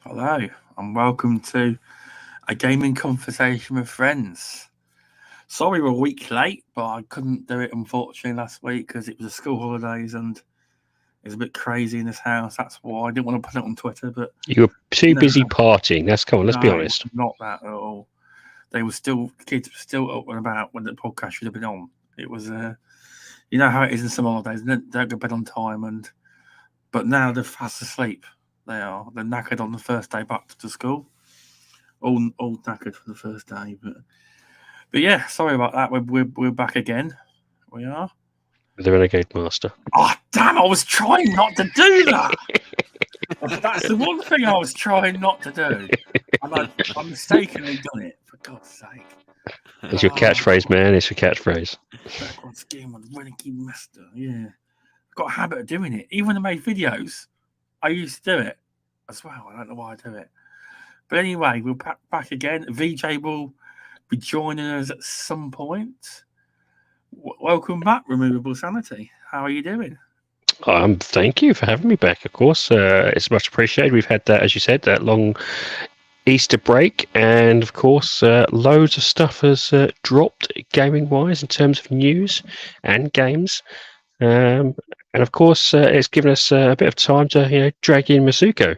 Hello, and welcome to a gaming conversation with friends. Sorry we're a week late, but I couldn't do it unfortunately last week because it was the school holidays and it was a bit crazy in this house. That's why I didn't want to put it on Twitter. But you were too busy partying. Let's be honest. Not that at all. Kids were still up and about when the podcast should have been on. It was, you know how it is in some holidays. They don't go to bed on time, but now they're fast asleep. They're knackered on the first day back to school. All knackered for the first day, but yeah, sorry about that. We're back again. We are. The Renegade Master. Oh damn! I was trying not to do that. That's the one thing I was trying not to do, and I mistakenly done it. For God's sake! It's your catchphrase, man. It's your catchphrase. Backwards game on the Renegade Master. Yeah, I've got a habit of doing it. Even when I made videos, I used to do it as well. I don't know why I do it. But anyway, we're back again. VJ will be joining us at some point. Welcome back, RemovableSanity. How are you doing? Thank you for having me back, of course. It's much appreciated. We've had that, as you said, that long Easter break. And, of course, loads of stuff has dropped gaming-wise in terms of news and games. And, of course, it's given us a bit of time to, drag in Meisuko.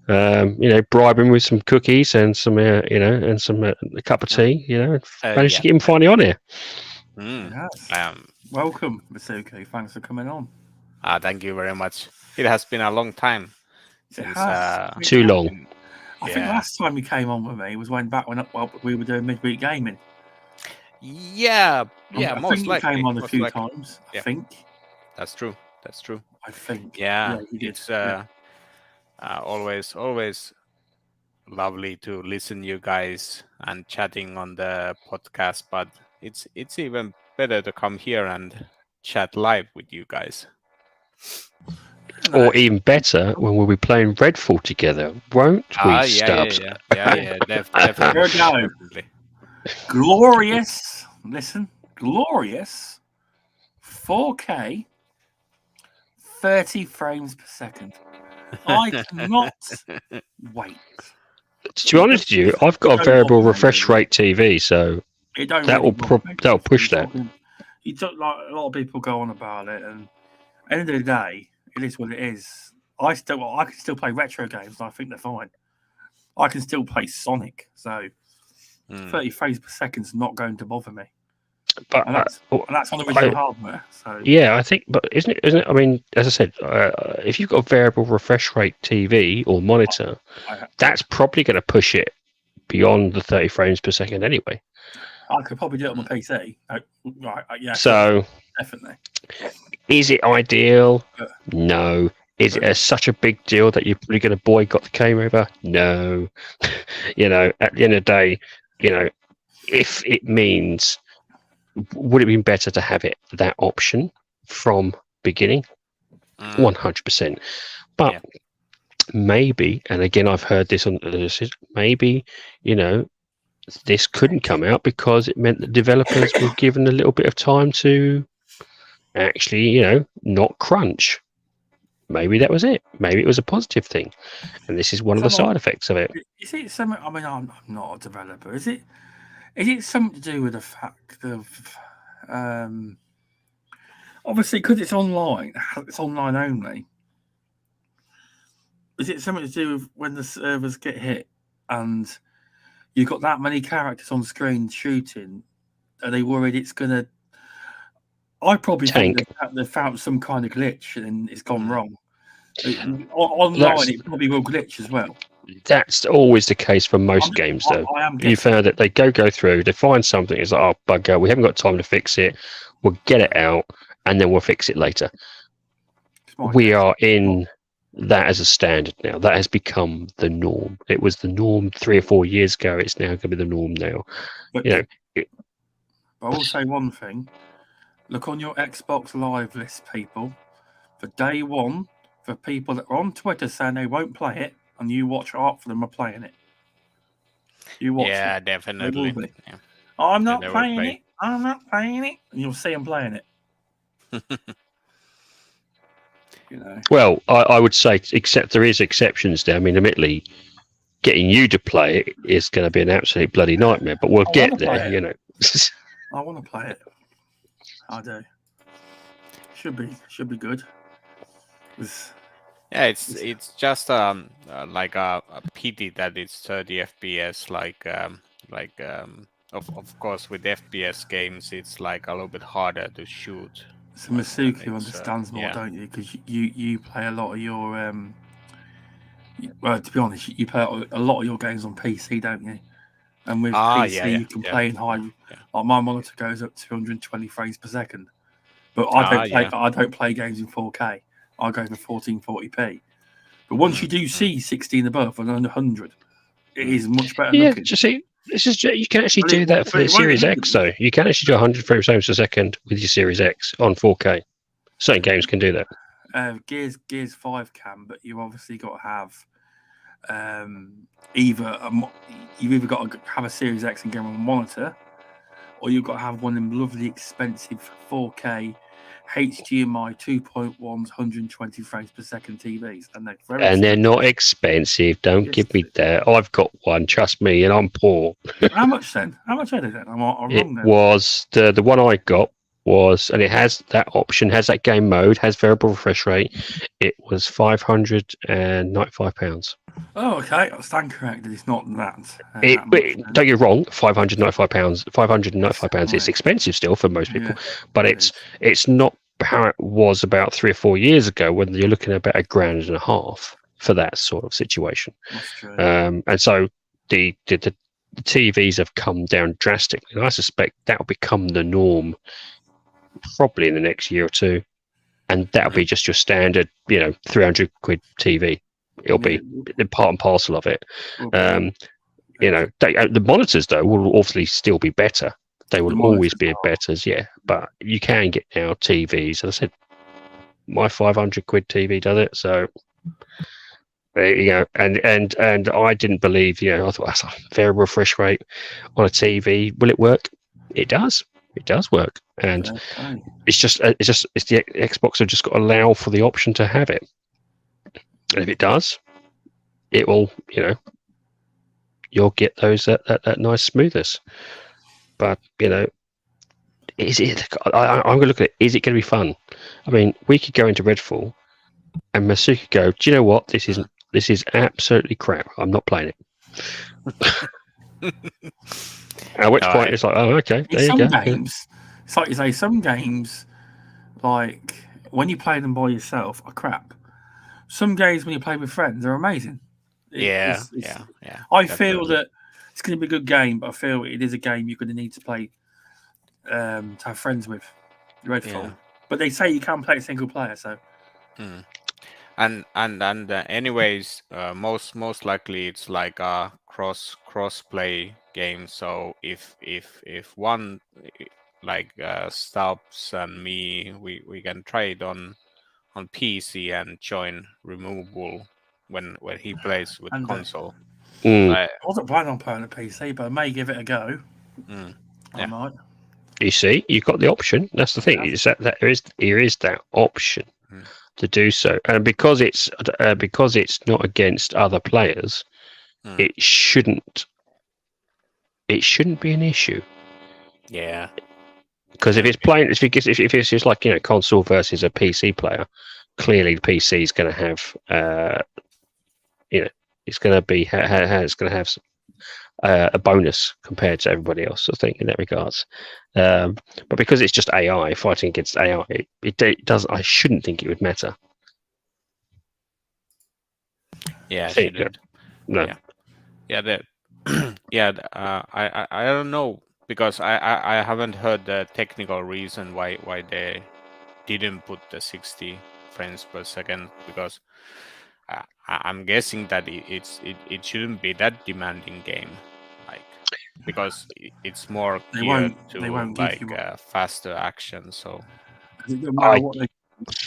Bribe him with some cookies and some, and some a cup of tea, and managed to get him finally on here. Yes. Welcome, Meisuko. Thanks for coming on. Thank you very much. It has been a long time. Since, too long. I think last time you came on with me was when we were doing midweek gaming. Yeah, I think you came on a few times. Yeah. I think that's true. I think. Yeah, it's always lovely to listen you guys and chatting on the podcast, but it's even better to come here and chat live with you guys. Or even better, when we'll be playing Redfall together, won't we, Stubbs? Yeah, definitely. Glorious 4K 30 frames per second. I cannot wait. To be honest with you, I've got a variable refresh rate TV, so that'll push that. You took like a lot of people go on about it, and at the end of the day, it is what it is. I can still play retro games, and I think they're fine. I can still play Sonic, so 30 frames per second is not going to bother me. But and that's on the original hardware. So yeah, I think. But isn't it? I mean, as I said, if you've got a variable refresh rate TV or monitor, that's probably going to push it beyond the 30 frames per second anyway. I could probably do it on my PC. Yeah. So definitely. Is it ideal? No. Is it such a big deal that you're probably going to boycott the game over? No. At the end of the day, if it means, would it be better to have that option from beginning? 100%. But maybe, and again, I've heard this on the maybe, this couldn't come out because it meant that developers were given a little bit of time to actually, not crunch. Maybe that was it. Maybe it was a positive thing, and this is one of the side effects of it. Is it something? I mean, I'm not a developer. Is it something to do with the fact of, obviously, because it's online only. Is it something to do with when the servers get hit and you've got that many characters on screen shooting? Are they worried it's going to... I probably think they've found some kind of glitch and it's gone wrong. Online, it probably will glitch as well. That's always the case for most games, though. You found that they go through, they find something, it's like, oh, bugger, we haven't got time to fix it. We'll get it out, and then we'll fix it later. my we guess. are in that as a standard now. That has become the norm. It was the norm 3 or 4 years ago. It's now going to be the norm now. But You know, I will say one thing. Look on your Xbox Live list, people. For day one, for people that are on Twitter saying they won't play it, and you watch art for them are playing it. You watch Yeah, it. definitely. They will be. Yeah. I'm not they will playing play. it. I'm not playing it. And you'll see them playing it. You know. well, I would say, except there is exceptions there. I mean, admittedly, getting you to play it is going to be an absolute bloody nightmare. But we'll get there. You know. I want to play it. I do. Should be good. Yeah, it's just like a pity that it's 30 FPS. Of course with FPS games, it's like a little bit harder to shoot. So Meisuko understands more, yeah. don't you? Because you play a lot of your well, to be honest, you play a lot of your games on PC, don't you? And with PC, you can play in high. Like my monitor goes up to 220 frames per second, but I don't play games in 4K. I go for 1440p. But once you do see 16 above and 100, it is much better looking. Just see, you can actually do that for the Series X, though. You can actually do 100 frames per second with your Series X on 4K. Certain games can do that. Gears 5 can, but you obviously got to have you've either got to have a Series X and get on a monitor, or you've got to have one of them lovely expensive 4K HDMI 2.1s 120 frames per second TVs, and they're not expensive. Don't give me that. I've got one, trust me, and I'm poor. How much then? How much are they then? I'm wrong then. Was the one I got was, and it has that option, has that game mode, has variable refresh rate. It was £595. Oh, okay. I stand corrected. It's not that. Don't get wrong. £595. £595. It's expensive still for most people, but it's not how it was about 3 or 4 years ago when you're looking at about £1,500 for that sort of situation. That's true. And so the TVs have come down drastically. And I suspect that will become the norm probably in the next year or two, and that'll be just your standard, £300 TV. It'll be the part and parcel of it. The monitors though will obviously still be better. They will always be better, but you can get now TVs. As I said, my £500 TV does it. So there you go. And I didn't believe, I thought that's a variable refresh rate on a TV. Will it work? It does. It does work, and it's the Xbox have just got to allow for the option to have it. And if it does, it will, you'll get those that nice smoothness. But is it? I'm going to look at it. Is it going to be fun? I mean, we could go into Redfall, and Meisuko could go, do you know what? This is absolutely crap. I'm not playing it. At which point it's like, oh, okay, there you go. Games, it's like you say, some games, like when you play them by yourself, are crap. Some games when you play with friends are amazing. Yeah. I feel that it's going to be a good game, but I feel it is a game you're going to need to play to have friends with. Redfall, but they say you can play single player, so. And anyways, most likely it's like a cross play game. So if one like Stubbs and me, we can try it on PC and join Removable when he plays with console. I wasn't planning on playing a PC, but I may give it a go. I might. You see, you've got the option. That's the thing. Is that there is that option to do so, and because it's not against other players, it shouldn't be an issue. Yeah. Because if it's just like console versus a PC player, clearly the PC is going to have it's going to have a bonus compared to everybody else, I think, in that regards. But because it's just AI fighting against AI, it does. I shouldn't think it would matter. Yeah, no. I don't know, because I haven't heard the technical reason why they didn't put the 60 frames per second, because I'm guessing that it shouldn't be that demanding game, like, because it's more They geared won't to give you faster action. So it doesn't matter what they're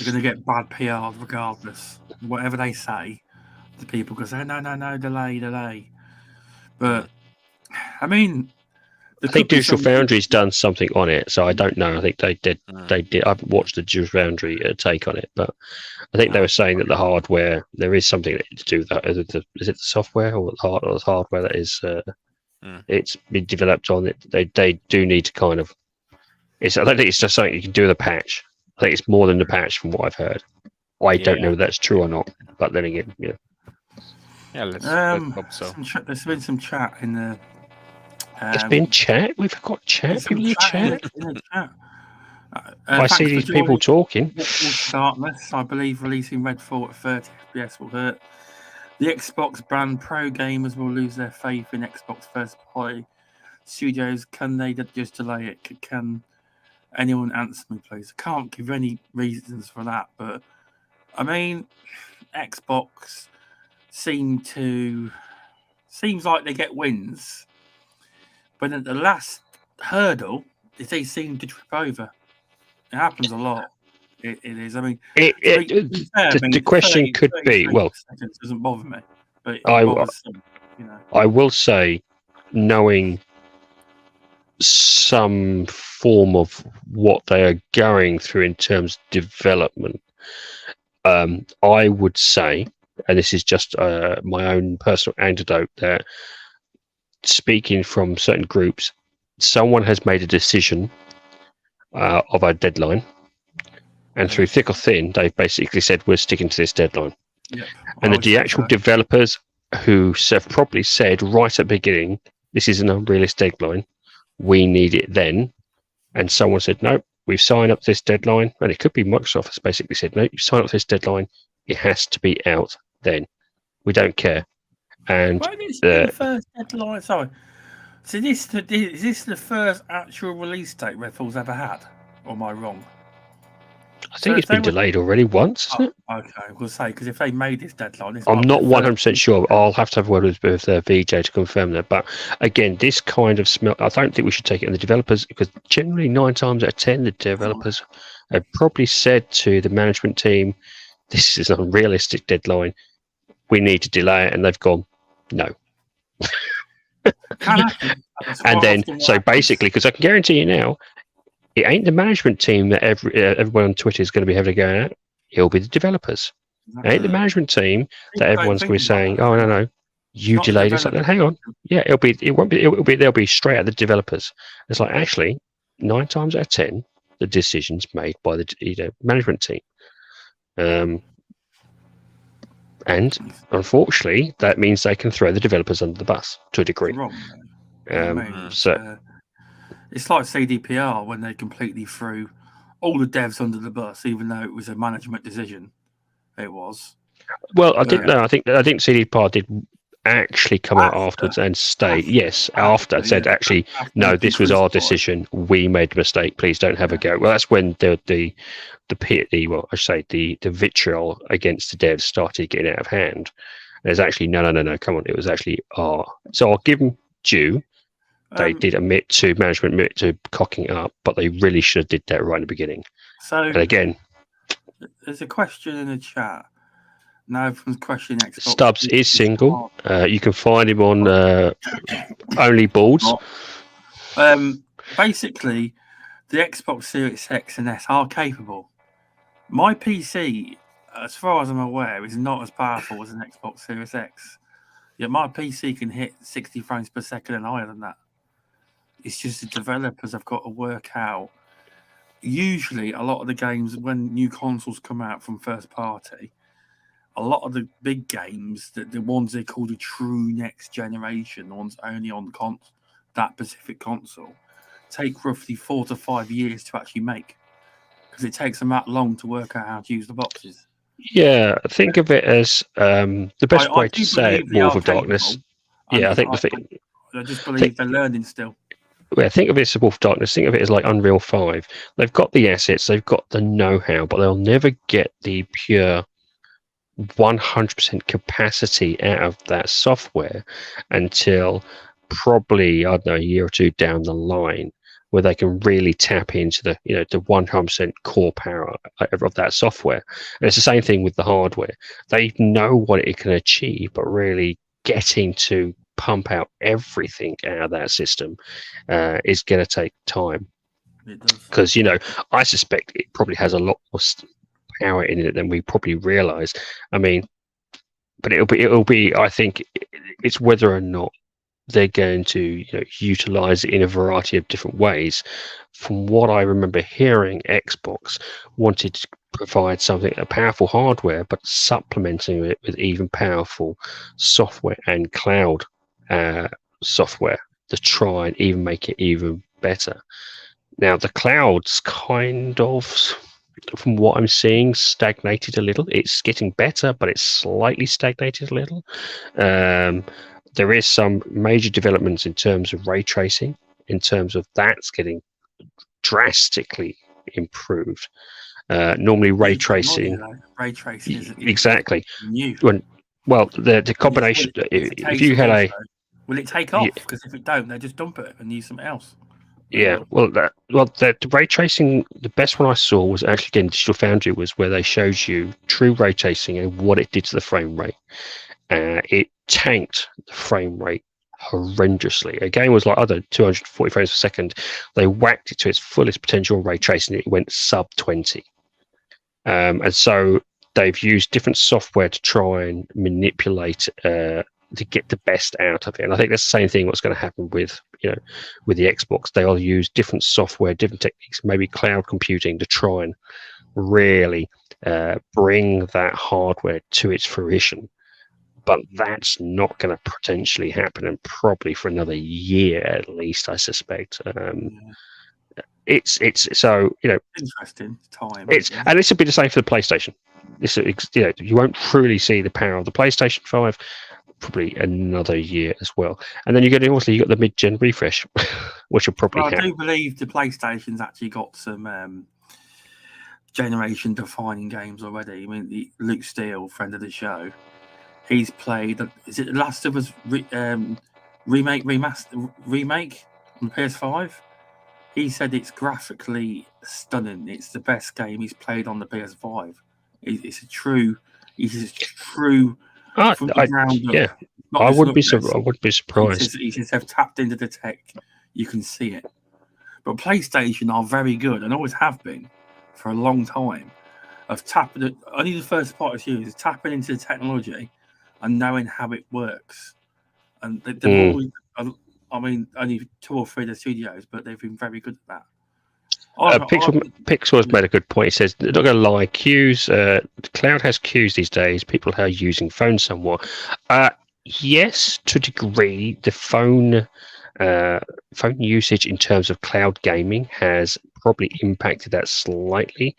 going to get bad PR regardless. Whatever they say, the people can say no, delay. But I mean, I think Digital Foundry's done something on it, so I don't know. I think they did. They did. I've watched the Digital Foundry take on it, but I think they were saying that the hardware, there is something to do with that. Is it the software or the hardware that is? It's been developed on it. They do need to kind of. I don't think it's just something you can do with a patch. I think it's more than the patch, from what I've heard. I don't know if that's true or not, but then again, yeah. Yeah, let's hope so. There's been some chat in the. There's been chat. We've got chat. People in chat. I see these people talking. Darkness, I believe, releasing Redfall at 30 FPS will hurt. The Xbox brand pro gamers will lose their faith in Xbox first party studios. Can they just delay it? Can anyone answer me, please? I can't give any reasons for that, but I mean, Xbox seems like they get wins, but at the last hurdle, they seem to trip over. It happens a lot. It is. I mean, the question could be, well, it doesn't bother me, but it bothers some, you know. I will say, knowing some form of what they are going through in terms of development, I would say, and this is just my own personal anecdote, that speaking from certain groups, someone has made a decision of a deadline, and through thick or thin, they've basically said we're sticking to this deadline. Yep. And the actual developers who have probably said right at the beginning, this is an unrealistic deadline, we need it then, and someone said no, we've signed up to this deadline, and it could be Microsoft has basically said no, you signed up to this deadline, it has to be out then, we don't care. And the first deadline, sorry, so is this the first actual release date Redfall's ever had, or am I wrong? I think it's been delayed already once, isn't it? Okay, we'll say, because if they made this deadline, I'm not 100% sure. I'll have to have a word with VJ to confirm that. But again, this kind of smell, I don't think we should take it on the developers, because generally 9 times out of 10, the developers have probably said to the management team, this is an unrealistic deadline, we need to delay it, and they've gone, no. And then, so basically, because I can guarantee you now, it ain't the management team that everyone on Twitter is going to be having to go at. It'll be the developers. It ain't the management team that everyone's going to be saying, "Oh no, you delayed us." Like, hang on, yeah, they'll be straight at the developers. It's like, actually, 9 times out of 10, the decision's made by the management team. And unfortunately, that means they can throw the developers under the bus to a degree. It's like CDPR when they completely threw all the devs under the bus, even though it was a management decision. It was. Well, I think CDPR did actually come out afterwards and state after said actually no, this was our decision. We made a mistake. Please don't have a go. Well, that's when the vitriol against the devs started getting out of hand. There's actually no, come on, it was actually our. So I'll give them due. They did admit to cocking up, but they really should have did that right in the beginning. So, and again, there's a question in the chat. Now from question Xbox. Stubbs is single. You can find him on Only Balls. Basically, the Xbox Series X and S are capable. My PC, as far as I'm aware, is not as powerful as an Xbox Series X. Yet my PC can hit 60 frames per second and higher than that. It's just the developers have got to work out. Usually, a lot of the games, when new consoles come out from first party, a lot of the big games, the ones they call the true next generation, the ones only on that specific console, take roughly 4 to 5 years to actually make, because it takes them that long to work out how to use the boxes. Yeah, think of it as the best way to say it, Wolf of Darkness. Yeah, I think I just believe they're learning still. think of it as Wolf Darkness. Think of it as like Unreal 5. They've got the assets, they've got the know-how, but they'll never get the pure 100% capacity out of that software until probably, I don't know, a year or two down the line, where they can really tap into the the 100% core power of that software. And it's the same thing with the hardware. They know what it can achieve, but really getting to pump out everything out of that system is going to take time. It does. Because I suspect it probably has a lot more power in it than we probably realize. I mean, but it'll be. I think it's whether or not they're going to utilize it in a variety of different ways. From what I remember hearing, Xbox wanted to provide something, a powerful hardware, but supplementing it with even powerful software and cloud software to try and even make it even better. Now, the cloud's kind of, from what I'm seeing, stagnated a little. It's getting better, but it's slightly stagnated a little. There is some major developments in terms of ray tracing, in terms of that's getting drastically improved. Normally, ray tracing is exactly new. Well, the combination. If you had a, will it take off? Because if it don't, they just dump it and use something else. Yeah, the ray tracing, the best one I saw was actually again Digital Foundry, was where they showed you true ray tracing and what it did to the frame rate. It tanked the frame rate horrendously. A game was like 240 frames per second. They whacked it to its fullest potential ray tracing. It went sub 20, and so they've used different software to try and manipulate to get the best out of it. And I think that's the same thing what's going to happen with with the Xbox. They'll use different software, different techniques, maybe cloud computing, to try and really bring that hardware to its fruition. But that's not going to potentially happen, and probably for another year at least, I suspect. It's so interesting time. And this will be the same for the PlayStation. This you won't truly see the power of the PlayStation 5 probably another year as well. And then you got the mid-gen refresh, which will probably happen. I do believe the PlayStation's actually got some generation-defining games already. I mean, Luke Steele, friend of the show, he's played. Is it The Last of Us remake on the PS5? He said it's graphically stunning. It's the best game he's played on the PS5. It's a true. From the ground up. Yeah, I wouldn't be surprised. He says they've tapped into the tech. You can see it. But PlayStation are very good and always have been for a long time. Only the first part of you is tapping into the technology and knowing how it works. And they've always, I mean, only 2 or 3 of the studios, but they've been very good at that. Pixel has made a good point. He says, they're not going to lie, queues, the cloud has queues these days. People are using phones somewhat. Yes, to a degree, the phone usage in terms of cloud gaming has probably impacted that slightly,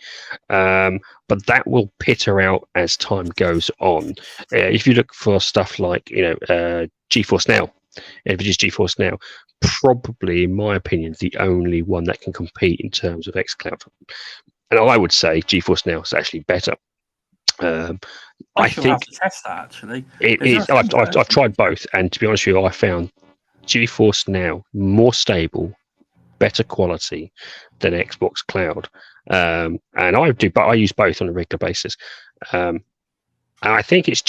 but that will peter out as time goes on. If you look for stuff like GeForce Now, NVIDIA's GeForce Now, probably, in my opinion, the only one that can compete in terms of xCloud. And I would say GeForce Now is actually better. I think have to test that actually. I've tried both, and to be honest with you, I found GeForce Now more stable, better quality than Xbox Cloud. And I use both on a regular basis. And I think it's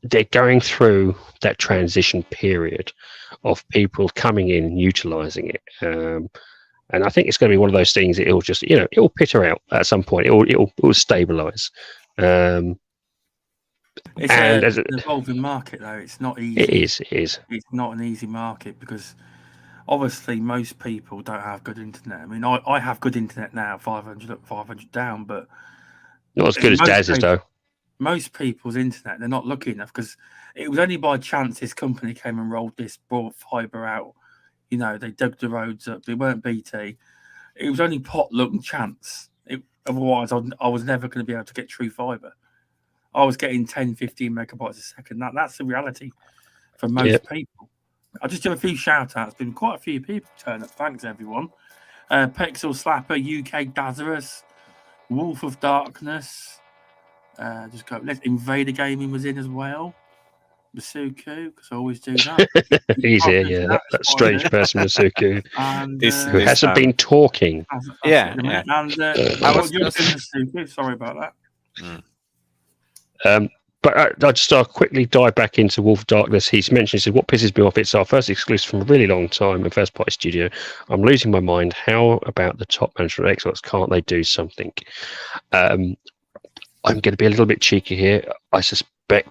they're going through that transition period of people coming in and utilizing it. And I think it's going to be one of those things that it'll peter out at some point. It'll stabilize. It's an evolving market, though. It's not easy. It is. It's not an easy market because obviously most people don't have good internet. I mean, I have good internet now, 500 up, 500 down, but not as good as Daz's, though. Most people's internet, they're not lucky enough because it was only by chance this company came and brought fibre out. They dug the roads up. They weren't BT. It was only potluck and chance. Otherwise, I was never going to be able to get true fibre. I was getting 10, 15 megabytes a second. That's the reality for most people. I'll just do a few shout outs. Been quite a few people turn up. Thanks, everyone. Pixel Slapper, UK Dazarus, Wolf of Darkness. Just go. Let's Invader Gaming was in as well. Meisuko, because I always do that. He's here, yeah. That strange person, Meisuko, And who hasn't been talking. Yeah. And I was just... Meisuko. Sorry about that. I'll quickly dive back into Wolf of Darkness. He's mentioned, he said, what pisses me off, it's our first exclusive from a really long time and first party studio. I'm losing my mind. How about the top management of Xbox? Can't they do something? I'm going to be a little bit cheeky here. I suspect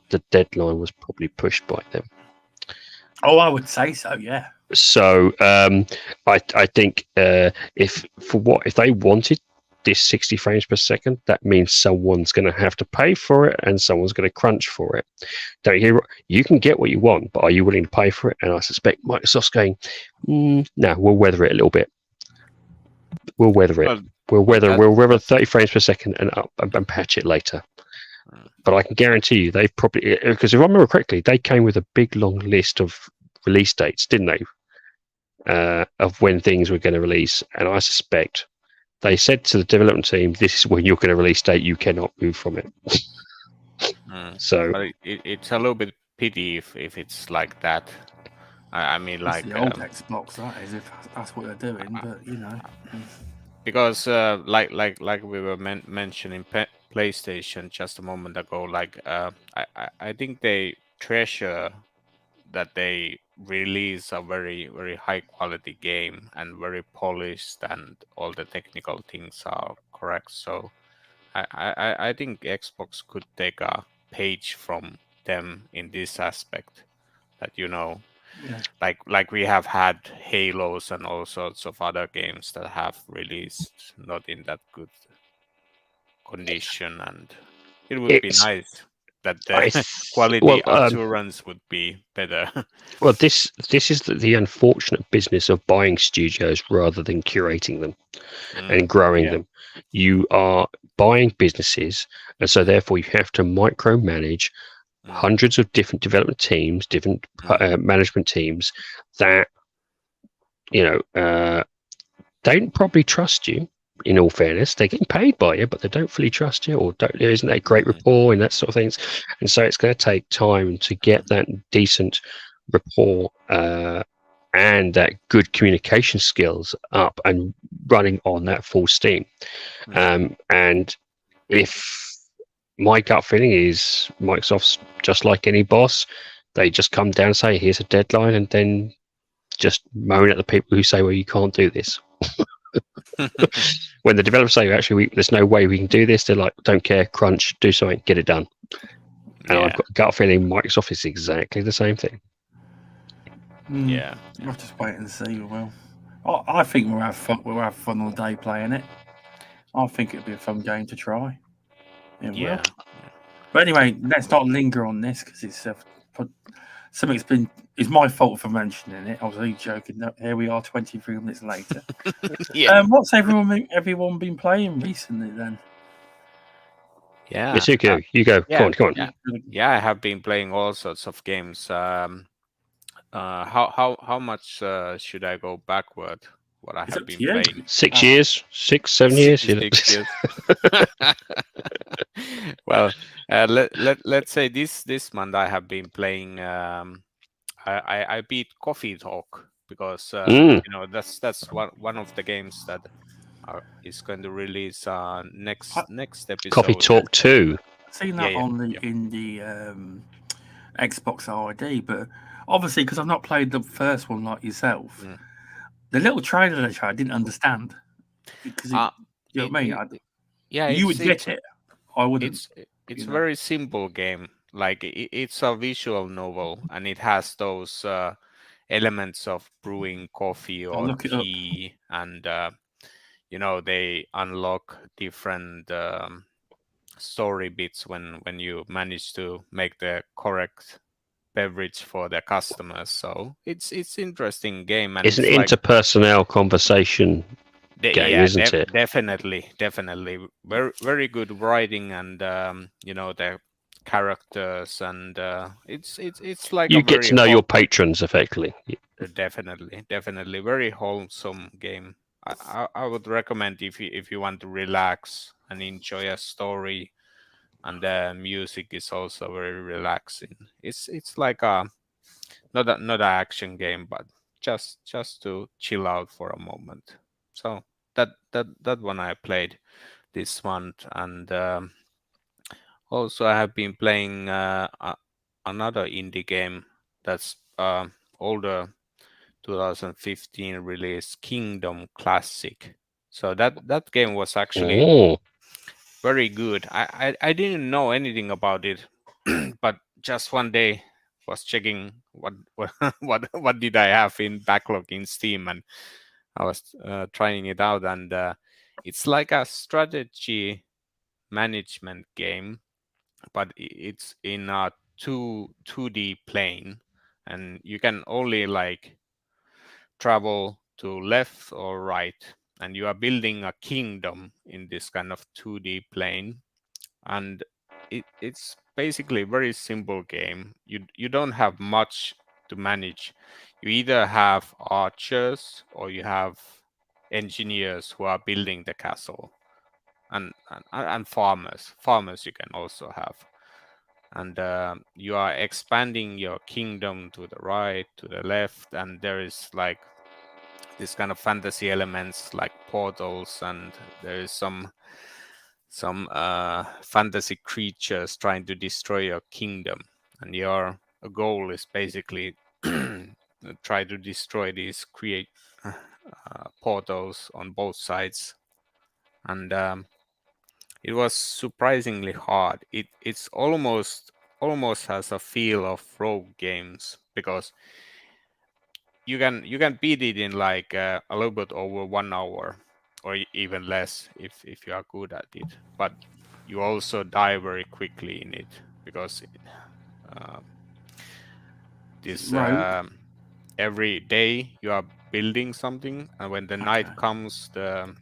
the deadline was probably pushed by them. Oh, I would say so, yeah. So I think if they wanted this 60 frames per second, that means someone's going to have to pay for it and someone's going to crunch for it. Don't you can get what you want, but are you willing to pay for it? And I suspect Microsoft's going, no, we'll weather it a little bit. We'll weather it. We'll weather 30 frames per second and patch it later. But I can guarantee you they've probably, because if I remember correctly, they came with a big long list of release dates, didn't they? Of when things were going to release. And I suspect they said to the development team, this is when you're going to release date, you cannot move from it. So but it's a little bit pity if it's like that. I mean, like the old Xbox, that is, if that's what they're doing. But you know, because like we were mentioning PlayStation just a moment ago, like I think they treasure that they release a very, very high quality game and very polished and all the technical things are correct. So I think Xbox could take a page from them in this aspect, that like we have had Halos and all sorts of other games that have released not in that good condition, and it would be nice that the quality assurance would be better. Well, this is the unfortunate business of buying studios rather than curating them and growing them. You are buying businesses, and so therefore you have to micromanage hundreds of different development teams, different management teams that don't probably trust you. In all fairness, they're getting paid by you, but they don't fully trust you, or there isn't a great rapport and that sort of things. And so it's going to take time to get that decent rapport and that good communication skills up and running on that full steam. And if my gut feeling is Microsoft's just like any boss, they just come down and say, here's a deadline, and then just moan at the people who say, well, you can't do this. When the developers say, actually, there's no way we can do this, they're like, don't care, crunch, do something, get it done. And I've got a gut feeling Microsoft is exactly the same thing. Yeah, we'll just wait and see. Well, I think we'll have fun. We'll have fun all day playing it. I think it'll be a fun game to try. Will. But anyway, let's not linger on this because it's something it's my fault for mentioning it. I was only joking. Here we are, 23 minutes later. What's everyone been playing recently then? Meisuko, you go. Come on. Yeah, I have been playing all sorts of games. How much should I go backward? What I have been playing? 6 years, 7 years. 6 years. Well, let's say this month I have been playing. I beat Coffee Talk because that's one of the games that is going to release next episode. Coffee Talk 2. I've seen that in the Xbox ID, but obviously because I've not played the first one like yourself. The little trailer they showed, I didn't understand. Because you know what I mean? You would get it. I wouldn't. It's a very simple game. Like it's a visual novel, and it has those elements of brewing coffee or tea, and they unlock different story bits when you manage to make the correct beverage for their customers. So it's interesting game, and it's an interpersonal conversation game, isn't it? Definitely. Very, very good writing, and the characters, and it's like You a get very to know your patrons effectively. definitely very wholesome game. I would recommend if you want to relax and enjoy a story, and the music is also very relaxing. It's like a not an action game, but just to chill out for a moment. So that one I played this month, and also I have been playing another indie game that's older, 2015 release, Kingdom Classic. So that game was actually very good. I didn't know anything about it, but just one day was checking what did I have in backlog in Steam, and I was trying it out, and it's like a strategy management game, but it's in a 2D plane, and you can only like travel to left or right, and you are building a kingdom in this kind of 2D plane. And it's basically a very simple game. You don't have much to manage. You either have archers or you have engineers who are building the castle, and farmers you can also have. And you are expanding your kingdom to the right, to the left, and there is like this kind of fantasy elements like portals, and there is some fantasy creatures trying to destroy your kingdom, and your goal is basically try to destroy these portals on both sides. And it was surprisingly hard. It's almost has a feel of rogue games, because you can beat it in like a little bit over 1 hour, or even less if you are good at it. But you also die very quickly in it, because this every day you are building something, and when the night comes, the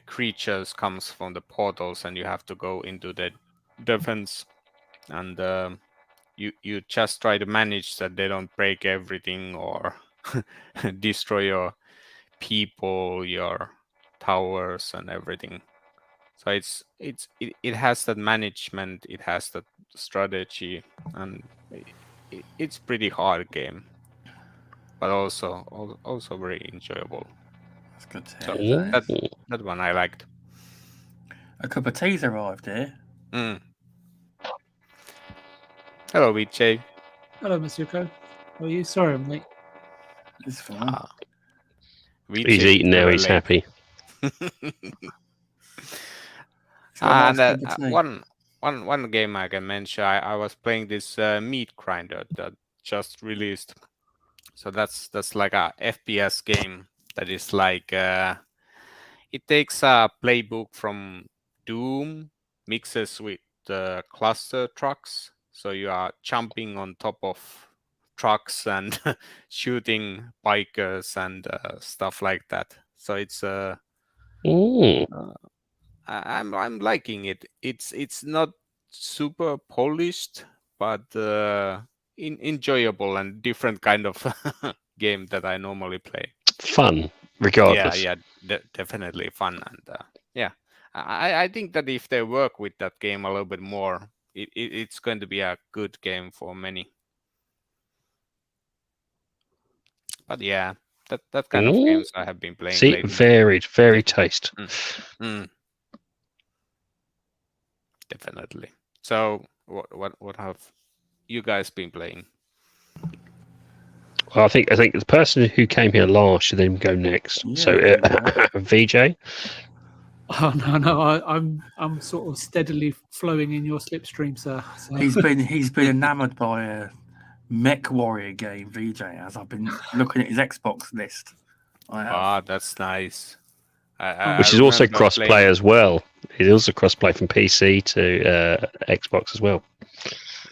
creatures comes from the portals, and you have to go into the defense, and you just try to manage that they don't break everything or destroy your people, your towers, and everything. So it has that management, it has that strategy, and it's pretty hard game, but also very enjoyable. That's good to So hear. that one I liked. A cup of tea's arrived here. Hello, Vijay. Hello, Meisuko. How are you? Sorry, I'm late. It's fine. He's eating now. He's happy. And one game I can mention, I was playing this Meat Grinder that just released. So that's like a FPS game that is like it takes a playbook from Doom, mixes with cluster trucks. So you are jumping on top of trucks and shooting bikers and stuff like that. So it's I'm liking it. It's not super polished, but enjoyable and different kind of game that I normally play. Fun, regardless. Yeah, definitely fun, and yeah, I think that if they work with that game a little bit more, it's going to be a good game for many. But yeah, that kind of games I have been playing. See, lately. very taste. Definitely. So what have you guys been playing? Well, I think the person who came here last should then go next. Yeah, so VJ. Oh no, I'm sort of steadily flowing in your slipstream, sir. So. He's been enamoured by a Mech Warrior game, VJ, as I've been looking at his Xbox list. That's nice. Which is also cross-play as well. It's also cross-play from PC to Xbox as well.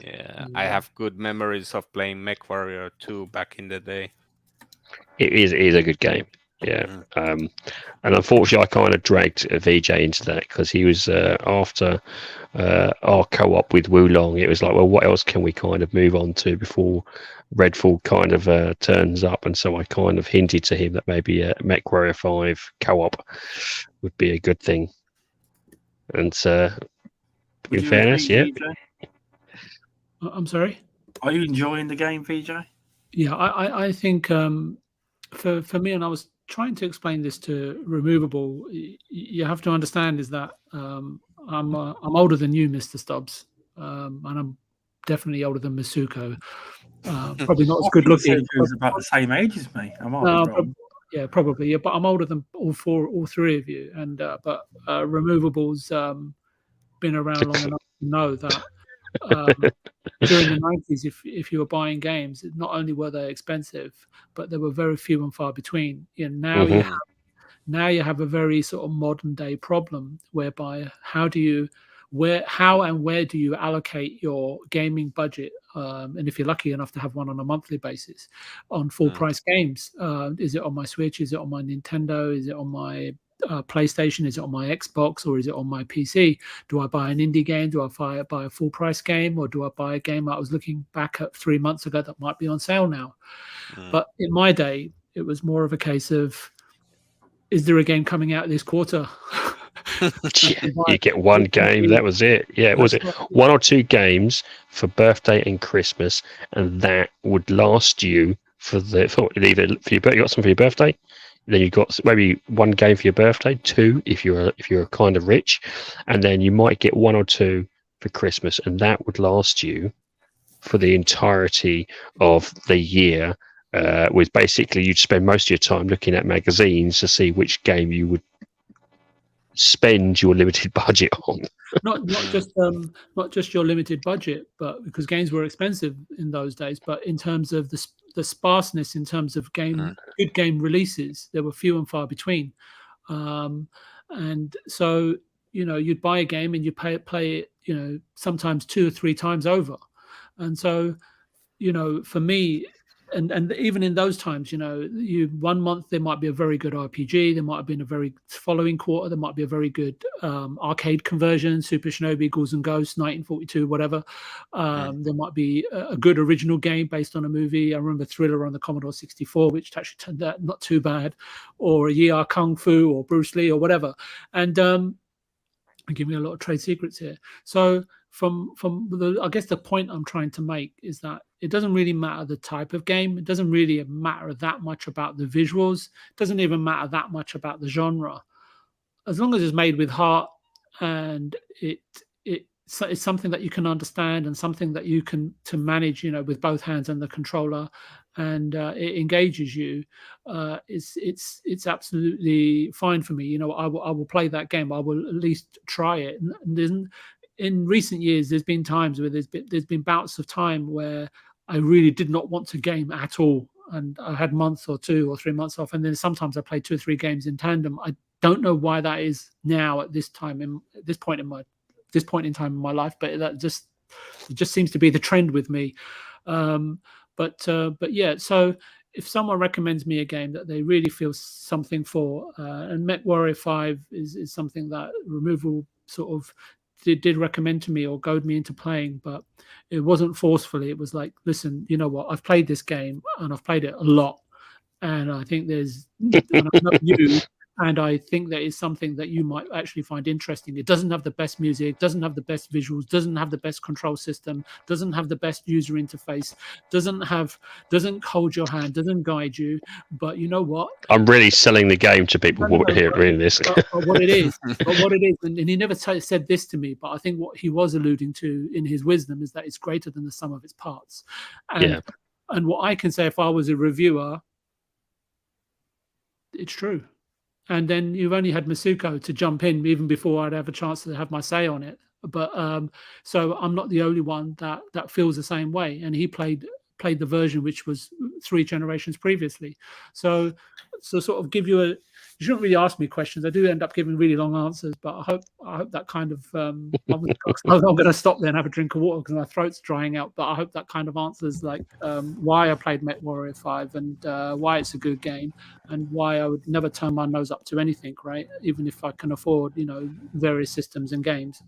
Yeah, I have good memories of playing Mech Warrior 2 back in the day. It is a good game. Yeah. And unfortunately, I kind of dragged VJ into that because he was after our co-op with Wulong. It was like, well, what else can we kind of move on to before Redfall kind of turns up? And so I kind of hinted to him that maybe a MechWarrior 5 co-op would be a good thing. And in fairness, yeah. I'm sorry? Are you enjoying the game, VJ? Yeah, I think for me, and I was trying to explain this to Removable, you have to understand is that I'm older than you, Mr. Stubbs, and I'm definitely older than Meisuko. Probably not as good looking. He's about the same age as me. I might be wrong. Yeah, probably. Yeah, but I'm older than all three of you. And but Removable's been around long enough to know that during the 90s, if you were buying games, not only were they expensive, but they were very few and far between. Now you have a very sort of modern day problem whereby how and where do you allocate your gaming budget? And if you're lucky enough to have one on a monthly basis on full price games, is it on my Switch? Is it on my Nintendo? Is it on my PlayStation? Is it on my Xbox, or is it on my PC? Do I buy an indie game? Do I buy a full price game, or do I buy a game I was looking back at 3 months ago that might be on sale now? But in my day, it was more of a case of, is there a game coming out this quarter? You get one game, that was it. Yeah, was it one or two games for birthday and Christmas, and that would last you for either you got some for your birthday, then you got maybe one game for your birthday, two if you're kind of rich, and then you might get one or two for Christmas, and that would last you for the entirety of the year. Was basically you'd spend most of your time looking at magazines to see which game you would spend your limited budget on. not just your limited budget, but because games were expensive in those days, but in terms of the sparseness in terms of good game releases, there were few and far between. And so you'd buy a game and you play it sometimes 2 or 3 times over. And so for me, and even in those times, 1 month there might be a very good RPG, there might have been a very following quarter, there might be a very good arcade conversion, Super Shinobi, Ghouls and Ghosts, 1942, whatever. There might be a good original game based on a movie. I remember Thriller on the Commodore 64, which actually turned out not too bad, or a Yi Kung Fu or Bruce Lee or whatever. And I'm giving a lot of trade secrets here. So I guess the point I'm trying to make is that it doesn't really matter the type of game. It doesn't really matter that much about the visuals. It doesn't even matter that much about the genre. As long as it's made with heart and it's something that you can understand and something that you can to manage, with both hands and the controller, and it engages you. It's absolutely fine for me. I will play that game. I will at least try it. And in recent years, there's been times where there's been bouts of time where I really did not want to game at all, and I had months or 2 or 3 months off, and then sometimes I play 2 or 3 games in tandem. I don't know why that is now at this point in time in my life, but it just seems to be the trend with me. But yeah, so if someone recommends me a game that they really feel something for, and MechWarrior 5 is something that Removal sort of did recommend to me or goad me into playing, but it wasn't forcefully. It was like, listen, you know what? I've played this game and I've played it a lot, and I think and I know you, and I think that is something that you might actually find interesting. It doesn't have the best music, doesn't have the best visuals, doesn't have the best control system, doesn't have the best user interface, doesn't hold your hand, doesn't guide you. But you know what? I'm really selling the game to people hearing this. But what it is, and he never said this to me, but I think what he was alluding to in his wisdom is that it's greater than the sum of its parts. And what I can say, if I was a reviewer, it's true. And then you've only had Meisuko to jump in even before I'd have a chance to have my say on it. But so I'm not the only one that feels the same way. And he played the version which was 3 generations previously. So sort of give you You shouldn't really ask me questions. I do end up giving really long answers, but I hope that kind of I'm going to stop there and have a drink of water because my throat's drying out. But I hope that kind of answers like why I played Mech Warrior 5 and why it's a good game and why I would never turn my nose up to anything, right? Even if I can afford, various systems and games,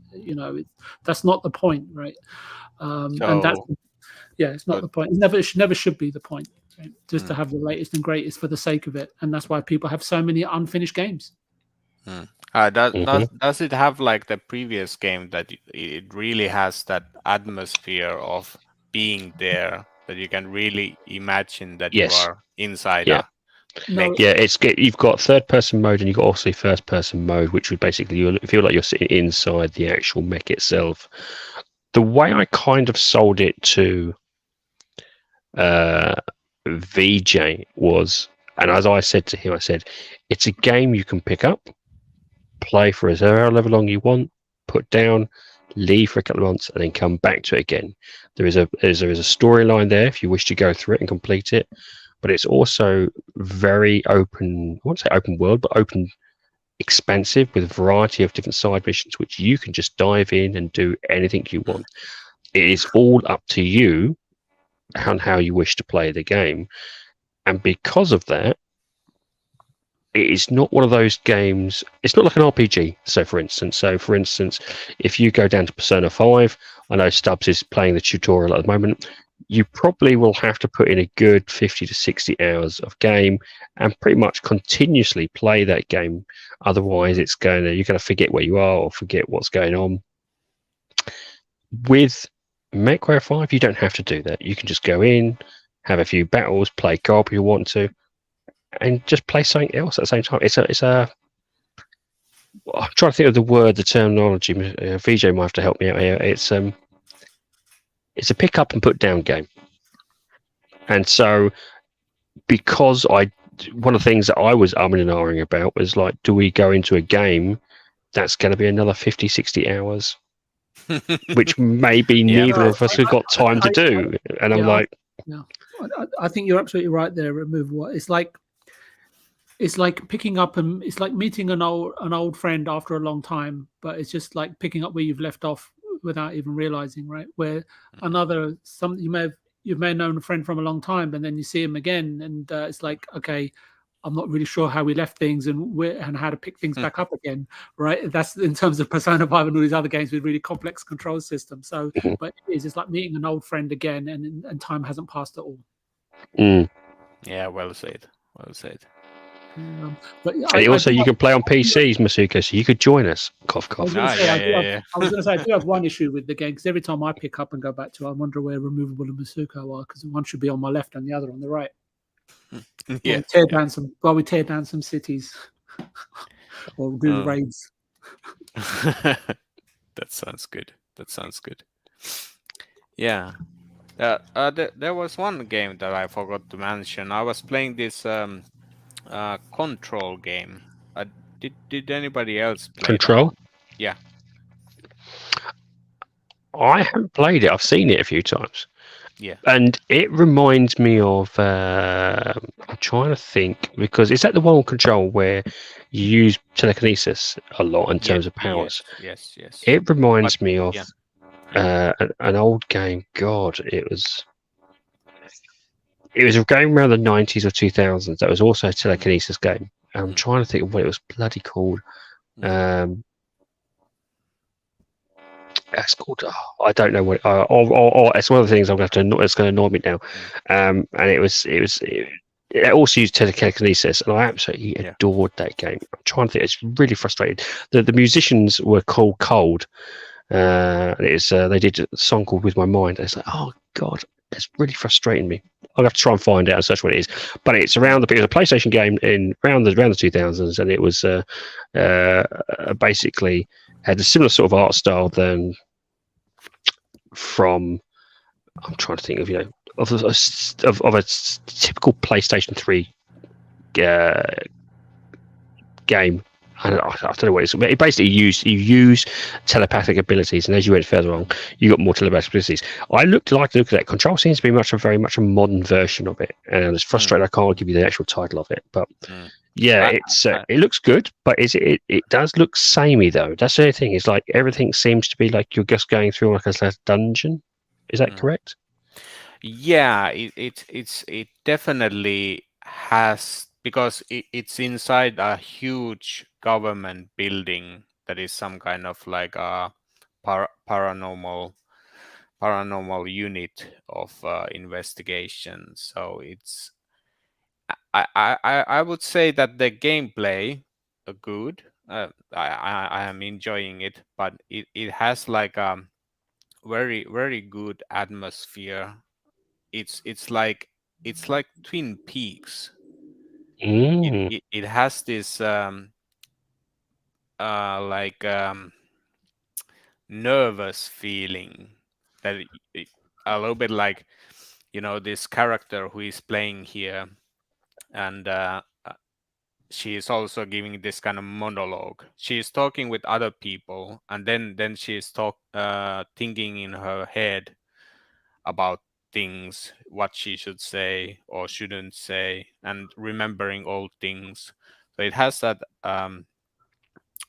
that's not the point, right? And that's it's not the point. It never should be the point. Right? Just to have the latest and greatest for the sake of it, and that's why people have so many unfinished games. Does it have like the previous game that it really has that atmosphere of being there that you can really imagine that you are inside? You've got third-person mode and you've got also first-person mode, which would basically you feel like you're sitting inside the actual mech itself. The way I kind of sold it to VJ was, and as I said to him, I said, it's a game you can pick up, play for however long you want, put down, leave for a couple of months, and then come back to it again. There is a storyline there if you wish to go through it and complete it, but it's also very open. I won't say open world, but open, expansive with a variety of different side missions, which you can just dive in and do anything you want. It is all up to you on how you wish to play the game, and because of that, it is not one of those games. It's not like an RPG. So for instance, if you go down to Persona 5, I know Stubbs is playing the tutorial at the moment. You probably will have to put in a good 50 to 60 hours of game and pretty much continuously play that game. Otherwise, you're going to forget where you are or forget what's going on. With Mech Warrior 5, you don't have to do that. You can just go in, have a few battles, play co-op if you want to, and just play something else at the same time. I'm trying to think of the terminology. VJ might have to help me out here. It's a pick up and put down game. And so, because one of the things that I was umming and ahhing about was like, do we go into a game that's going to be another 50, 60 hours? Which maybe neither of us have got time to do. And I'm like... Yeah, I think you're absolutely right there, Removable. It's like picking up and it's like meeting an old friend after a long time, but it's just like picking up where you've left off without even realizing, right? Where you may have known a friend from a long time, and then you see him again, and it's like, okay, I'm not really sure how we left things and how to pick things back up again, right? That's in terms of Persona 5 and all these other games with really complex control systems. So, but it's like meeting an old friend again, and time hasn't passed at all. Yeah, well said. Well said. But you can play on PCs, Meisuko, so you could join us. Cough, cough. I was going to say, I do have one issue with the game, because every time I pick up and go back to it, I wonder where Removable and Meisuko are, because one should be on my left and the other on the right. Yeah. While we tear down some cities or do raids. That sounds good. Yeah. There was one game that I forgot to mention. I was playing this Control game. Did anybody else play Control? That? Yeah. I haven't played it. I've seen it a few times. Yeah. And it reminds me of, I'm trying to think, because is that the one on Control where you use telekinesis a lot in terms of powers? Yes. It reminds me of an old game. God, it was a game around the 90s or 2000s that was also a telekinesis game. And I'm trying to think of what it was bloody called. It's called. I don't know what. Or it's one of the things I'm going to have to. It's going to annoy me now. And it also used telekinesis, and I absolutely adored that game. I'm trying to think. It's really frustrating. The musicians were called Cold. They did a song called "With My Mind." It's like, oh god, it's really frustrating me. I'll have to try and find out and search what it is. But it's it was a PlayStation game around the 2000s, and it was basically had a similar sort of art style than from. I'm trying to think of of a typical PlayStation 3 game. I don't know what it is. But it basically use telepathic abilities, and as you went further on, you got more telepathic abilities. I like to look at that. Control seems to be very much a modern version of it, and it's frustrating. I can't give you the actual title of it, but Yeah, I- it looks good, but it does look samey though. That's the only thing. It's like everything seems to be like you're just going through like a dungeon. Is that correct? Yeah, it definitely has, because it's inside a huge government building that is some kind of like a paranormal unit of investigation. So it's I would say that the gameplay are good. I am enjoying it, but it has like very very good atmosphere. It's like Twin Peaks. Mm. It has this like nervous feeling that a little bit like, you know, this character who is playing here, and she is also giving this kind of monologue. She is talking with other people, and then she is thinking in her head about things, what she should say or shouldn't say, and remembering old things. So it has that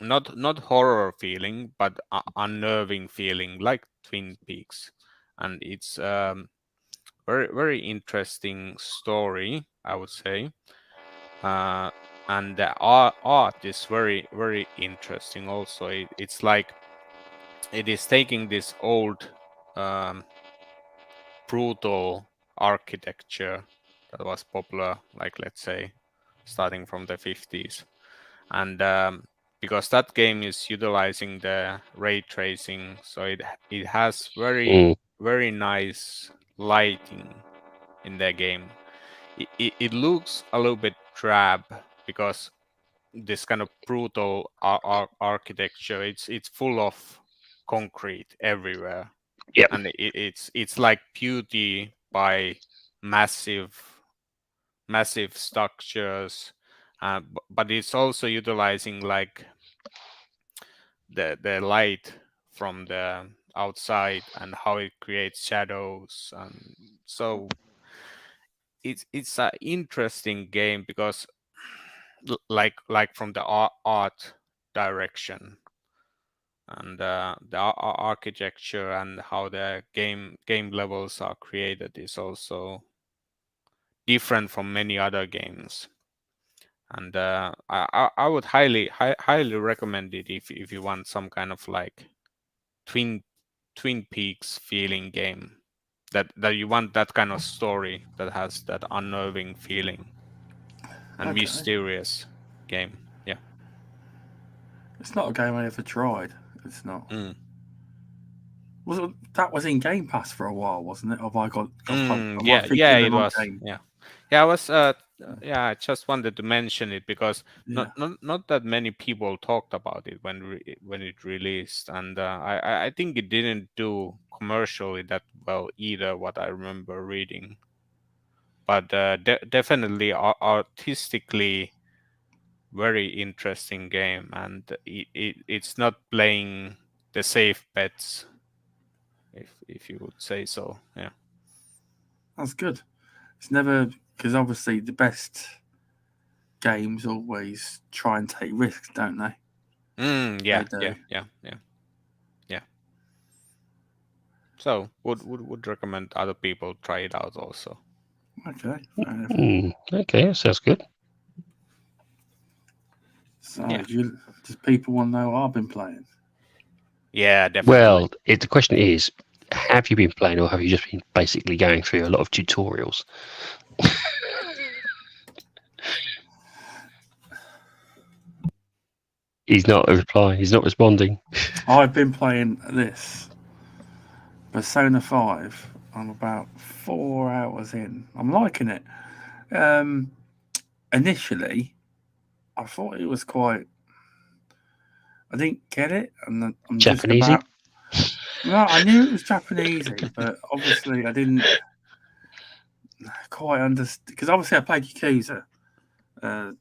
not horror feeling, but unnerving feeling, like Twin Peaks. And it's very very interesting story, I would say. And the art is very very interesting also. It's like it is taking this old brutal architecture that was popular, like let's say starting from the 50s, and because that game is utilizing the ray tracing, so it has very very nice lighting in the game. It looks a little bit drab because this kind of brutal architecture, it's full of concrete everywhere. Yep. And it's like beauty by massive structures, but it's also utilizing like the light from the outside and how it creates shadows. And so it's an interesting game because like from the art direction, and the architecture and how the game levels are created is also different from many other games. And I would highly recommend it if you want some kind of like Twin Peaks feeling game, that you want that kind of story that has that unnerving feeling and mysterious game. Yeah. It's not a game I ever tried. It's not. Mm. That was in Game Pass for a while, wasn't it? Have I got? Yeah, it was. Game? Yeah, I was. I just wanted to mention it because not that many people talked about it when it released, and I think it didn't do commercially that well either. What I remember reading, but definitely artistically very interesting game, and it's not playing the safe bets, if you would say so. Yeah. That's good. It's never, because obviously the best games always try and take risks, don't they? Yeah, They do. yeah. So would recommend other people try it out also. Okay, fair enough. Okay, that sounds good. So, does people want to know what I've been playing? Yeah, definitely. Well, the question is, have you been playing, or have you just been basically going through a lot of tutorials? He's not replying. He's not responding. I've been playing this Persona 5. I'm about 4 hours in. I'm liking it. Initially, I thought it was quite. I didn't get it, and I'm Japanese. just about. Well, I knew it was Japanesey, but obviously I didn't quite understand, because obviously I played Yakuza. I've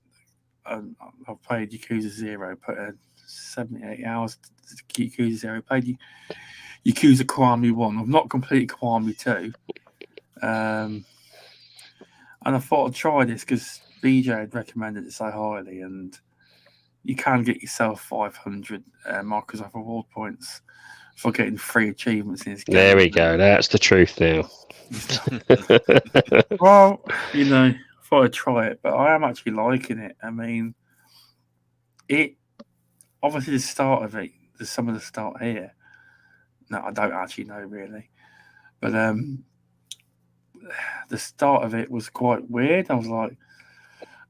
played Yakuza 0, put 78 hours to Yakuza 0. Played Yakuza Kiwami 1. I've not completed Kiwami 2. And I thought I'd try this because VJ had recommended it so highly, and you can get yourself 500 Microsoft reward points for getting 3 achievements in this game. There we go. That's the truth now. Well, I thought I'd try it, but I am actually liking it. I mean, it obviously the start of it, there's some of the start here. No, I don't actually know really, but the start of it was quite weird. I was like,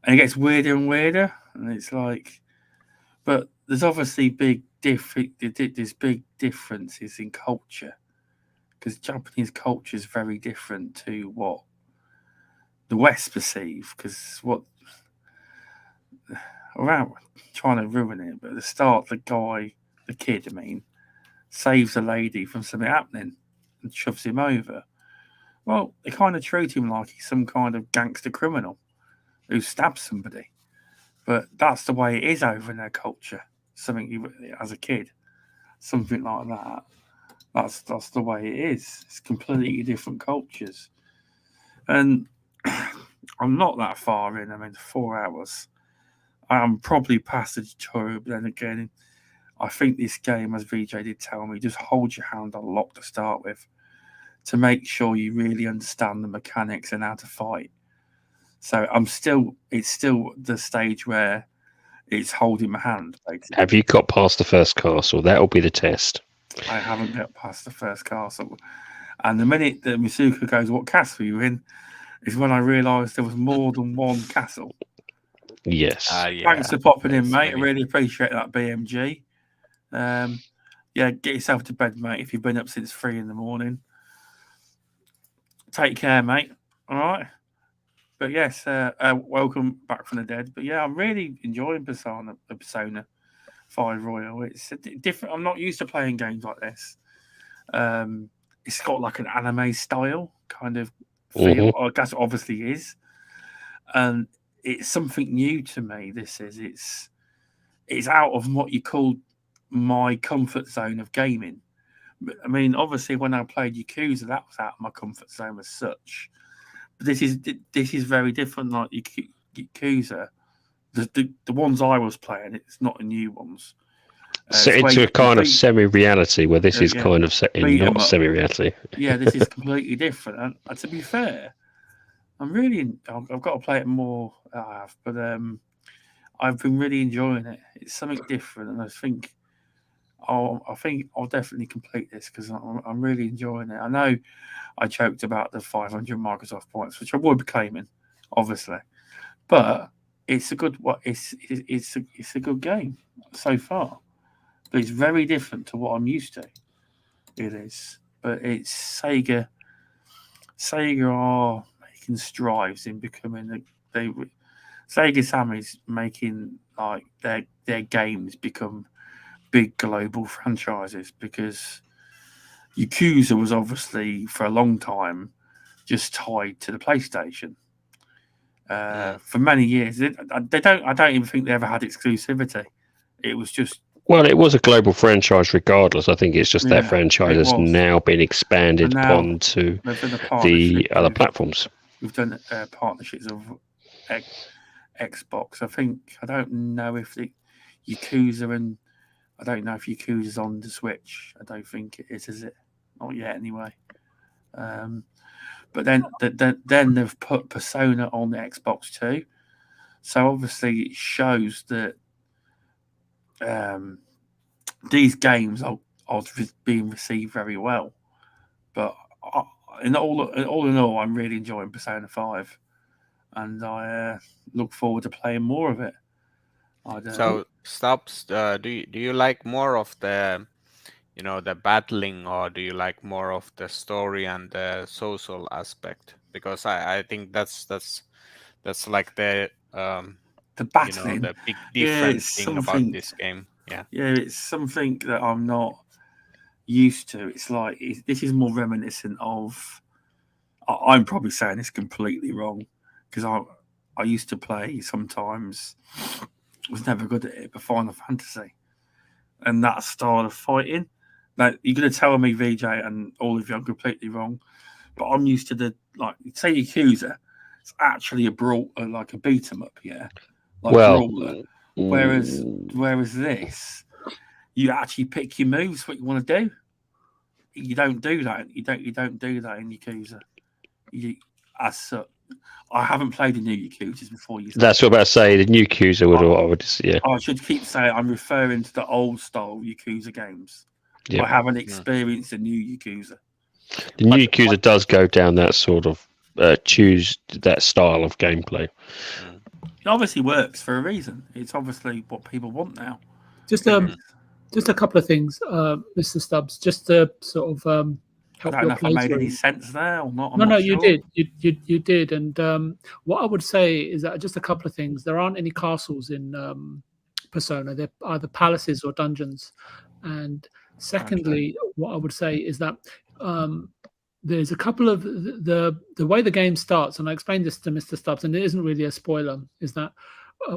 and it gets weirder and weirder, and it's like, but there's obviously there's big differences in culture, because Japanese culture is very different to what the West perceive. Because without trying to ruin it, but at the start, the kid, saves a lady from something happening and shoves him over. Well, they kind of treat him like he's some kind of gangster criminal who stabs somebody. But that's the way it is over in their culture. As a kid, something like that. That's the way it is. It's completely different cultures. And I'm not that far in. 4 hours. I'm probably past the tutorial, but then again, I think this game, as VJ did tell me, just hold your hand on lock to start with to make sure you really understand the mechanics and how to fight. So it's still the stage where it's holding my hand, basically. Have you got past the first castle? That'll be the test. I haven't got past the first castle. And the minute that Meisuko goes, "What castle are you in?" is when I realised there was more than one castle. Yes. Thanks for popping in, mate. I really appreciate that, BMG. Get yourself to bed, mate, if you've been up since 3 in. Take care, mate. All right. But yes, welcome back from the dead. But yeah, I'm really enjoying Persona 5 Royal. It's different. I'm not used to playing games like this. It's got like an anime style kind of feel. I guess it obviously is. And it's something new to me. It's out of what you call my comfort zone of gaming. Obviously, when I played Yakuza, that was out of my comfort zone as such. But this is very different. Like Yakuza, the ones I was playing, it's not the new ones. Set into a kind of semi-reality, where this is kind of set in not semi-reality. Yeah, this is completely different. And to be fair, I've got to play it more. I have, but I've been really enjoying it. It's something different, and I think I'll definitely complete this because I'm really enjoying it. I know I joked about the 500 Microsoft points, which I will be claiming, obviously, but it's a good it's a good game so far. But it's very different to what I'm used to. It is, but it's Sega. Sega are making strides in becoming Sega Sammy's making like their games become big global franchises, because Yakuza was obviously for a long time just tied to the PlayStation. For many years, I don't even think they ever had exclusivity. It was just. Well, it was a global franchise regardless. I think it's just that franchise has now been expanded onto the other platforms. We've done partnerships of Xbox. I don't know if the Yakuza I don't know if Yakuza's on the Switch. I don't think it is it? Not yet, anyway. But then they've put Persona on the Xbox too. So obviously it shows that these games are being received very well. But in all, I'm really enjoying Persona 5, and I look forward to playing more of it. So, Stubbs, do you like more of the, the battling, or do you like more of the story and the social aspect? Because I think that's like the battling, the big different thing about this game. Yeah, it's something that I'm not used to. It's like this is more reminiscent of. I'm probably saying this completely wrong, because I used to play sometimes. Was never good at it, but Final Fantasy and that style of fighting. Now you're going to tell me, VJ, and all of you, I'm completely wrong, but I'm used to say Yakuza. it's actually like a beat 'em up, yeah, like Well, brawler. Whereas this, you actually pick your moves, what you want to do. You don't do that. You don't do that in Yakuza. As such, I haven't played the new Yakuzas before. That's what I'm about to say. The new Yakuza would, I would, yeah. I should keep saying I'm referring to the old style Yakuza games. Yeah. I haven't experienced the new Yakuza. The new Yakuza does go down that sort of choose that style of gameplay. It obviously works for a reason. It's obviously what people want now. Just a couple of things, Mr. Stubbs, just to sort of help I don't your know if I made playthrough. any sense there or not. No, you did. You did. And what I would say is that just a couple of things. There aren't any castles in Persona. They're either palaces or dungeons. And secondly, what I would say is that there's a couple of the way the game starts, and I explained this to Mr. Stubbs, and it isn't really a spoiler, is that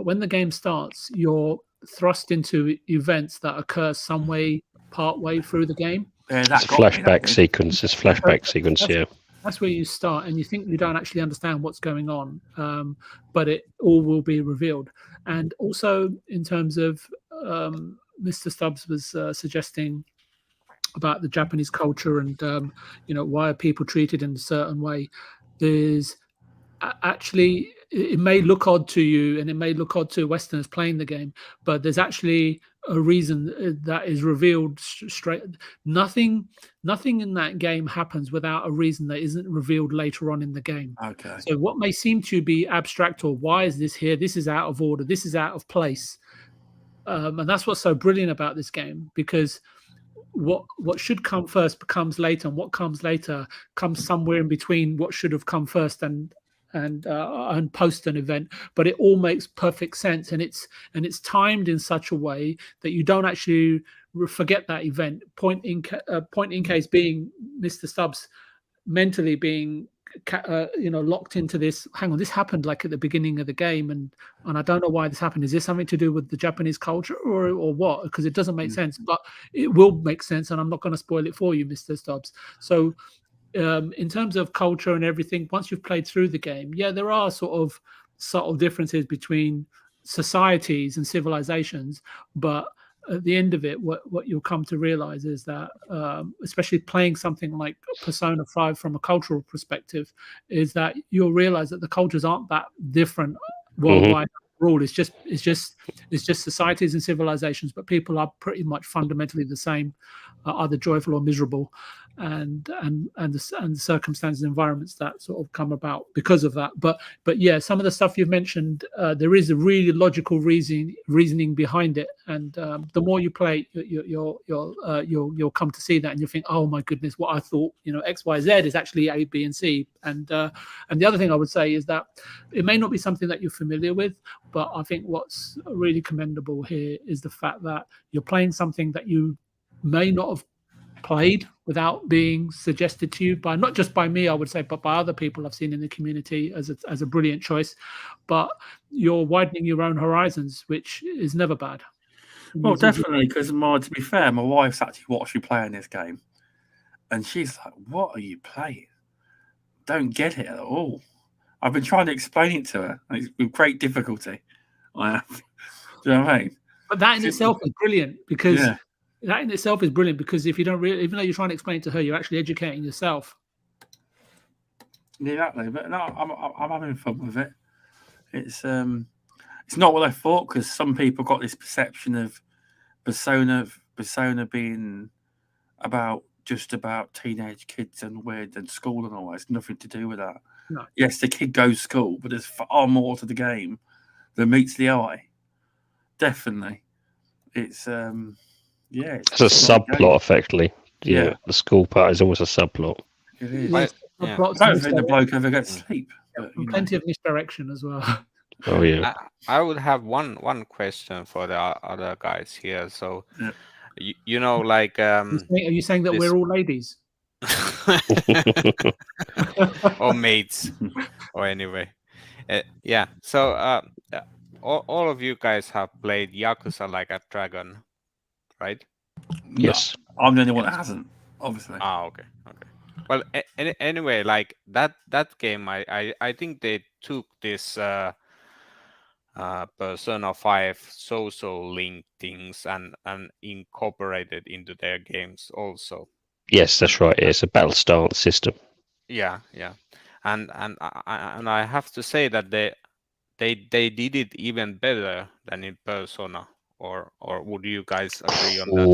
when the game starts, you're thrust into events that occur some way part way through the game. It's a flashback sequence. It's flashback sequence, yeah. That's where you start, and you think you don't actually understand what's going on, but it all will be revealed. And also, in terms of Mr. Stubbs was suggesting about the Japanese culture and why are people treated in a certain way. There's actually, it may look odd to you, and it may look odd to Westerners playing the game, but there's actually a reason that is revealed straight. Nothing in that game happens without a reason that isn't revealed later on in the game. Okay. So what may seem to be abstract, or why is this here? This is out of order. This is out of place. And that's what's so brilliant about this game, because what should come first becomes later, and what comes later comes somewhere in between what should have come first and post an event, but it all makes perfect sense, and it's timed in such a way that you don't actually forget that event. Point in case being Mr. Stubbs mentally being locked into this. Hang on, this happened like at the beginning of the game, and I don't know why this happened. Is this something to do with the Japanese culture or what? Because it doesn't make sense, but it will make sense, and I'm not going to spoil it for you, Mr. Stubbs. So in terms of culture and everything, once you've played through the game, there are sort of subtle differences between societies and civilizations, but at the end of it, what you'll come to realize is that, especially playing something like Persona 5 from a cultural perspective, is that you'll realize that the cultures aren't that different worldwide. Rule. It's just societies and civilizations, but people are pretty much fundamentally the same, either joyful or miserable, and the circumstances and environments that sort of come about because of that. But yeah, some of the stuff you've mentioned, there is a really logical reasoning behind it, and the more you play, you'll come to see that, and you'll think, oh my goodness, what I thought X, Y, Z is actually A, B, and C. And the other thing I would say is that it may not be something that you're familiar with, but I think what's really commendable here is the fact that you're playing something that you may not have played without being suggested to you by, not just by me, I would say, but by other people I've seen in the community as a brilliant choice. But you're widening your own horizons, which is never bad. Well, definitely, because to be fair, my wife's actually watched me playing this game, and she's like, "What are you playing? Don't get it at all." I've been trying to explain it to her, and it's with great difficulty. I have. Do you know what I mean? But that in itself is brilliant, because if you don't even though you're trying to explain it to her, you're actually educating yourself. Exactly, but no, I'm having fun with it. It's not what I thought, because some people got this perception of Persona being just about teenage kids and weird and school and all that. It's nothing to do with that. No. Yes, the kid goes to school, but there's far more to the game than meets the eye. Definitely, it's it's a subplot, effectively. Yeah, the school part is almost a subplot. It is. I don't think the bloke ever gets sleep. But, plenty of misdirection as well. Oh yeah. I would have one question for the other guys here. So, like, Are you saying that we're all ladies? Or mates, or anyway, so all of you guys have played Yakuza Like a Dragon, right? Yes. No, I'm the only one that hasn't, obviously. Okay. Well, anyway, like that game, I think they took this Persona 5 social link things and incorporated into their games also. Yes, that's right. It's a battle stance system. Yeah, and I have to say that they did it even better than in Persona. Or would you guys agree on that?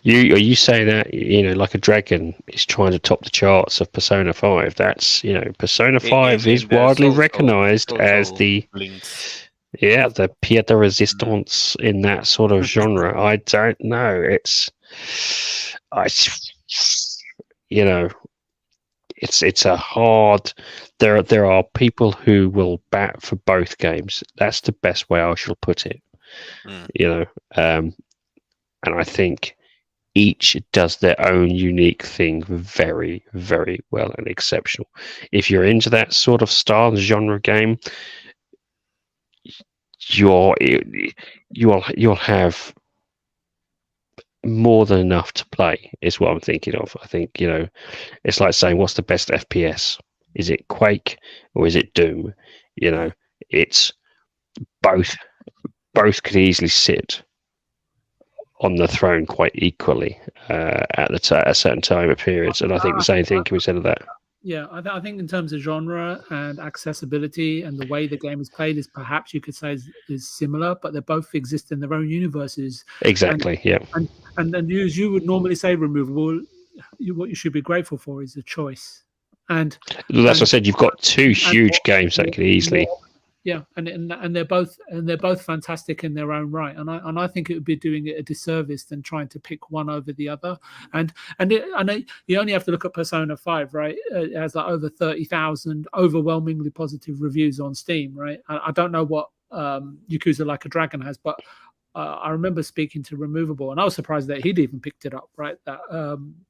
Are you saying that, you know, like a dragon is trying to top the charts of Persona 5? That's, you know, Persona 5 is widely recognized as the links. Yeah, the pied de resistance in that sort of genre. I don't know. You know, it's a hard. There are people who will bat for both games. That's the best way I shall put it. You know, and I think each does their own unique thing very, very well and exceptional. If you're into that sort of style genre game, you'll have more than enough to play, is what I'm thinking of. I think, you know, it's like saying, what's the best FPS? Is it Quake or is it Doom? You know, it's both could easily sit on the throne quite equally at a certain time of periods, and I think the same thing can be said of that. Yeah, I think in terms of genre and accessibility and the way the game is played is perhaps you could say is similar, but they both exist in their own universes. Exactly, yeah. And as you would normally say, Removable, what you should be grateful for is the choice. And that's what I said. You've got two huge games that could easily. Yeah, and they're both fantastic in their own right, and I think it would be doing it a disservice than trying to pick one over the other. And I know you only have to look at Persona 5, right? It has like over 30,000 overwhelmingly positive reviews on Steam, right? I don't know what Yakuza Like a Dragon has, but I remember speaking to Removable, and I was surprised that he'd even picked it up. Right, that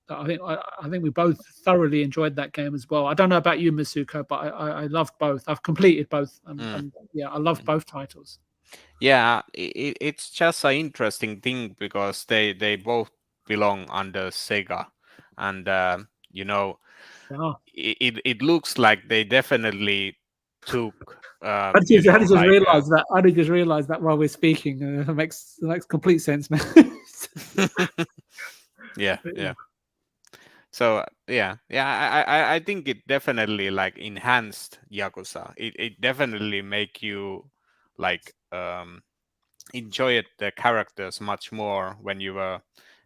I think we both thoroughly enjoyed that game as well. I don't know about you, Meisuko, but I loved both. I've completed both, and yeah, I loved both titles. Yeah, it's just an interesting thing because they both belong under Sega, and you know, it looks like they definitely took. I just realized that. I just realized that while we're speaking, it makes complete sense, man. Yeah. So I think it definitely like enhanced Yakuza. It definitely make you like enjoy the characters much more when you were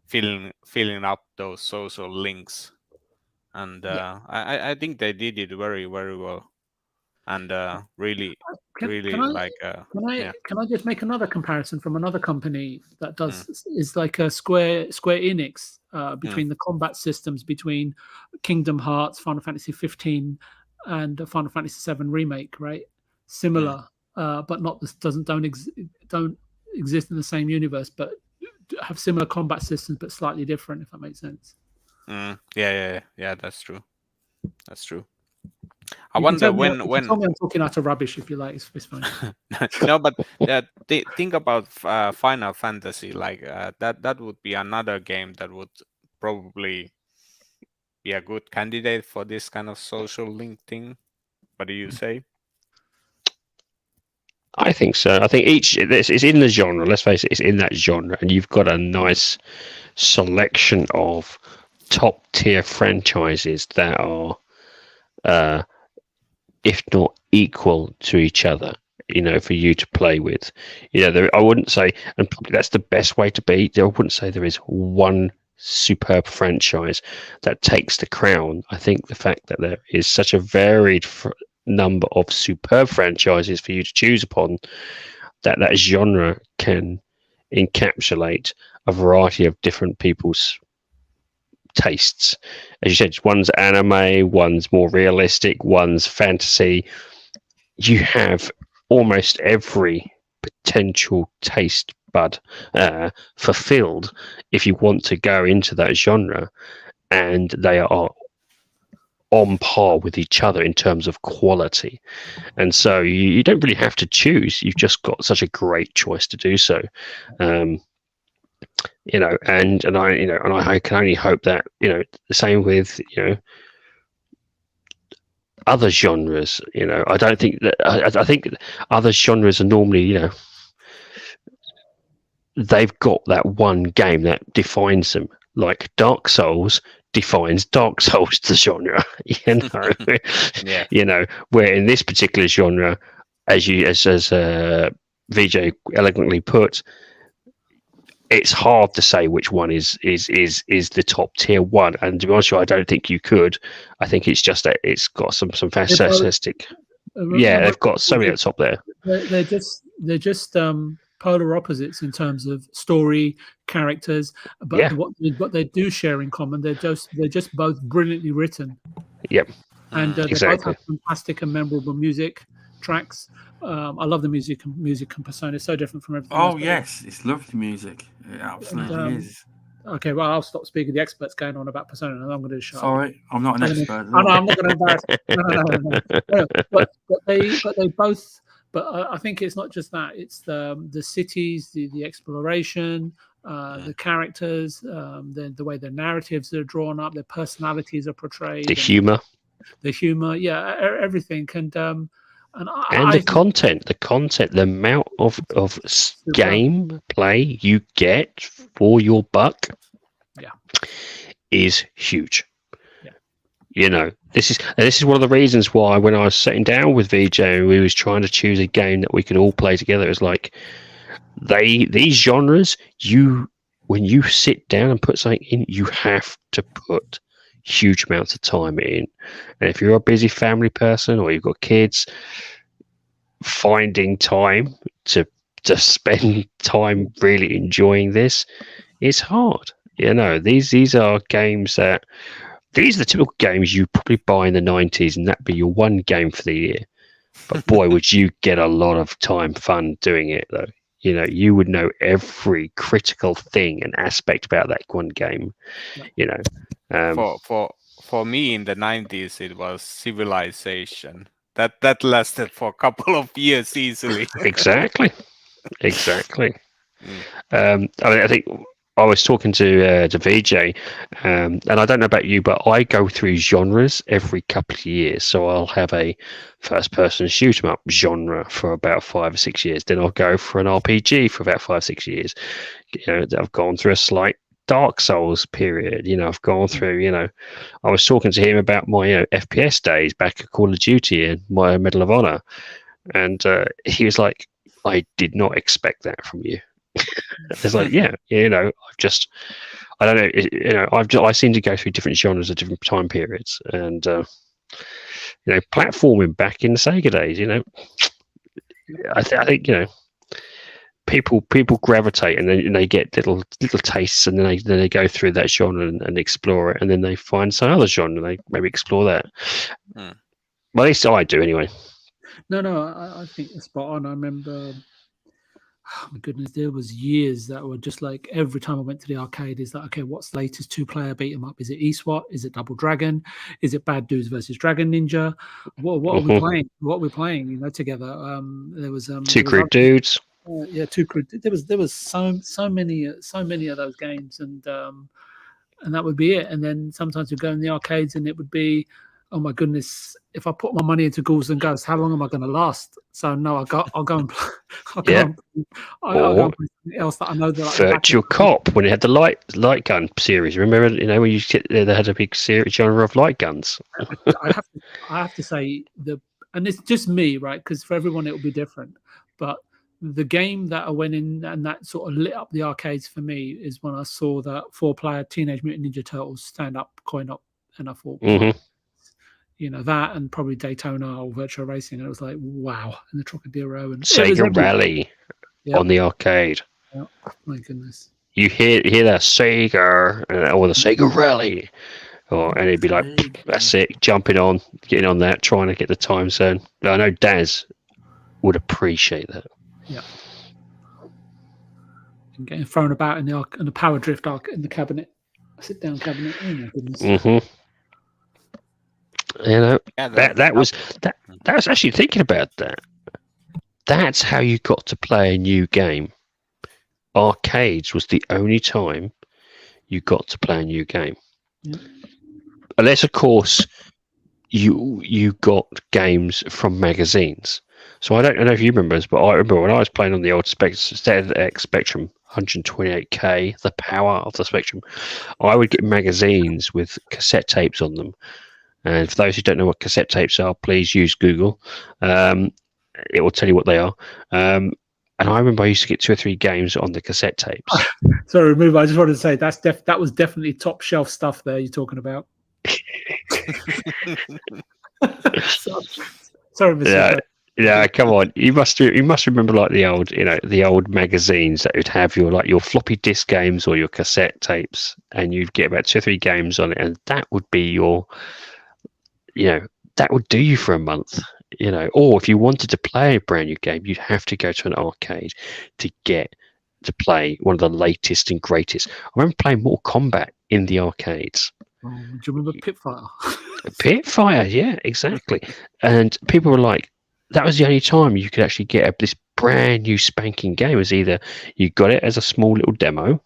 filling up those social links, and I think they did it very, very well. And really, can I just make another comparison from another company that does is like a Square Enix between the combat systems between Kingdom Hearts, Final Fantasy 15, and Final Fantasy 7 remake, right? Similar, but not don't exist in the same universe, but have similar combat systems, but slightly different. If that makes sense. Yeah. That's true. I wonder when tell me I'm talking utter rubbish if you like. It's fine. No, but think about Final Fantasy. Like that would be another game that would probably be a good candidate for this kind of social link thing. What do you say? I think so. I think it's in the genre. Let's face it, it's in that genre, and you've got a nice selection of top tier franchises that are, if not equal to each other, you know, for you to play with. You know, I wouldn't say, and probably that's the best way to be. I wouldn't say there is one superb franchise that takes the crown. I think the fact that there is such a varied number of superb franchises for you to choose upon, that genre can encapsulate a variety of different people's tastes. As you said, one's anime, one's more realistic, one's fantasy. You have almost every potential taste bud fulfilled if you want to go into that genre, and they are on par with each other in terms of quality. And so you don't really have to choose. You've just got such a great choice to do so. You know, and I can only hope that, you know, the same with, you know, other genres. I don't think that. I think other genres are normally, they've got that one game that defines them. Like Dark Souls defines Dark Souls the genre. Yeah. Where in this particular genre, as VJ elegantly put, it's hard to say which one is the top tier one. And to be honest with you, I don't think you could. I think it's just that it's got some fantastic. Yeah, they've got so many at the top there. They're just polar opposites in terms of story, characters, but what they do share in common, they're just both brilliantly written. Yep. And they exactly. both have fantastic and memorable music tracks. I love the music and Persona. It's so different from everything else. Oh yes, it's lovely music. It absolutely is. Okay, well, I'll stop speaking. The experts going on about Persona, and I'm going to shut up. Sorry, I'm not an expert. I'm not going to embarrass. No. But they both. But I think it's not just that. It's the cities, the exploration, the characters, the way the narratives are drawn up, their personalities are portrayed, the humor, yeah, everything, and the content, the amount of game play you get for your buck, is huge. This is one of the reasons why when I was sitting down with VJ and we was trying to choose a game that we could all play together, it's like these genres, when you sit down and put something in, you have to put huge amounts of time in. And if you're a busy family person or you've got kids, finding time to spend time really enjoying this is hard. These are games that. These are the typical games you probably buy in the 90s, and that'd be your one game for the year. But boy, would you get a lot of fun doing it, though. You would know every critical thing and aspect about that one game. For me in the 90s, it was Civilization. That lasted for a couple of years easily. Exactly. I think. I was talking to VJ, and I don't know about you, but I go through genres every couple of years. So I'll have a first-person shoot 'em up genre for about 5 or 6 years. Then I'll go for an RPG for about 5 or 6 years. I've gone through a slight Dark Souls period. I've gone through. I was talking to him about my FPS days back at Call of Duty and my Medal of Honor, and he was like, "I did not expect that from you." It's like, I don't know, I seem to go through different genres at different time periods, and platforming back in the Sega days, I think people gravitate, and then they get little tastes, and then they go through that genre and explore it, and then they find some other genre and they maybe explore that. Well, at least I do anyway. No, I think it's spot on. I remember. Oh my goodness, there was years that were just like every time I went to the arcade, is like, okay, what's the latest 2-player beat 'em up? Is it eSWAT? Is it Double Dragon? Is it Bad Dudes versus Dragon Ninja? What are we playing? What we're playing, together. There was Two Crude Dudes. Two Crude. There was so many of those games, and that would be it. And then sometimes we'd go in the arcades, and it would be, oh my goodness, if I put my money into Ghouls and Ghosts, how long am I going to last? So no, I'll go and play. I'll go and play something else that I know that. Virtual Cop, when it had the light gun series. Remember, when you they had a big series genre of light guns. I have to say and it's just me, right? Because for everyone it will be different. But the game that I went in and that sort of lit up the arcades for me is when I saw that 4-player Teenage Mutant Ninja Turtles stand up, coin up, and I thought. That and probably Daytona or Virtual Racing. And it was like, wow. And the Trocadero and Sega Rally on the arcade. Yeah. My goodness. You hear that Sega or the Sega Rally. And it'd be like, that's it, jumping on, getting on that, trying to get the time zone. I know Daz would appreciate that. Yeah. And getting thrown about in the power drift in the cabinet. Sit down cabinet. Oh my goodness. That was actually thinking about that. That's how you got to play a new game. Arcades was the only time you got to play a new game. Unless, of course, you got games from magazines. So I don't know if you remember this, but I remember when I was playing on the old ZX Spectrum 128K, the power of the Spectrum, I would get magazines with cassette tapes on them. And for those who don't know what cassette tapes are, please use Google. It will tell you what they are. And I remember I used to get 2 or 3 games on the cassette tapes. Sorry, Remove. I just wanted to say that was definitely top shelf stuff there you're talking about. Sorry, Mr. Yeah, come on. You must remember like the old magazines that would have your floppy disk games or your cassette tapes, and you'd get about 2 or 3 games on it, and that would be that would do you for a month. Or if you wanted to play a brand new game, you'd have to go to an arcade to get to play one of the latest and greatest. I remember playing Mortal Kombat in the arcades. Oh, do you remember Pitfire? Pitfire, yeah, exactly. And people were like, that was the only time you could actually get this brand new spanking game. It was either you got it as a small little demo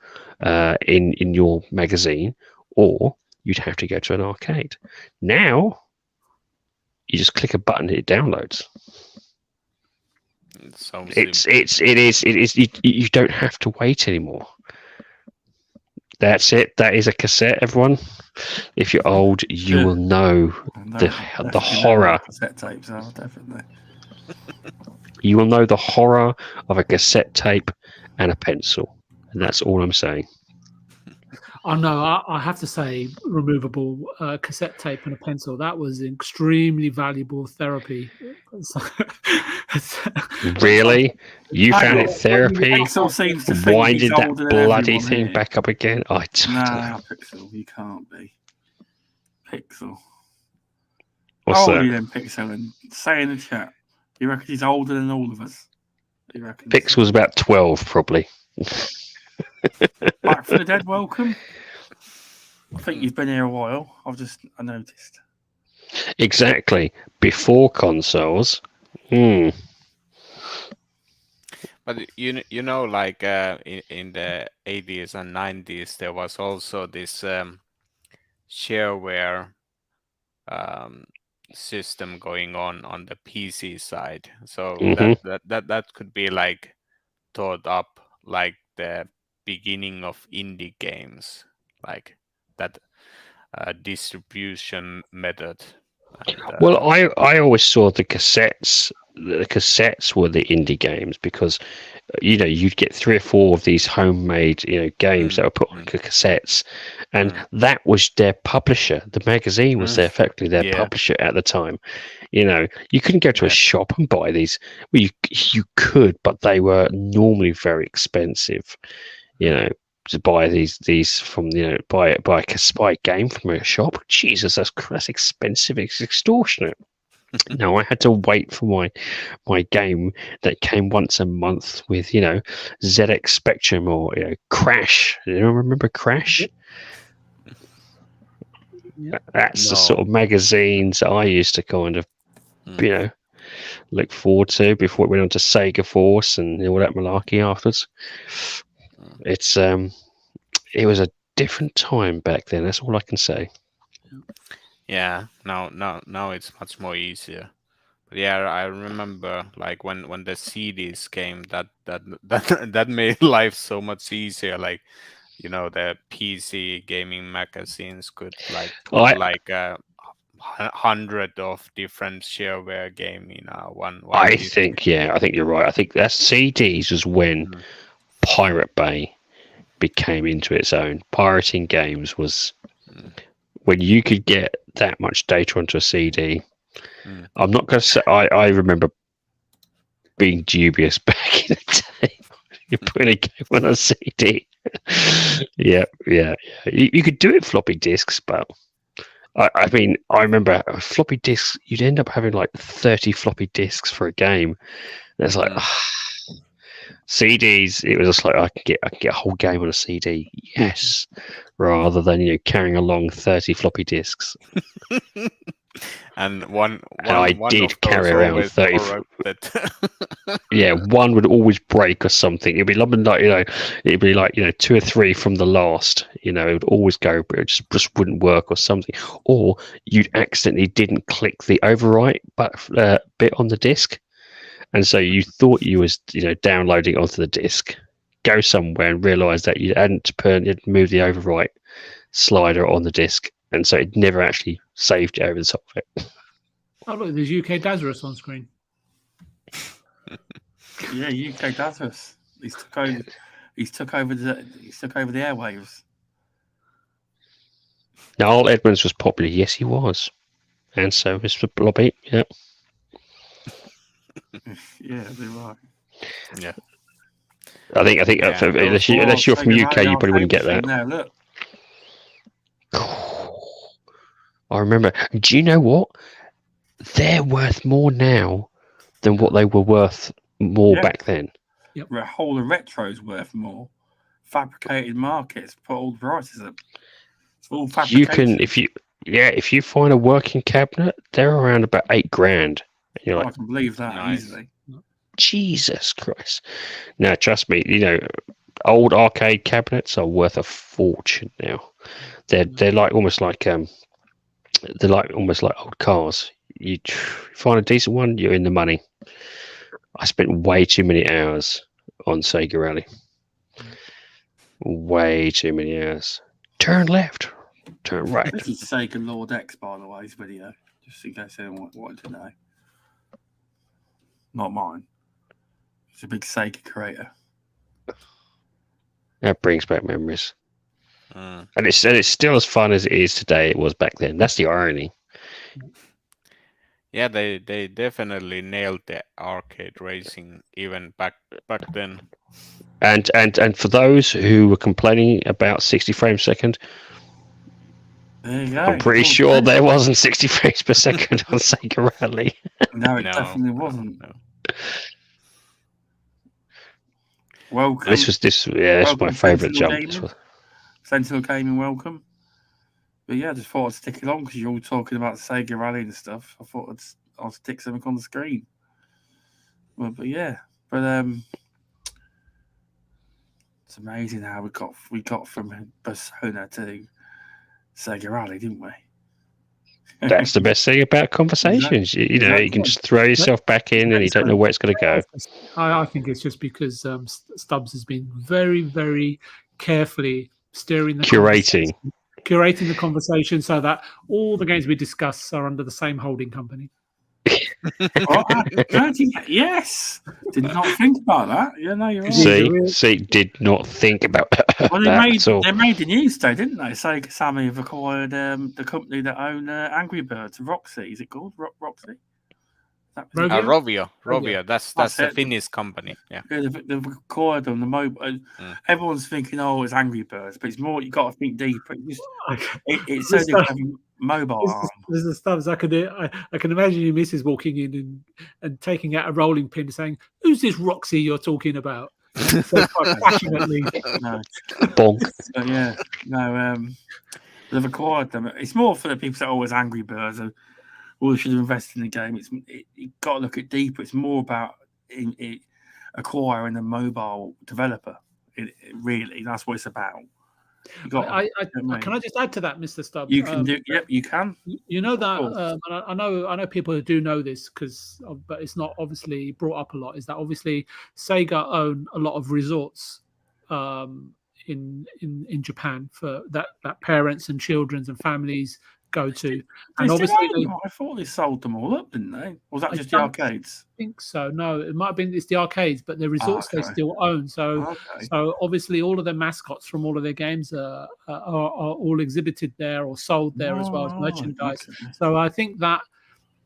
in your magazine, or you'd have to go to an arcade. Now, you just click a button and it downloads. It is. You don't have to wait anymore. That's it. That is a cassette, everyone. If you're old, you will know the horror. Cassette tapes are definitely. You will know the horror of a cassette tape and a pencil, and that's all I'm saying. Oh no, I have to say, removable cassette tape and a pencil. That was extremely valuable therapy. Really? You found it therapy? Pixel winded that bloody thing here. Back up again? Nah, Pixel, you can't be. Pixel. What's How old that? are you then, Pixel? And say in the chat. You reckon he's older than all of us? Pixel's about 12, probably. Back for the Dead, welcome. I think you've been here a while. I noticed. Exactly. Before consoles. But you know, like in the 80s and 90s, there was also this shareware system going on the PC side. So that could be like thought up like the beginning of indie games, like that distribution method. And, well, I always saw the cassettes. The cassettes were the indie games because you'd get 3 or 4 of these homemade games that were put on cassettes, and that was their publisher. The magazine was effectively their publisher at the time. You couldn't go to a shop and buy these. Well, you could, but they were normally very expensive. To buy these from buy a game from a shop. Jesus, that's expensive. It's extortionate. No, I had to wait for my game that came once a month with ZX Spectrum or Crash. You remember Crash? That's the sort of magazines I used to kind of look forward to before it went on to Sega Force and all that malarkey afterwards. It was a different time back then. That's all I can say. Yeah, now it's much more easier. But yeah, I remember like when the CDs came, that made life so much easier. Like, the PC gaming magazines could put 100 of different shareware game in one. I think you're right. I think that CDs was when Pirate Bay became into its own. Pirating games was when you could get that much data onto a CD. I'm not going to say I remember being dubious back in the day. You're putting a game on a CD. yeah. You could do it floppy disks, but I remember floppy disks. You'd end up having like 30 floppy disks for a game. And it's like CDs. It was just like I could get a whole game on a CD. Yes, rather than carrying along 30 floppy disks. And one I one did of those carry around always 30 corrupted. Yeah, one would always break or something. It'd be like, it'd be like 2 or 3 from the last. It would always go, but it just wouldn't work or something. Or you accidentally didn't click the overwrite bit on the disc, and so you thought you was downloading onto the disc, go somewhere and realise that you hadn't moved the overwrite slider on the disc, and so it never actually saved it over the top of it. Oh look, there's UK Lazarus on screen. Yeah, UK Lazarus. He's took over the airwaves. Noel Edmonds was popular. Yes, he was, and so was Blobby. Yeah. Yeah, they're right. Yeah. I think Yeah. unless you're from UK, you probably wouldn't get that. Now look, I remember. Do you know what? They're worth more now than what they were worth back then. the whole of retro's worth more. Fabricated markets put all the prices up. It's all fabrication. You can if you find a working cabinet, they're around about $8,000. You're I like, can believe that Nice. easily. Jesus Christ! Now, trust me, old arcade cabinets are worth a fortune now. They're like almost like old cars. You find a decent one, you're in the money. I spent way too many hours on Sega Rally. Way too many hours. Turn left, turn right. This is Sega Lord X, by the way, his video, just in case anyone wanted to know. Not mine. He's a big Sega creator. That brings back memories, Mm. and it's still as fun as it is today. It was back then. That's the irony. Yeah, they definitely nailed the arcade racing even back then. And for those who were complaining about 60 frames per second, There you go. I'm pretty sure there wasn't 60 frames per second on Sega Rally. No, it No. definitely wasn't. No. Welcome. This was my Welcome, favourite Sentinel jump. Gaming. Sentinel Gaming, welcome. But yeah, I just thought I'd stick along because you're all talking about Sega Rally and stuff. I thought I'll stick something on the screen. But it's amazing how we got from Persona to Sega Rally, didn't we? That's the best thing about conversations. You can just throw yourself back in and you don't know where it's going to go. I think it's just because Stubbs has been very, very carefully steering the Curating the conversation so that all the games we discuss are under the same holding company. Yes, did not think about that. Yeah, no, you're right. See, did not think about Well, that. they made the news though, didn't they? Sega Sammy have acquired the company that own Angry Birds, Roxy. Is it called Roxy? Rovio? Rovio. That's the it. Finnish company. Yeah. Yeah, they've acquired them. The mobile. Everyone's thinking, "Oh, it's Angry Birds," but it's more. You got to think deeper. It's so they have a mobile arm. This is Stubbs. I can imagine your missus walking in and taking out a rolling pin, and saying, "Who's this Roxy you're talking about?" So quite passionately. No, Bonk. but yeah, no. They've acquired them. It's more for the people that are always Angry Birds. We should have invested in the game. You got to look at deeper. It's more about acquiring a mobile developer. Really, that's what it's about. Can I just add to that, Mr. Stubbs? You can do. Yep, you can. You know that. And I know people who do know this but it's not obviously brought up a lot. Is that obviously Sega own a lot of resorts in Japan for that parents and children and families go to, and obviously I thought they sold them all up, didn't they? Or was that just the arcades? I think so. No, it might have been it's the arcades, but the resorts they still own. So obviously all of their mascots from all of their games are all exhibited there or sold there as well as merchandise. Okay. So I think that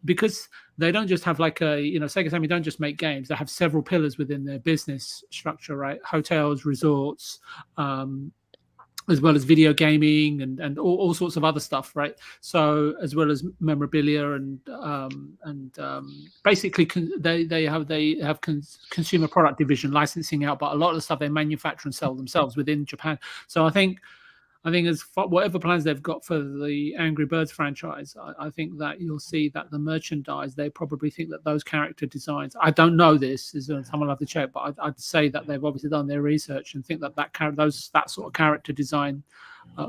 because they don't just have like Sega Sammy don't just make games. They have several pillars within their business structure, right? Hotels, resorts, as well as video gaming and all sorts of other stuff, right? So as well as memorabilia and basically they have consumer product division licensing out, but a lot of the stuff they manufacture and sell themselves within Japan. So I think I think whatever plans they've got for the Angry Birds franchise, I think that you'll see that the merchandise, they probably think that those character designs, I don't know this, someone will have to check, but I'd say that they've obviously done their research and think that that sort of character design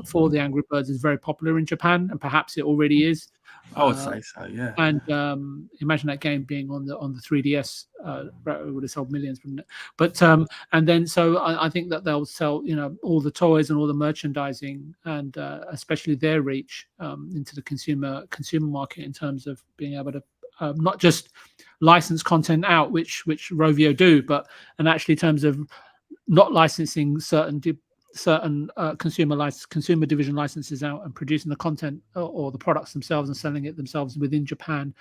for the Angry Birds is very popular in Japan, and perhaps it already is. I would say so, yeah. And imagine that game being on the 3DS, it would have sold millions, wouldn't it? But and then so I think that they'll sell, all the toys and all the merchandising, and especially their reach into the consumer market in terms of being able to not just license content out, which Rovio do, and actually in terms of not licensing certain consumer division licenses out and producing the content or the products themselves and selling it themselves within Japan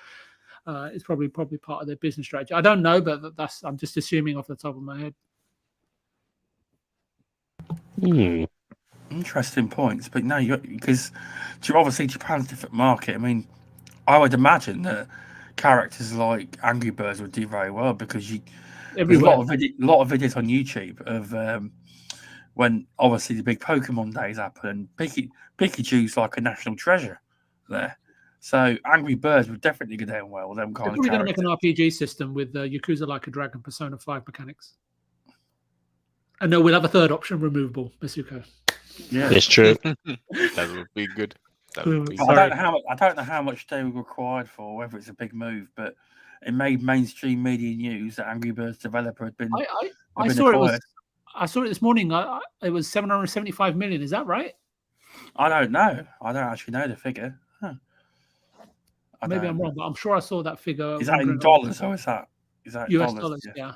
is probably part of their business strategy. I don't know, but I'm just assuming off the top of my head. Interesting points, but no, because obviously Japan's a different market. I mean, I would imagine that characters like Angry Birds would do very well because there's a lot of videos on YouTube of when obviously the big Pokemon days happen, and Pikachu's like a national treasure there. So Angry Birds would definitely go down well with them kind of characters. They're probably going to make an RPG system with Yakuza Like a Dragon Persona 5 mechanics. And no, we'll have a third option, removable, Meisuko. Yeah, it's true. That would be good. I don't know how much they were required for, whether it's a big move, but it made mainstream media news that Angry Birds developer had been. I saw it this morning. It was 775 million. Is that right? I don't know. I don't actually know the figure. Maybe I'm wrong, but I'm sure I saw that figure. Is that in dollars or is that US dollars? Yeah.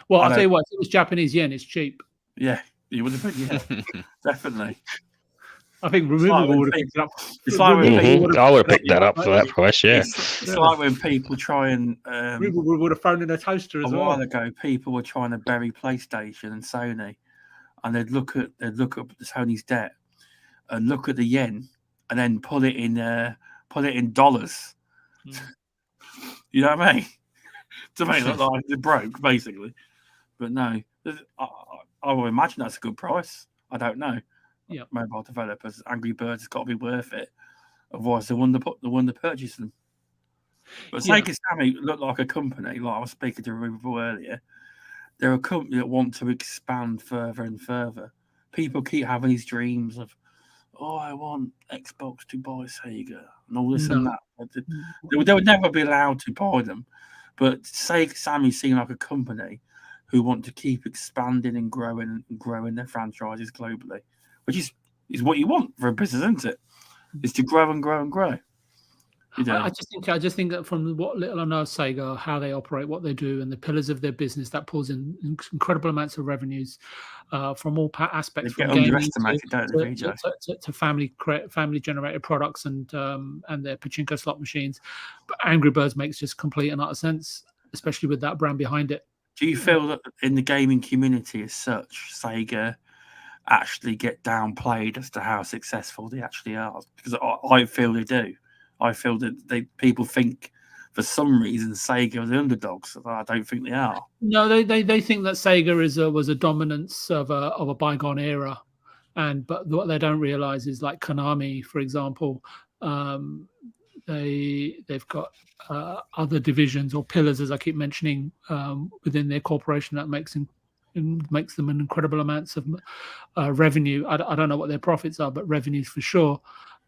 Well, I'll tell you what. If it was Japanese yen, it's cheap. Yeah, you would have been. Yeah, definitely. I think removable would have picked it up. I would have picked that up for that price. Yeah, it's like when people try and removable would have thrown in a toaster as well. A while ago, people were trying to bury PlayStation and Sony, and they'd look at Sony's debt and look at the yen, and then put it in dollars. You know what I mean? To make it look like they're broke, basically. But no, I would imagine that's a good price. I don't know. Yeah, mobile developers, Angry Birds has got to be worth it. Otherwise, they wouldn't purchase them. But Sega Sammy look like a company. Like I was speaking to Removable earlier, they're a company that want to expand further and further. People keep having these dreams of, I want Xbox to buy Sega and all this and that. They would never be allowed to buy them. But Sega Sammy seem like a company who want to keep expanding and growing their franchises globally. Which is what you want for a business, isn't it? Is to grow and grow and grow. I just think that from what little I know of Sega, how they operate, what they do, and the pillars of their business, that pulls in incredible amounts of revenues from all aspects. They get underestimated, don't they, to family generated products and their pachinko slot machines. But Angry Birds makes just complete and utter sense, especially with that brand behind it. Do you feel that in the gaming community as such, Sega actually get downplayed as to how successful they actually are? Because I feel they do. I feel that people think for some reason Sega are the underdogs. I don't think they are. No, they think that Sega was a dominance of a bygone era, but what they don't realize is, like Konami, for example, they've got other divisions or pillars, as I keep mentioning, within their corporation that makes them an incredible amounts of revenue. I don't know what their profits are, but revenues for sure.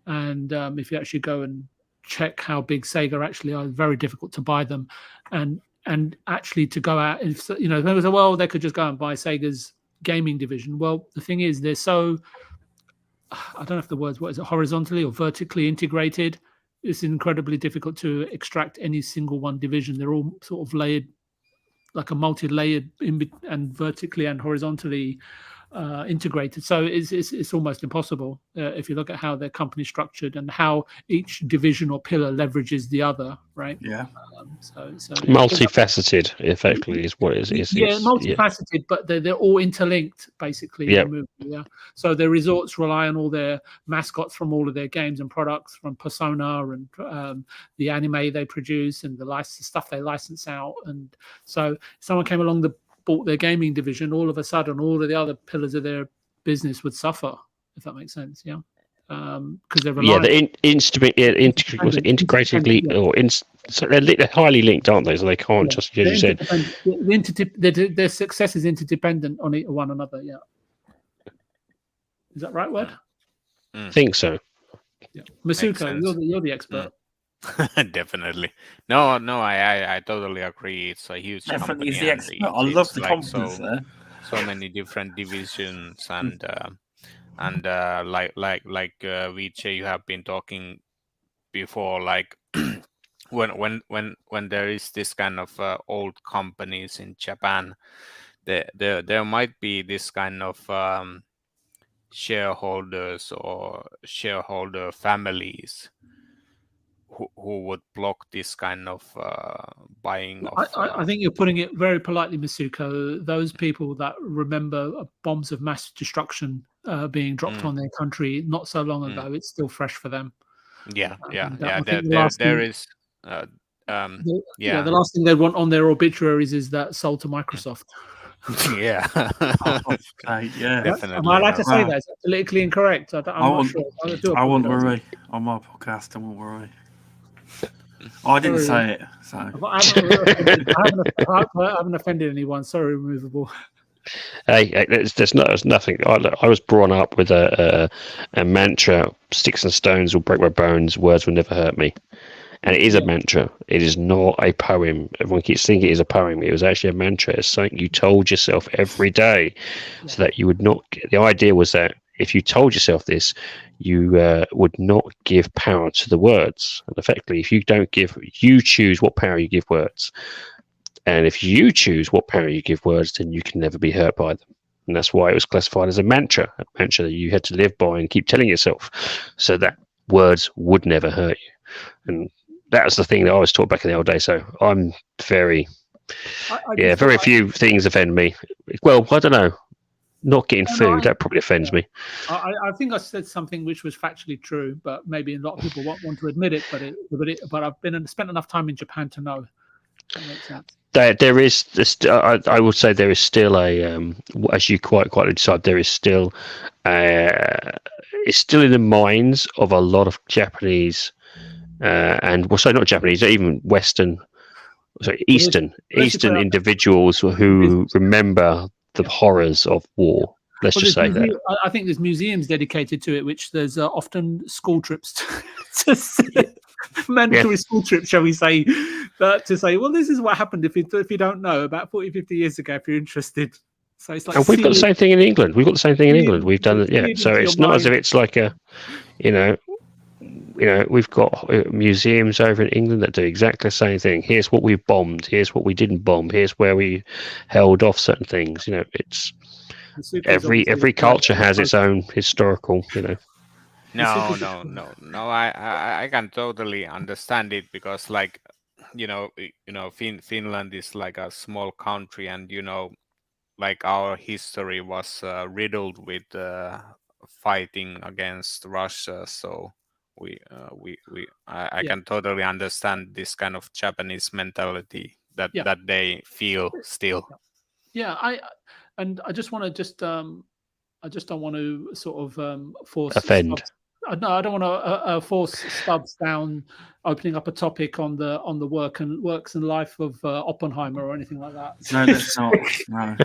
And if you actually go and check how big Sega actually are, it's very difficult to buy them. And actually to go out, if they say, well, they could just go and buy Sega's gaming division. Well, the thing is, they're so, I don't know if the words, what is it, horizontally or vertically integrated. It's incredibly difficult to extract any single one division. They're all sort of layered, like a multi-layered and vertically and horizontally integrated. So it's almost impossible if you look at how their company's structured and how each division or pillar leverages the other, right? Yeah. So multifaceted, effectively, is what it is. Multifaceted, but they're all interlinked, basically. Yeah. So their resorts rely on all their mascots from all of their games and products, from Persona and the anime they produce and the stuff they license out. And so if someone came along bought their gaming division, all of a sudden all of the other pillars of their business would suffer. if that makes sense. Yeah, because they're Yeah, reliant. the integrated so they're highly linked, aren't they? So they can't just, as you said. Their success is interdependent on one another. Yeah, is that right word? I think so. Yeah, Meisuko, you're the expert. Definitely. No, I totally agree. It's a huge Definitely company. is the And expert. I love the like confidence there. so many different divisions and like Vijay, you have been talking before, like when there is this kind of old companies in Japan, there might be this kind of shareholders or shareholder families who would block this kind of buying of. I think you're putting it very politely, Meisuko. Those people that remember bombs of mass destruction being dropped on their country not so long ago, it's still fresh for them. Yeah. The last thing they want on their obituaries is that sold to Microsoft. Yeah. Yeah. Definitely. Am I allowed to say that? Is that politically incorrect? I'm not sure. I won't worry on my podcast. I won't worry. I didn't say it. So I haven't offended anyone. Sorry, removable. Hey, there's nothing. I was brought up with a mantra: "Sticks and stones will break my bones. Words will never hurt me." And it is a mantra. It is not a poem. Everyone keeps thinking it is a poem. It was actually a mantra. It's something you told yourself every day, so that you would not. The idea was that if you told yourself this, you would not give power to the words. And effectively, if you don't give, you choose what power you give words. And if you choose what power you give words, then you can never be hurt by them. And that's why it was classified as a mantra that you had to live by and keep telling yourself, so that words would never hurt you. And that was the thing that I was taught back in the old days. So I'm very few things offend me. Well, I don't know. Not getting food, that probably offends me. I think I said something which was factually true, but maybe a lot of people won't want to admit it. But I've spent enough time in Japan to know. That makes sense. There is this. I would say there is still a, as you quite decide, there is still, it's still in the minds of a lot of Japanese, not Japanese, even Eastern individuals who remember the horrors of war. Let's just say that. I think there's museums dedicated to it, which there's often school trips to see. Mandatory school trips, shall we say, to say, well, this is what happened if you don't know, about 40, 50 years ago, if you're interested. So it's like, and we've got the same thing in England. We've done it. Yeah. So it's not as if it's like a, we've got museums over in England that do exactly the same thing. Here's what we bombed. Here's what we didn't bomb. Here's where we held off certain things. It's every culture has its own historical. No. I can totally understand it because, like, Finland is like a small country, and like our history was riddled with fighting against Russia. So I can totally understand this kind of Japanese mentality that they feel still. Yeah, I just want to I just don't want to sort of force offend. No, I don't want to force Stubbs down opening up a topic on the works and life of Oppenheimer or anything like that. No, that's not. No.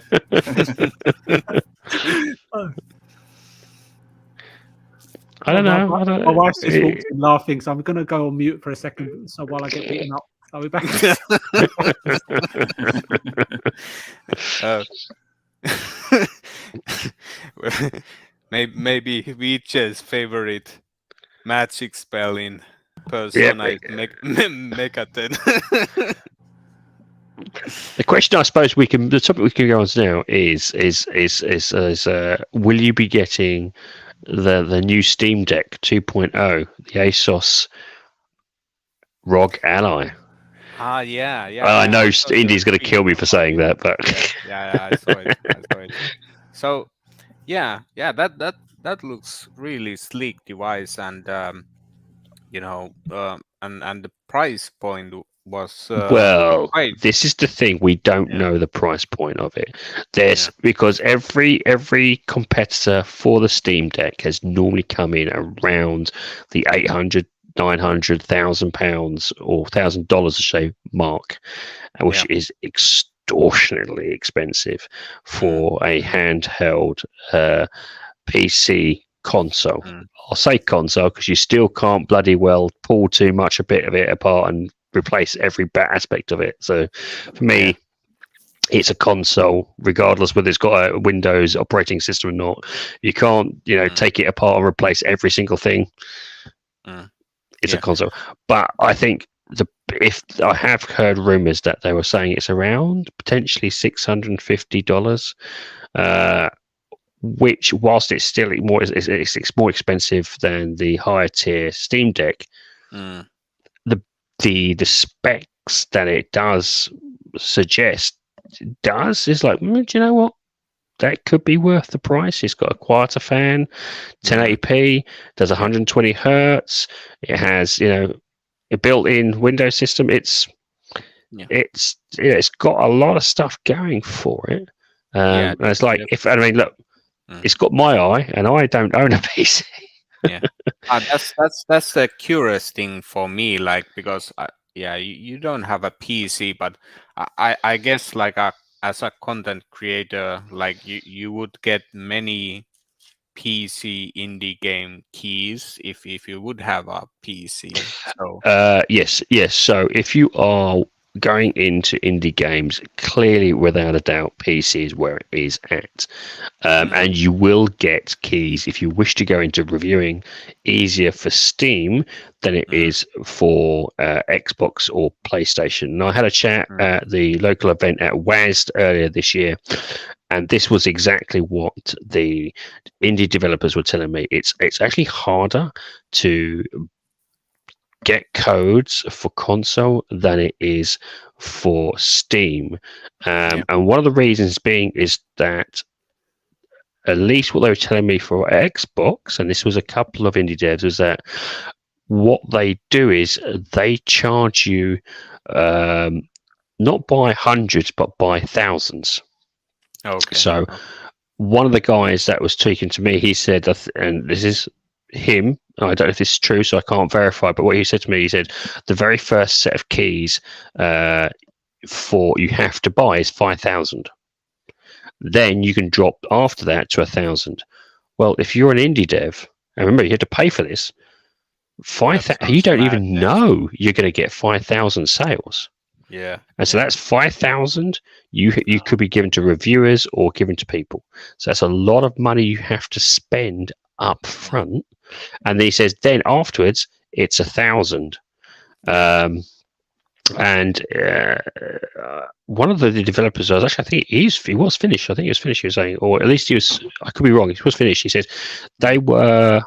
I don't know. My wife's just walked in laughing, so I'm going to go on mute for a second. So while I get beaten up, I'll be back. Maybe Vijay's favorite magic spell in Persona is Megaten. The question I suppose the topic we can go on to now is will you be getting the new Steam Deck 2.0, the ASUS ROG Ally? Yeah. I know Indy's going to kill me for saying that, but I saw it. So that looks really sleek device, and and the price point was Well, quite. this is the thing. We don't know the price point of it. There's because every competitor for the Steam Deck has normally come in around the 800, 900,000 pounds or $1,000 a say mark, which is extortionately expensive for a handheld PC console. I'll say console because you still can't bloody well pull too much a bit of it apart and replace every aspect of it. So for me, it's a console, regardless whether it's got a Windows operating system or not. You can't, take it apart and replace every single thing. It's a console. But I think if I have heard rumors that they were saying it's around potentially $650, which whilst it's still it's more expensive than the higher tier Steam Deck, the specs that it does suggest is like, do you know what? That could be worth the price. It's got a quieter fan, 1080p, does 120 hertz. It has, a built-in Windows system. It's got a lot of stuff going for it. And it's like, look, it's got my eye, and I don't own a PC. That's the curious thing for me, like, because you don't have a PC, but I guess like as a content creator, like you would get many PC indie game keys if you would have a PC. So yes. So if you are going into indie games, clearly without a doubt PC is where it is at, and you will get keys if you wish to go into reviewing easier for Steam than it is for Xbox or PlayStation. And I had a chat at the local event at WASD earlier this year, and this was exactly what the indie developers were telling me. It's actually harder to get codes for console than it is for Steam, and one of the reasons being is that, at least what they were telling me for Xbox, and this was a couple of indie devs, is that what they do is they charge you not by hundreds but by thousands. Okay. So one of the guys that was speaking to me, he said, and this is him, I don't know if this is true, so I can't verify, but what he said to me, he said the very first set of keys for you have to buy is 5,000. Then you can drop after that to 1,000. Well, if you're an indie dev, and remember you have to pay for this, 5,000, you don't even know you're going to get 5,000 sales. And so that's 5,000 you could be given to reviewers or given to people. So that's a lot of money you have to spend up front. And then he says, then afterwards, it's 1,000. And one of the developers, I think he was finished. I think he was finished, he was saying, or at least he was, I could be wrong, he was finished. He said they were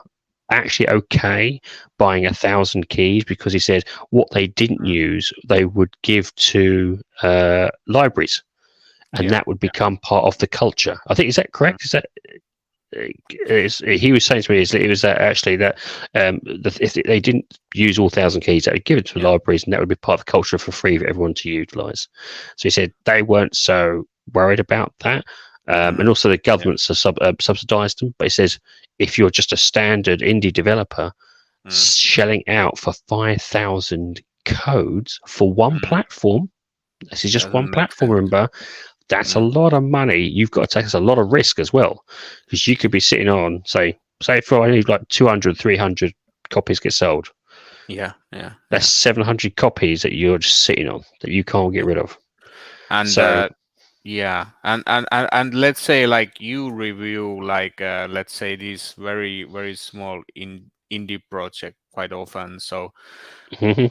actually okay buying 1,000 keys because he said what they didn't use, they would give to libraries. And that would become part of the culture. I think, is that correct? Is that... he was saying to me it was that actually that if they didn't use all 1,000 keys, they would give it to the libraries, and that would be part of the culture for free for everyone to utilize. So he said they weren't so worried about that, and also the governments subsidized them. But he says if you're just a standard indie developer, shelling out for 5,000 codes for one platform, this is just one platform, remember, that's a lot of money. You've got to take a lot of risk as well, because you could be sitting on, say for only like 200, 300 copies get sold. That's 700 copies that you're just sitting on that you can't get rid of. And so, and let's say like you review like let's say these very very small indie project quite often. So they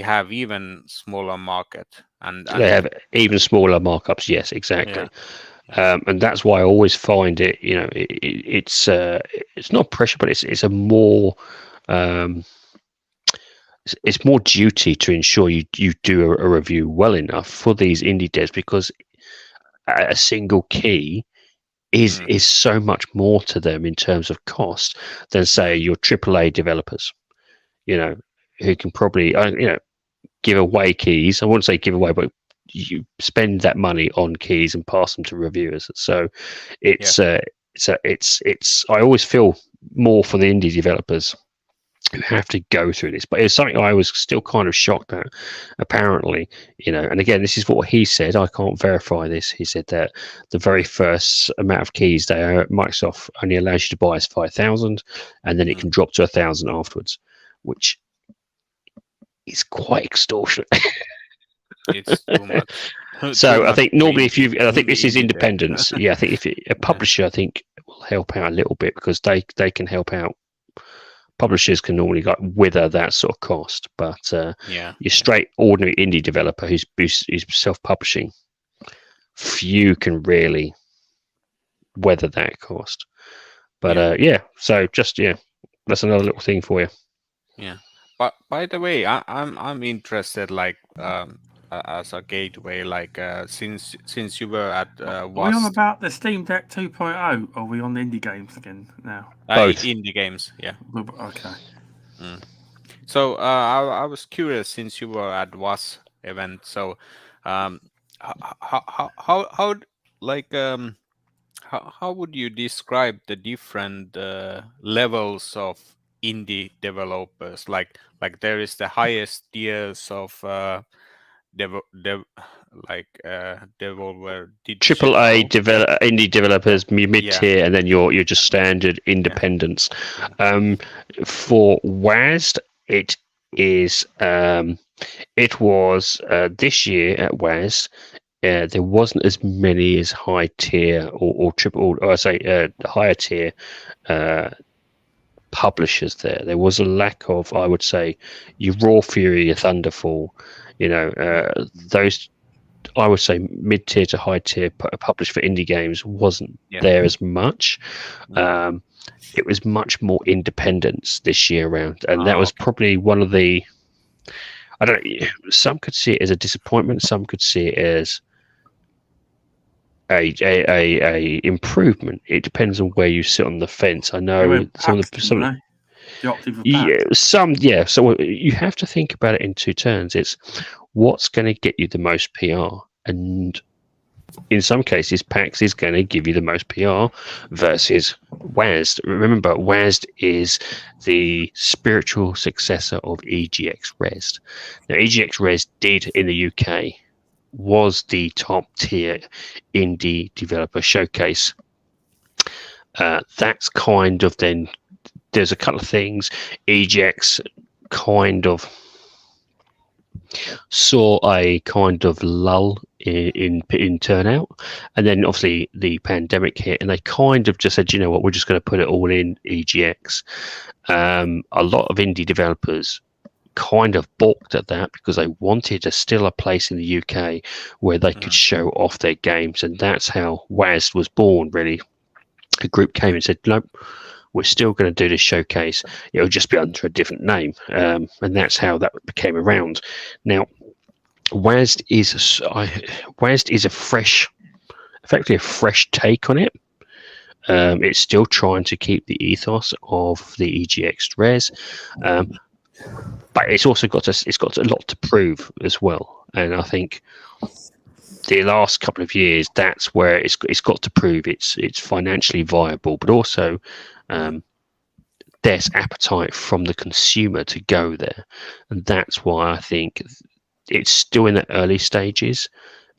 have even smaller market. And they have even smaller markups. Yes, exactly. And that's why I always find it. It's not pressure, but it's a more it's more duty to ensure you do a review well enough for these indie devs, because a single key is so much more to them in terms of cost than say your AAA developers. Who can probably give away keys. I wouldn't say give away, but you spend that money on keys and pass them to reviewers. So it's I always feel more for the indie developers who have to go through this, but it's something I was still kind of shocked at. Apparently, and again, this is what he said. I can't verify this. He said that the very first amount of keys Microsoft only allows you to buy is 5,000, and then it can drop to 1,000 afterwards, which is quite extortionate. It's too much. So I think normally, I think this is independence. Yeah, I think if a publisher, I think will help out a little bit because they can help out. Publishers can normally wither that sort of cost, but your straight ordinary indie developer who's self-publishing, few can really weather that cost. But so just that's another little thing for you. Yeah, but by the way, I'm interested, like as a gateway, like since you were at Are we on about the Steam Deck 2.0 or are we on the indie games again now? Both. Indie games, yeah. Okay. So I was curious, since you were at WAS event, so how would you describe the different levels of indie developers? Like there is the highest tiers of developer AAA indie developers, mid tier, and then your just standard independents. For WASD, it is it was this year at WASD. There wasn't as many as high tier or triple, or I say higher tier publishers there. There was a lack of, I would say, your Raw Fury, your Thunderfall, those, I would say, mid tier to high tier published for indie games wasn't there as much. It was much more independence this year around, and that was probably one of the. I don't know. Some could see it as a disappointment. Some could see it as a improvement. It depends on where you sit on the fence. I know So you have to think about it in two turns. It's what's going to get you the most PR, and in some cases, PAX is going to give you the most PR versus WASD. Remember, WASD is the spiritual successor of EGX Res. Now, EGX Res did in the UK was the top tier indie developer showcase. That's kind of then. There's a couple of things. EGX kind of saw a kind of lull in turnout, and then obviously the pandemic hit, and they kind of just said, you know what, we're just going to put it all in EGX. A lot of indie developers kind of balked at that because they wanted still a place in the UK where they could show off their games, and that's how WASD was born. Really, a group came and said, nope, we're still going to do this showcase. It'll just be under a different name, and that's how that became around. Now, WASD is effectively a fresh take on it. It's still trying to keep the ethos of the EGX Res, but it's also got a lot to prove as well. And I think the last couple of years, that's where it's got to prove it's financially viable, but also there's appetite from the consumer to go there, and that's why I think it's still in the early stages,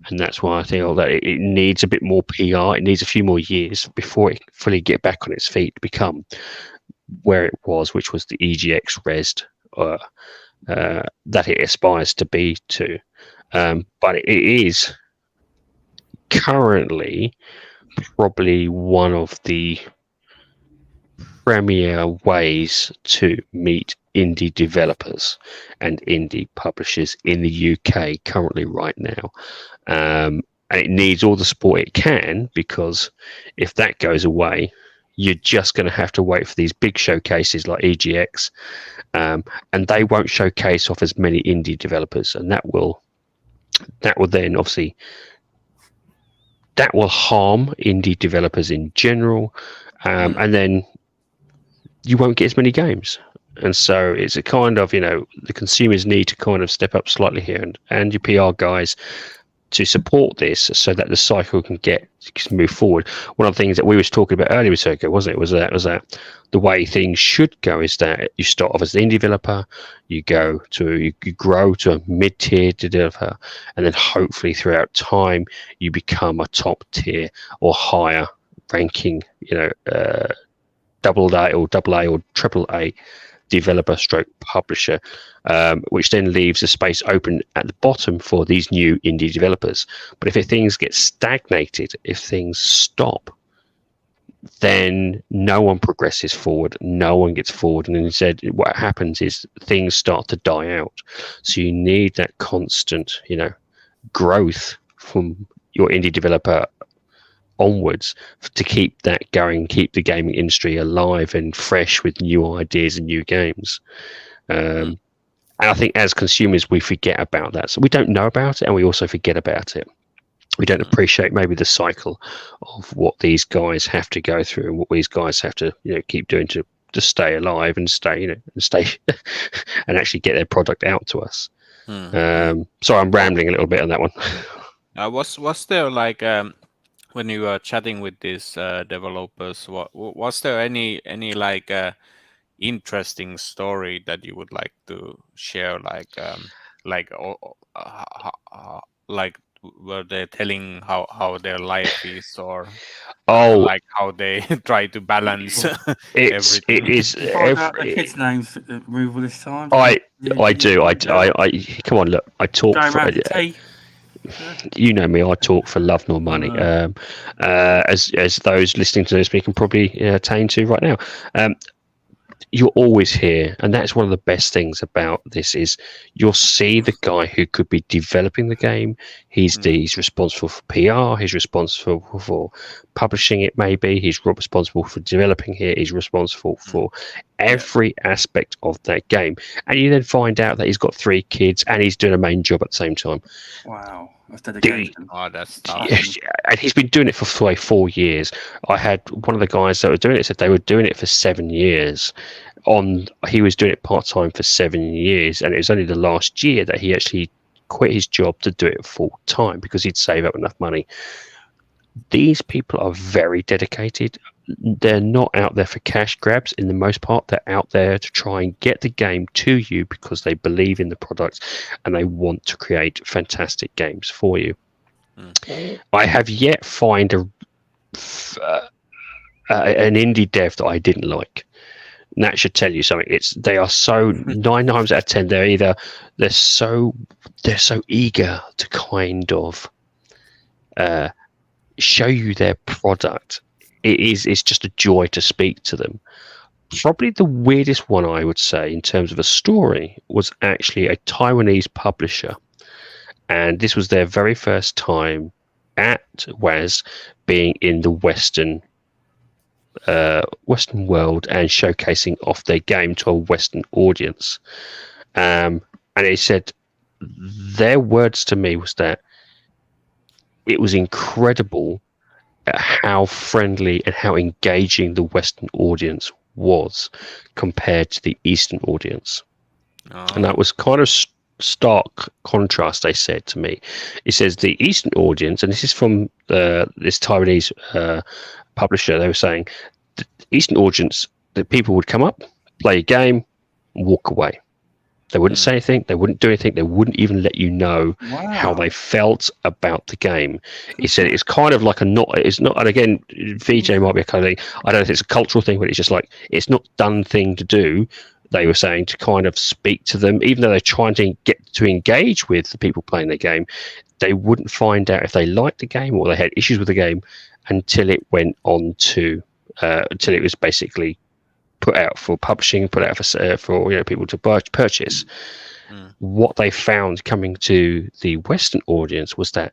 and that's why I feel that it needs a bit more PR. It needs a few more years before it fully get back on its feet to become where it was, which was the EGX Res that it aspires to be to. But it is currently probably one of the premier ways to meet indie developers and indie publishers in the UK currently right now. And it needs all the support it can, because if that goes away, you're just going to have to wait for these big showcases like EGX, and they won't showcase off as many indie developers, and that will then obviously that will harm indie developers in general, and then you won't get as many games. And so it's a kind of, the consumers need to kind of step up slightly here, and your PR guys to support this so that the cycle can move forward. One of the things that we was talking about earlier with Sega, wasn't it? Was that the way things should go is that you start off as an indie developer, you grow to a mid-tier developer, and then hopefully throughout time you become a top tier or higher ranking, double A or triple A developer stroke publisher, which then leaves a space open at the bottom for these new indie developers. But if things get stagnated, if things stop, then no one progresses forward, no one gets forward, and instead what happens is things start to die out. So you need that constant growth from your indie developer onwards to keep that going, keep the gaming industry alive and fresh with new ideas and new games. And I think as consumers we forget about that, so we don't know about it, and we also forget about it. We don't appreciate maybe the cycle of what these guys have to go through and what these guys have to keep doing to stay alive and stay and actually get their product out to us. Sorry, I'm rambling a little bit on that one. Was there when you were chatting with these developers, was there any interesting story that you would like to share? Were they telling how their life is, or how they try to balance everything? It is the kids' names removal this time. I do. Come on, look. I talk. You know me, I talk for love nor money, as those listening to this we can probably attain to right now. You're always here, and that's one of the best things about this is you'll see the guy who could be developing the game. He's responsible for PR, he's responsible for publishing it, maybe he's responsible for developing it, he's responsible for every aspect of that game, and you then find out that he's got 3 kids and he's doing a main job at the same time. Wow, that's dedication. That's tough. And he's been doing it for 4 years. I had one of the guys that were doing it said they were doing it for 7 years. He was doing it part-time for 7 years, and it was only the last year that he actually quit his job to do it full-time because he'd save up enough money. These people are very dedicated. They're not out there for cash grabs in the most part. They're out there to try and get the game to you because they believe in the product and they want to create fantastic games for you. I have yet find an indie dev that I didn't like. And that should tell you something. They are so 9 times out of 10 they're so eager to kind of show you their product. It's just a joy to speak to them. Probably the weirdest one I would say in terms of a story was actually a Taiwanese publisher, and this was their very first time at WAS being in the Western world and showcasing off their game to a Western audience. And he said their words to me was that it was incredible at how friendly and how engaging the Western audience was compared to the Eastern audience. And that was kind of stark contrast, they said to me. It says the Eastern audience, and this is from this Taiwanese publisher, they were saying the Eastern audience, the people would come up, play a game, and walk away. They wouldn't say anything, they wouldn't do anything, they wouldn't even let you know how they felt about the game. He said it's kind of like and again, VJ might be a kind of thing, I don't know if it's a cultural thing, but it's just like, it's not done thing to do, they were saying, to kind of speak to them, even though they're trying to get to engage with the people playing the game, they wouldn't find out if they liked the game or they had issues with the game until it went on to, until it was basically put out for publishing, put out for people to purchase. What they found coming to the Western audience was that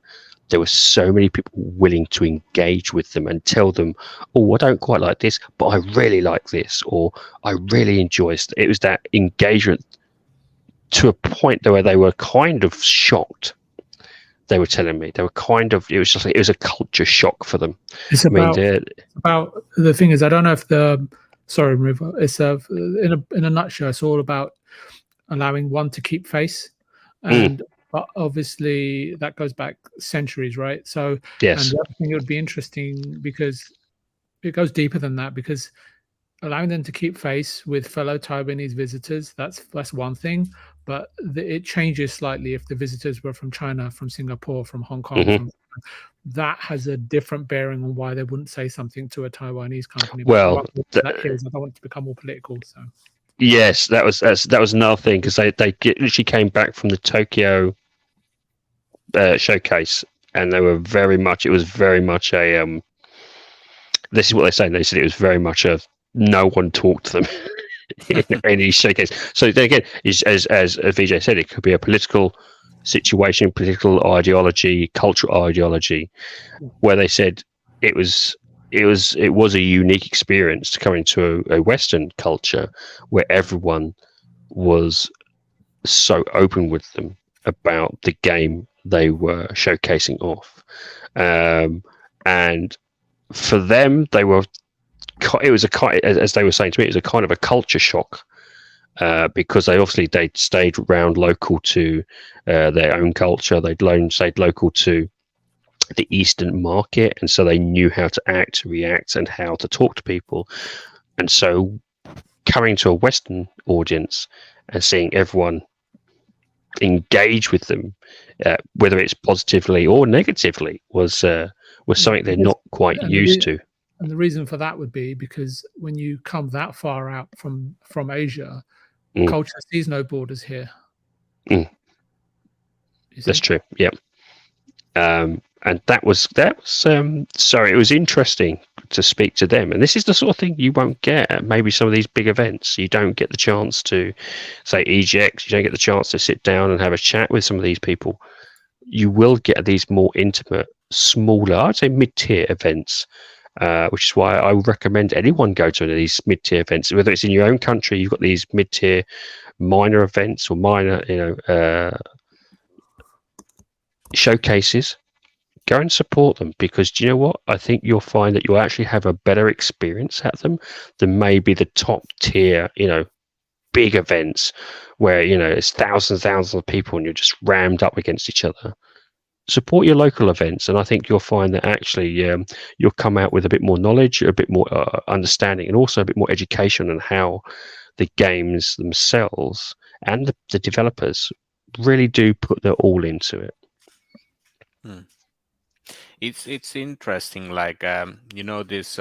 there were so many people willing to engage with them and tell them, oh, I don't quite like this, but I really like this, or I really enjoy it. It was that engagement to a point where they were kind of shocked. They were telling me they were kind of, it was a culture shock for them. It's about the thing is, I don't know if the sorry, removal. It's in a nutshell, it's all about allowing one to keep face, and but obviously that goes back centuries, right? So Yes. and the other thing, it would be interesting because it goes deeper than that, because allowing them to keep face with fellow Taiwanese visitors, that's one thing, but it changes slightly if the visitors were from China, from Singapore, from Hong Kong. That has a different bearing on why they wouldn't say something to a Taiwanese company. Well, that is, I don't want to become more political. So yes, that was another thing, because they literally came back from the Tokyo showcase, and they were very much. It was very much a. This is what they say. They said it was very much a no one talked to them in any showcase. So then again, as VJ said, it could be a political situation, political ideology, cultural ideology, where they said it was a unique experience to come into a Western culture where everyone was so open with them about the game they were showcasing off, and for them, it was as they were saying to me, it was a kind of a culture shock, because they'd stayed around local to their own culture. They'd stayed local to the Eastern market, and so they knew how to act, react, and how to talk to people. And so coming to a Western audience and seeing everyone engage with them, whether it's positively or negatively, was something they're not quite used to. And the reason for that would be because when you come that far out from Asia, culture sees no borders here. That's true. Yeah. And that was so it was interesting to speak to them. And this is the sort of thing you won't get at maybe some of these big events. You don't get the chance to, say, EGX, you don't get the chance to sit down and have a chat with some of these people. You will get these more intimate, smaller, I'd say mid-tier events, which is why I would recommend anyone go to these mid-tier events. Whether it's in your own country, you've got these mid-tier minor events or minor, showcases. Go and support them, because do you know what? I think you'll find that you'll actually have a better experience at them than maybe the top tier, big events where, it's thousands of people and you're just rammed up against each other. Support your local events, and I think you'll find that actually you'll come out with a bit more knowledge, a bit more understanding, and also a bit more education on how the games themselves and the developers really do put their all into it. It's interesting, like this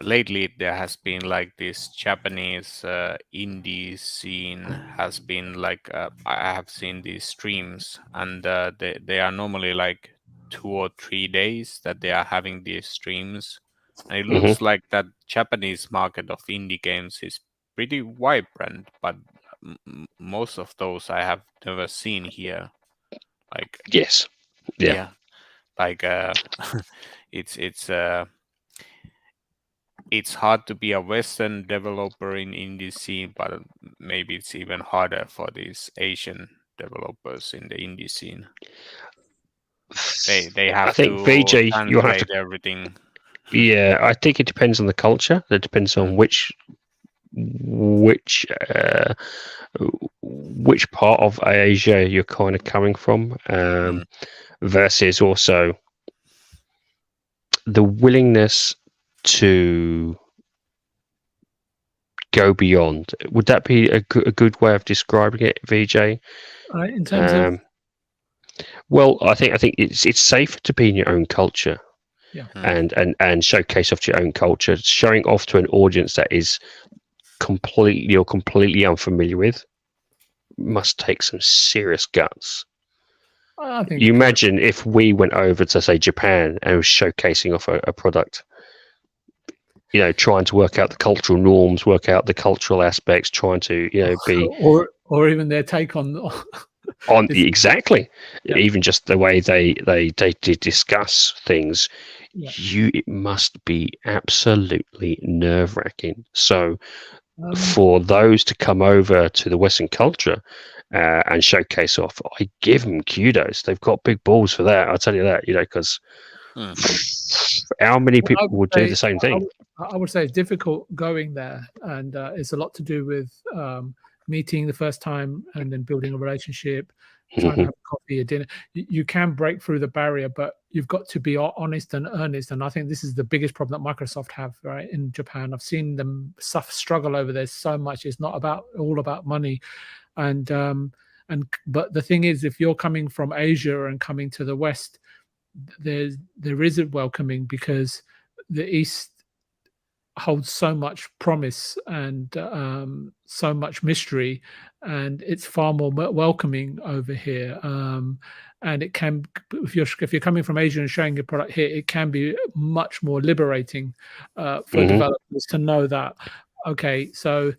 lately there has been like this Japanese indie scene has been like I have seen these streams, and they are normally like 2 or 3 days that they are having these streams, and it looks like that Japanese market of indie games is pretty vibrant, but most of those I have never seen here. Like yes, yeah. Like it's hard to be a Western developer in indie scene, but maybe it's even harder for these Asian developers in the indie scene. They have I think to VJ, translate you'll have to everything. Yeah, I think it depends on the culture. It depends on which part of Asia you're kind of coming from, versus also the willingness to go beyond. Would that be a good way of describing it, VJ? In terms of, well, I think it's safer to be in your own culture, and showcase off your own culture. Showing off to an audience that is completely unfamiliar with must take some serious guts. I think you imagine if we went over to, say, Japan and was showcasing off a product, trying to work out the cultural norms, work out the cultural aspects, trying to be or even their take on exactly. Even just the way they discuss things, it must be absolutely nerve-wracking. So for those to come over to the Western culture and showcase off, I give them kudos. They've got big balls for that. I'll tell you that, because How many people would do the same thing? I would say it's difficult going there, and it's a lot to do with meeting the first time and then building a relationship, trying to have a coffee, a dinner. You can break through the barrier, but you've got to be honest and earnest. And I think this is the biggest problem that Microsoft have, right, in Japan. I've seen them struggle over there so much. It's not all about money, but the thing is, if you're coming from Asia and coming to the West, there is a welcoming, because the East holds so much promise and so much mystery, and it's far more welcoming over here. And it can, if you're coming from Asia and showing your product here, it can be much more liberating for developers to know that, okay, so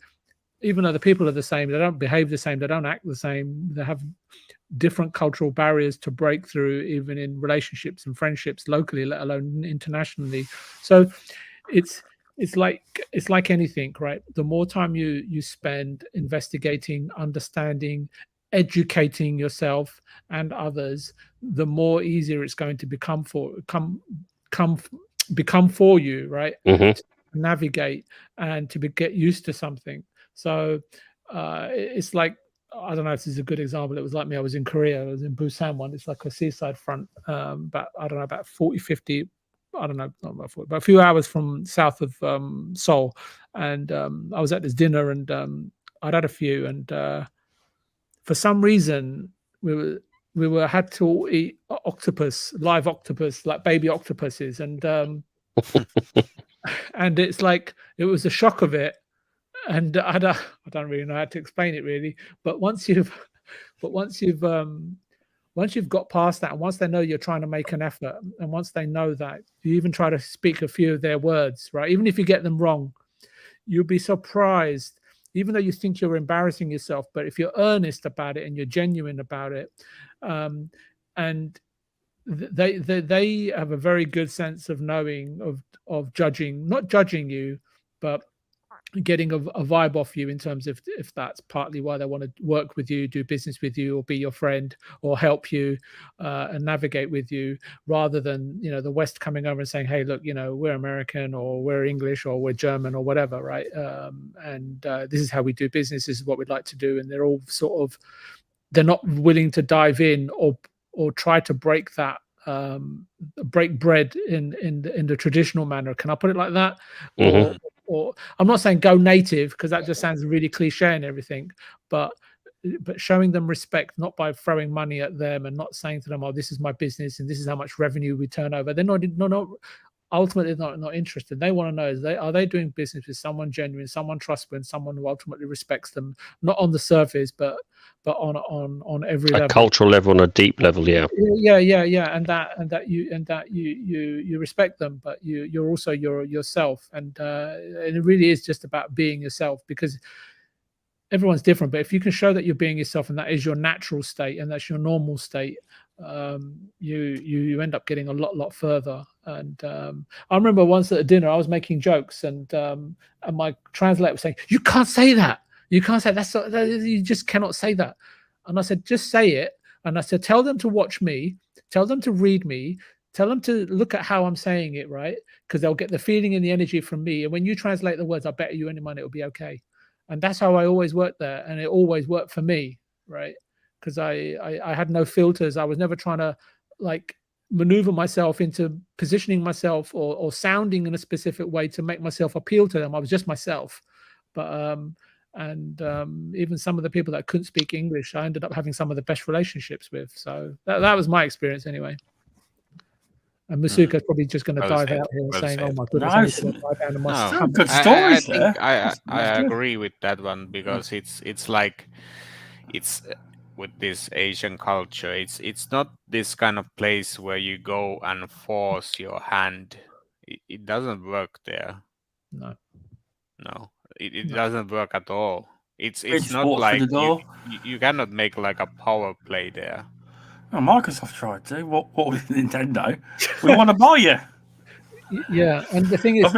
even though the people are the same, they don't behave the same, they don't act the same, they have different cultural barriers to break through, even in relationships and friendships locally, let alone internationally. So it's like anything, right? The more time you spend investigating, understanding, educating yourself and others, the more easier it's going to become for you, right? To navigate and to get used to something. So it's like, I don't know if this is a good example. It was like me. I was in Korea. I was in Busan one. It's like a seaside front, about 40, 50, I don't know, not about 40, but a few hours from south of Seoul. And I was at this dinner, and I'd had a few. And for some reason, we had to eat live octopus, like baby octopuses. And and it's like, it was the shock of it. And I don't really know how to explain it really, but once you've got past that, and once they know you're trying to make an effort, and once they know that you even try to speak a few of their words, right, even if you get them wrong, you'll be surprised, even though you think you're embarrassing yourself, but if you're earnest about it and you're genuine about it, and they have a very good sense of knowing, of judging, not judging you, but getting a vibe off you, in terms of if that's partly why they want to work with you, do business with you, or be your friend, or help you and navigate with you, rather than, the West coming over and saying, hey, look, we're American, or we're English, or we're German, or whatever, right? And this is how we do business, this is what we'd like to do. And they're all they're not willing to dive in or try to break that, break bread in the traditional manner. Can I put it like that? Or I'm not saying go native, because that just sounds really cliche and everything, but showing them respect, not by throwing money at them and not saying to them, oh, this is my business and this is how much revenue we turn over. They're not ultimately not interested. They want to know, are they doing business with someone genuine, someone trustworthy, someone who ultimately respects them, not on the surface, but on every level, cultural level, on a deep level. Yeah, and that you respect them, but you're also yourself, and it really is just about being yourself, because everyone's different. But if you can show that you're being yourself, and that is your natural state, and that's your normal state, you end up getting a lot further. And I remember once at a dinner, I was making jokes, and my translator was saying, "You can't say that. You can't say you just cannot say that." And I said, "Just say it." And I said, "Tell them to watch me. Tell them to read me. Tell them to look at how I'm saying it, right? Because they'll get the feeling and the energy from me. And when you translate the words, I bet you any money it'll be okay." And that's how I always worked there, and it always worked for me, right? Because I had no filters. I was never trying to maneuver myself into positioning myself or sounding in a specific way to make myself appeal to them. I was just myself. But even some of the people that couldn't speak English, I ended up having some of the best relationships with. So that was my experience anyway. And Meisuko's probably just going to dive out here saying, "Oh my goodness, good stories there." I agree with that one, because it's like with this Asian culture, it's not this kind of place where you go and force your hand. It doesn't work there. No, it doesn't work at all. It's not like you cannot make like a power play there. Oh, Microsoft tried to. What was Nintendo? We want to buy you. Yeah, and the thing is,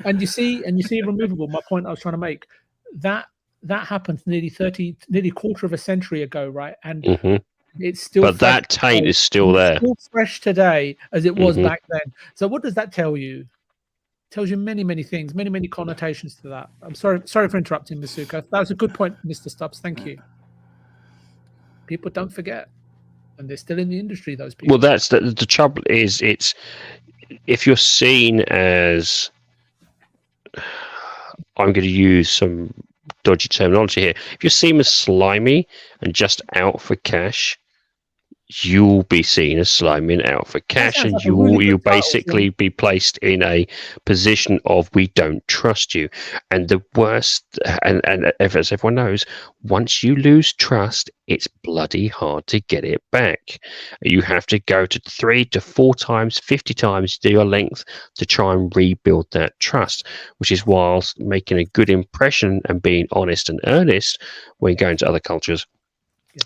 and you see removable. My point I was trying to make, that happened nearly a quarter of a century ago, right? And It's still But fresh that taint today. is still It's there. still fresh today as it was Mhm. back then. So what does that tell you? It tells you many things, many connotations to that. I'm sorry for interrupting, Meisuko. That was a good point, Mr. Stubbs. Thank you. People don't forget, and they're still in the industry. Those people. Well, that's the trouble. Is it's if you're seen as, I'm going to use some dodgy terminology here. If you're seen as slimy and just out for cash, you'll be seen as slimy and out for cash, sounds and like a really you'll good title, basically be placed in a position of we don't trust you. And the worst, and as everyone knows, once you lose trust, it's bloody hard to get it back. You have to go to 3 to 4 times, 50 times your length to try and rebuild that trust, which is whilst making a good impression and being honest and earnest when you go into other cultures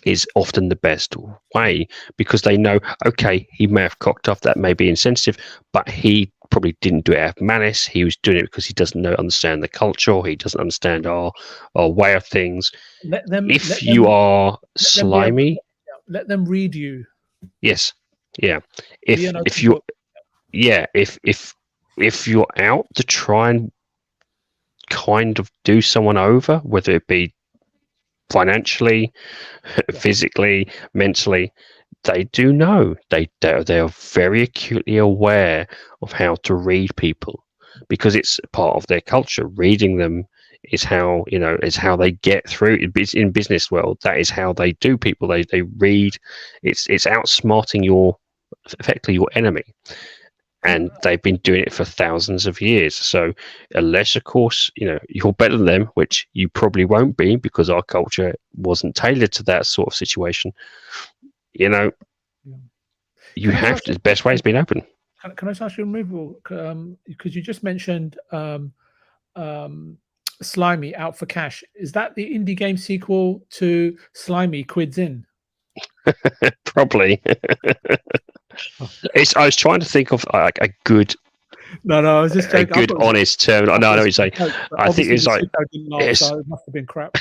is often the best way, because they know, okay, he may have cocked off, that may be insensitive, but he probably didn't do it out of malice. He was doing it because he doesn't understand the culture, or he doesn't understand our way of things. If you are slimy, let them read you. yes, yeah. If you're out to try and kind of do someone over, whether it be financially, physically, mentally, they do know. They are very acutely aware of how to read people, because it's part of their culture. Reading them is how is how they get through. In business world, that is how they do people. They read. It's outsmarting effectively your enemy. And they've been doing it for thousands of years. So unless, of course, you're better than them, which you probably won't be, because our culture wasn't tailored to that sort of situation, you have to. The best way is being open. Can I ask you removable? Because you just mentioned Slimy Out for Cash. Is that the indie game sequel to Slimy Quids In? Probably. I was trying to think of like a good. No, I was just joking. A good, honest term. I know what you're saying. I think it's like so it must have been crap.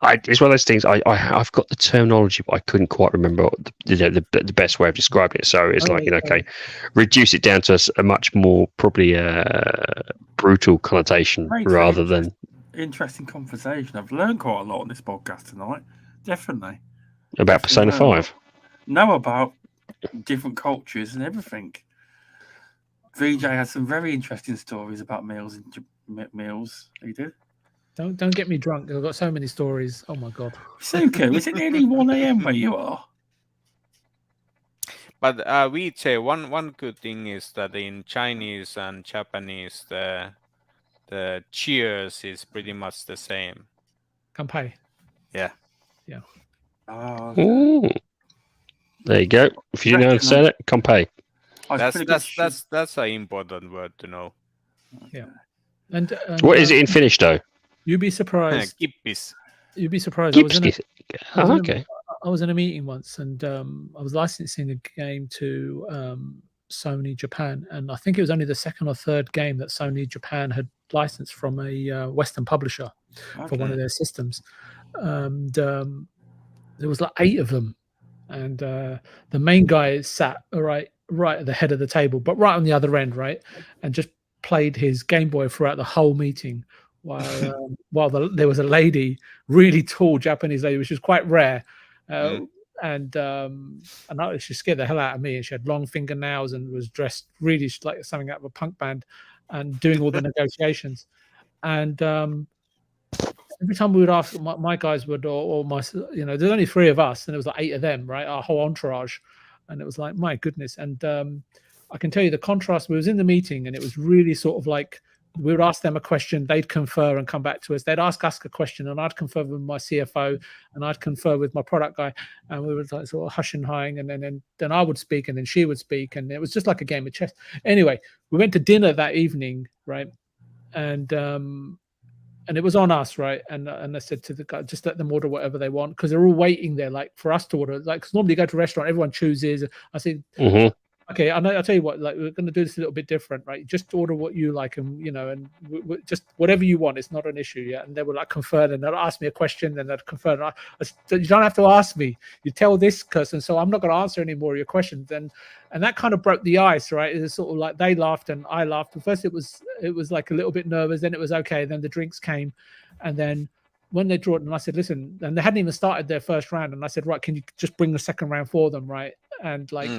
It's one of those things. I've got the terminology, but I couldn't quite remember the best way of describing it. So it's okay, reduce it down to a much more probably brutal connotation rather than interesting conversation. I've learned quite a lot on this podcast tonight. Definitely about Persona 5. Know about different cultures and everything. VJ has some very interesting stories about meals. He did. Don't get me drunk. I've got so many stories. Oh my god. Suko, is it nearly 1 a.m. where you are? But we'd say one good thing is that in Chinese and Japanese, the cheers is pretty much the same. Kanpai. Yeah. Oh, okay. There you go. If you don't say it, kanpai. That's an important word to know. Yeah. And what is it in Finnish though? You'd be surprised. Kippis. You'd be surprised. I was in a meeting once, and I was licensing a game to Sony Japan, and I think it was only the second or third game that Sony Japan had licensed from a Western publisher for one of their systems. And there was like 8 of them, and the main guy sat right at the head of the table, but right on the other end, right, and just played his Game Boy throughout the whole meeting, while there was a lady, really tall Japanese lady, which was quite rare, and she scared the hell out of me. And she had long fingernails and was dressed really like something out of a punk band, and doing all the negotiations. And every time we would ask, my guys would, or my, there's only 3 of us, and there was like 8 of them, right? Our whole entourage. And it was like, my goodness. And I can tell you the contrast. We was in the meeting, and it was really sort of like, we would ask them a question, they'd confer and come back to us. They'd ask us a question, and I'd confer with my CFO, and I'd confer with my product guy, and we would like sort of hush and hawing, and then I would speak, and then she would speak, and it was just like a game of chess. Anyway, we went to dinner that evening, right? And it was on us, right? And I said to the guy, just let them order whatever they want, because they're all waiting there, like for us to order. Like, cause normally you go to a restaurant, everyone chooses. I said, okay, I'll tell you what, like, we're going to do this a little bit different, right? Just order what you like, and and just whatever you want. It's not an issue, yeah. And they were like conferred, and they'll ask me a question, and they'd confer. And you don't have to ask me. You tell this person, so I'm not going to answer any more of your questions. And that kind of broke the ice, right? It was sort of like they laughed and I laughed. At first, it was like a little bit nervous. Then it was okay. Then the drinks came, and then when they drew it, and I said, listen, and they hadn't even started their first round, and I said, right, can you just bring the second round for them, right? And like.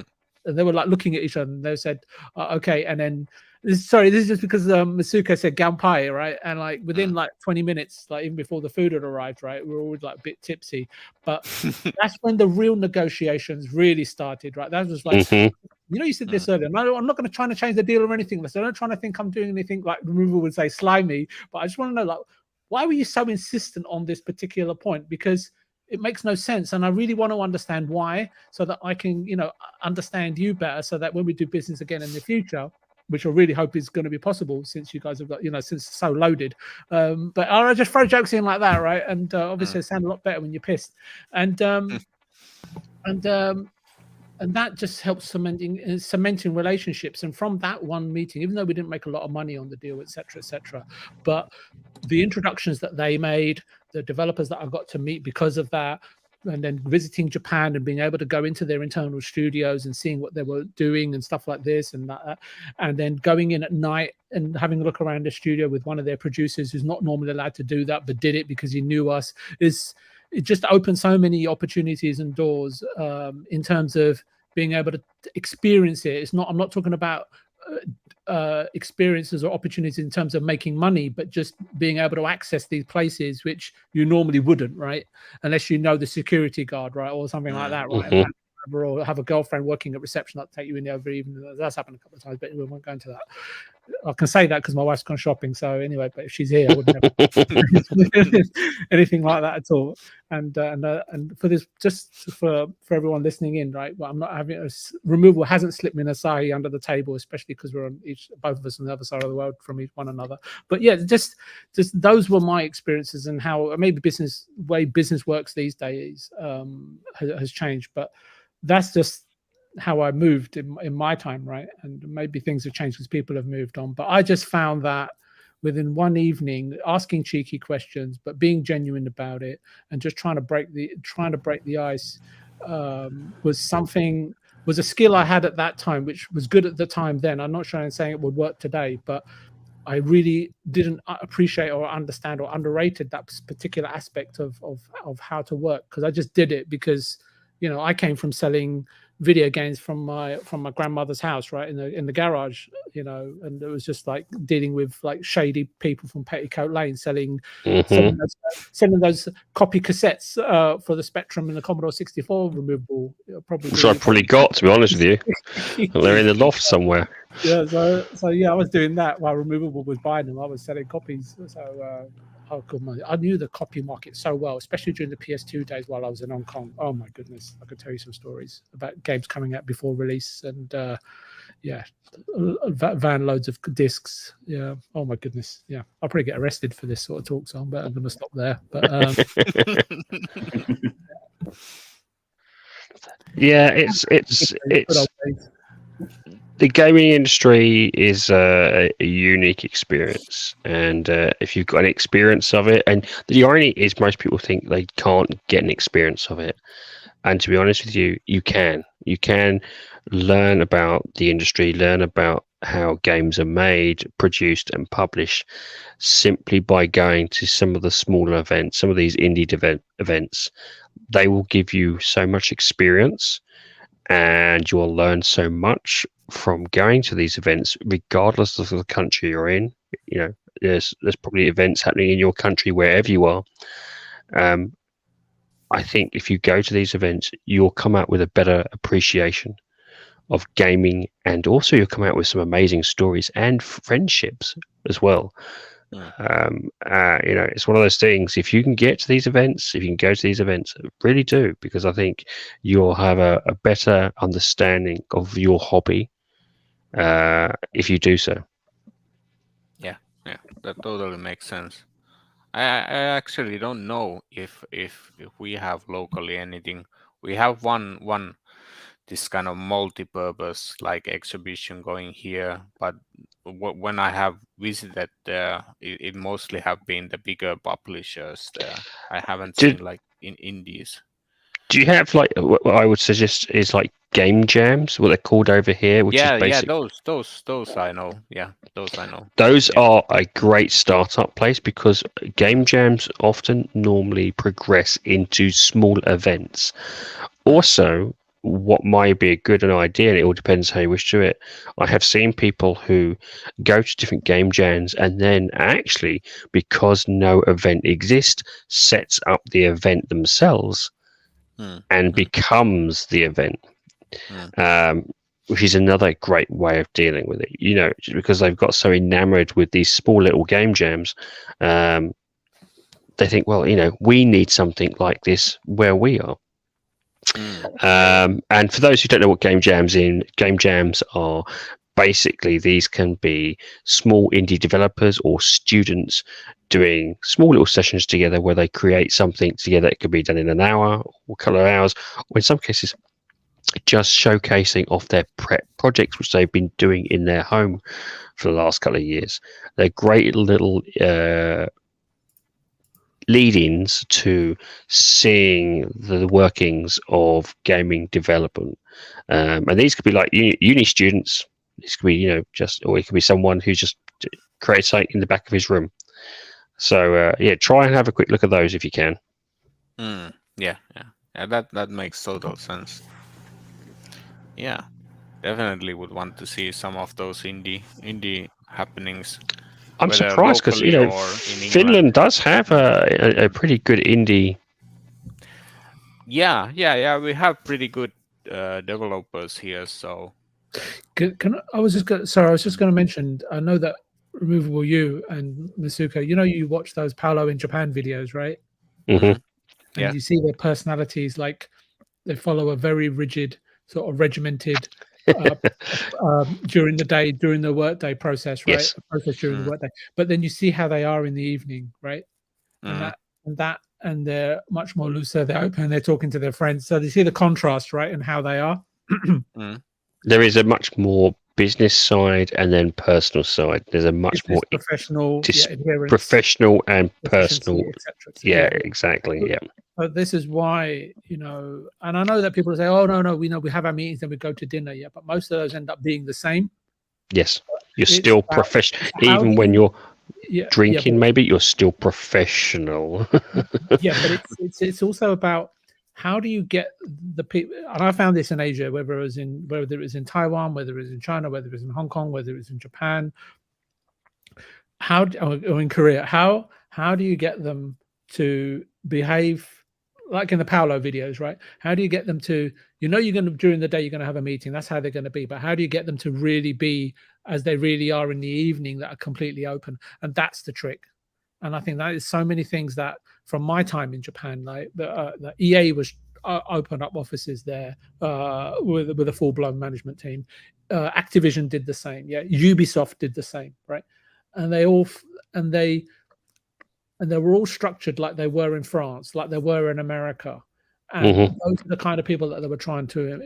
And they were like looking at each other, and they said, "Okay." And then, this is just because Meisuko said "gampai," right? And like within like 20 minutes, like even before the food had arrived, right, we were all like a bit tipsy. But that's when the real negotiations really started, right? That was like, you said this earlier. I'm not going to try to change the deal or anything. So I don't trying to think I'm doing anything like Removal would say slimy. But I just want to know, like, why were you so insistent on this particular point? Because it makes no sense, and I really want to understand why, so that I can, understand you better, so that when we do business again in the future, which I really hope is going to be possible, since you guys have got, since it's so loaded. But I just throw jokes in like that, right? And obviously, it sounds a lot better when you're pissed, and that just helps cementing relationships. And from that one meeting, even though we didn't make a lot of money on the deal, etc., but the introductions that they made, the developers that I got to meet because of that, and then visiting Japan and being able to go into their internal studios and seeing what they were doing and stuff like this and that, and then going in at night and having a look around the studio with one of their producers who's not normally allowed to do that but did it because he knew us, it just opened so many opportunities and doors in terms of being able to experience it. I'm not talking about experiences or opportunities in terms of making money, but just being able to access these places which you normally wouldn't, right? Unless you know the security guard, right, or something like that, right? Or have a girlfriend working at reception that'll take you in every evening. That's happened a couple of times, but we won't go into that. I can say that because my wife's gone shopping. So anyway, but if she's here, I wouldn't have anything like that at all. And for this, just for everyone listening in, right? Well, I'm not having Removal hasn't slipped me an acai under the table, especially because we're on both of us on the other side of the world from one another. But yeah, just those were my experiences and how maybe way business works these days has changed. But that's just how I moved in my time, right? And maybe things have changed because people have moved on. But I just found that within one evening, asking cheeky questions, but being genuine about it, and just trying to break the ice was a skill I had at that time, which was good at the time then. I'm not sure I'm saying it would work today, but I really didn't appreciate or understand or underrated that particular aspect of how to work, because I just did it because I came from selling video games from my grandmother's house, right, in the garage, and it was just like dealing with like shady people from Petticoat Lane selling those copy cassettes for the Spectrum and the Commodore 64 removable. Which I've probably got, to be honest with you. They're in the loft somewhere. Yeah, so yeah, I was doing that while Removable was buying them. I was selling copies. So I knew the copy market so well, especially during the PS2 days while I was in Hong Kong. Oh my goodness, I could tell you some stories about games coming out before release, and van loads of discs. Yeah, oh my goodness. Yeah, I'll probably get arrested for this sort of talk, so I'm going to stop there. But yeah, it's the gaming industry is a unique experience, and if you've got an experience of it, and the irony is most people think they can't get an experience of it, and to be honest with you, you can learn about the industry, learn about how games are made, produced and published simply by going to some of the smaller events, some of these indie events. They will give you so much experience, and you will learn so much from going to these events, regardless of the country you're in. There's probably events happening in your country wherever you are. I think if you go to these events, you'll come out with a better appreciation of gaming, and also you'll come out with some amazing stories and friendships as well. It's one of those things. If you can get to these events, if you can go to these events, really do, because I think you'll have a better understanding of your hobby if you do so. Yeah, that totally makes sense. I actually don't know if we have locally anything. We have one this kind of multi-purpose like exhibition going here, but when I have visited there, it mostly have been the bigger publishers there. I haven't seen like in indies. Do you have like what I would suggest is like game jams, what they're called over here, which is basic. Those I know. Yeah, those I know. Those are a great startup place because game jams often normally progress into small events. Also, what might be a good idea, and it all depends how you wish to do it. I have seen people who go to different game jams and then actually, because no event exists, sets up the event themselves and becomes the event. Which is another great way of dealing with it, you know, just because they've got so enamored with these small little game jams. They think, well, you know, we need something like this where we are. And for those who don't know what game jams are basically, these can be small indie developers or students doing small little sessions together where they create something together. It could be done in an hour or a couple of hours, or in some cases just showcasing off their projects which they've been doing in their home for the last couple of years. They're great little lead-ins to seeing the workings of gaming development, and these could be like uni students. This could be, you know, or it could be someone who just creates something in the back of his room. So yeah, try and have a quick look at those if you can. Yeah, that makes total sense. Yeah, definitely would want to see some of those indie happenings. I'm surprised because, you know, Finland does have a pretty good indie. Yeah, we have pretty good developers here. So, I was just going to mention. I know that Removable You and Meisuko, you know, you watch those Paolo in Japan videos, right? Mm-hmm. And you see their personalities, like they follow a very rigid, sort of regimented during the day, during the workday process, right? Yes. Process during the workday. But then you see how they are in the evening, right? And they're much more looser, they're open, they're talking to their friends. So you see the contrast, right? And how they are. There is a much more business side and then personal side. There's a much more professional, professional and personal. Yeah, exactly. Yeah. But this is why, you know, and I know that people say, "Oh no, we know we have our meetings, then we go to dinner." Yeah, but most of those end up being the same. Yes, you're still professional, even when you're drinking. Maybe you're still professional. Yeah, but it's also about how do you get the people. And I found this in Asia, whether it was in Taiwan, whether it was in China, whether it was in Hong Kong, whether it was in Japan, or in Korea. How do you get them to behave like in the Paolo videos, right? How do you get them to, you know, you're going to, during the day, you're going to have a meeting. That's how they're going to be. But how do you get them to really be as they really are in the evening, that are completely open? And that's the trick. And I think that is so many things that from my time in Japan, like the EA was opened up offices there with a full-blown management team. Activision did the same. Yeah, Ubisoft did the same, right? And they were all structured like they were in France, like they were in America. And those are the kind of people that they were trying to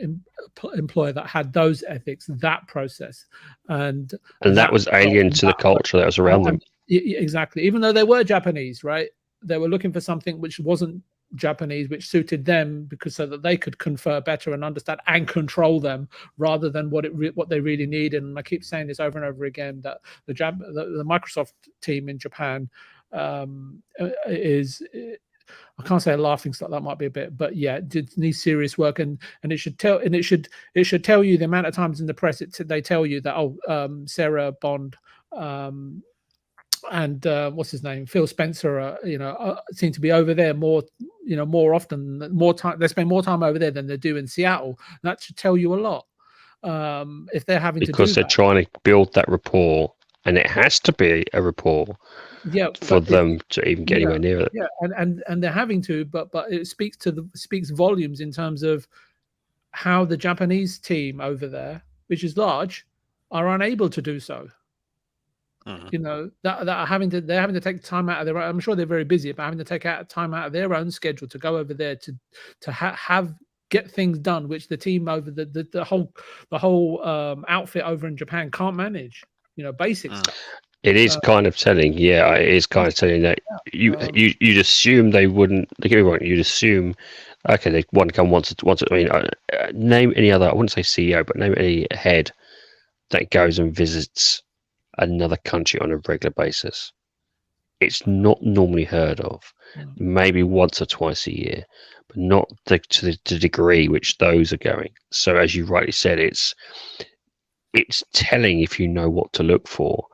employ, that had those ethics, that process. And that was alien to the culture that was around them. Exactly. Even though they were Japanese, right? They were looking for something which wasn't Japanese, which suited them, because so that they could confer better and understand and control them, rather than what they really need. And I keep saying this over and over again, that the Microsoft team in Japan is, I can't say a laughing stock, that might be a bit, but yeah, it needs serious work, and it should tell you the amount of times in the press they tell you that Sarah Bond and what's his name, Phil Spencer, seem to be over there more often, more time. They spend more time over there than they do in Seattle. That should tell you a lot. If they're having because they're trying to build that rapport, and it has to be a rapport. Yeah, for them to even get anywhere near it. Yeah, and they're having to, but it speaks volumes in terms of how the Japanese team over there, which is large, are unable to do so. You know, that they're having to take time out of I'm sure they're very busy, but having to take time out of their own schedule to go over there to have get things done, which the team over the whole outfit over in Japan can't manage. Basic stuff. It is kind of telling, yeah. It is kind of telling that you'd assume they wouldn't. Don't get me wrong. You'd assume, okay, they want to come once. I mean, name any other. I wouldn't say CEO, but name any head that goes and visits another country on a regular basis. It's not normally heard of. Maybe once or twice a year, but not to the degree which those are going. So, as you rightly said, it's telling, if you know what to look for,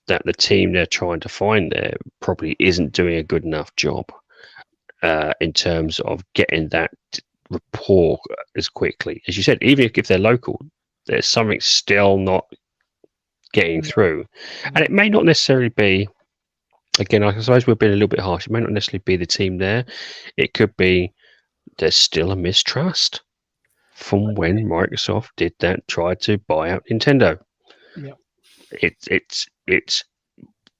that the team they're trying to find there probably isn't doing a good enough job in terms of getting that rapport as quickly. As you said, even if they're local, there's something still not getting through. And it may not necessarily be, again, I suppose we're being a little bit harsh, it may not necessarily be the team there. It could be there's still a mistrust from when Microsoft did that, tried to buy out Nintendo. Yeah. It's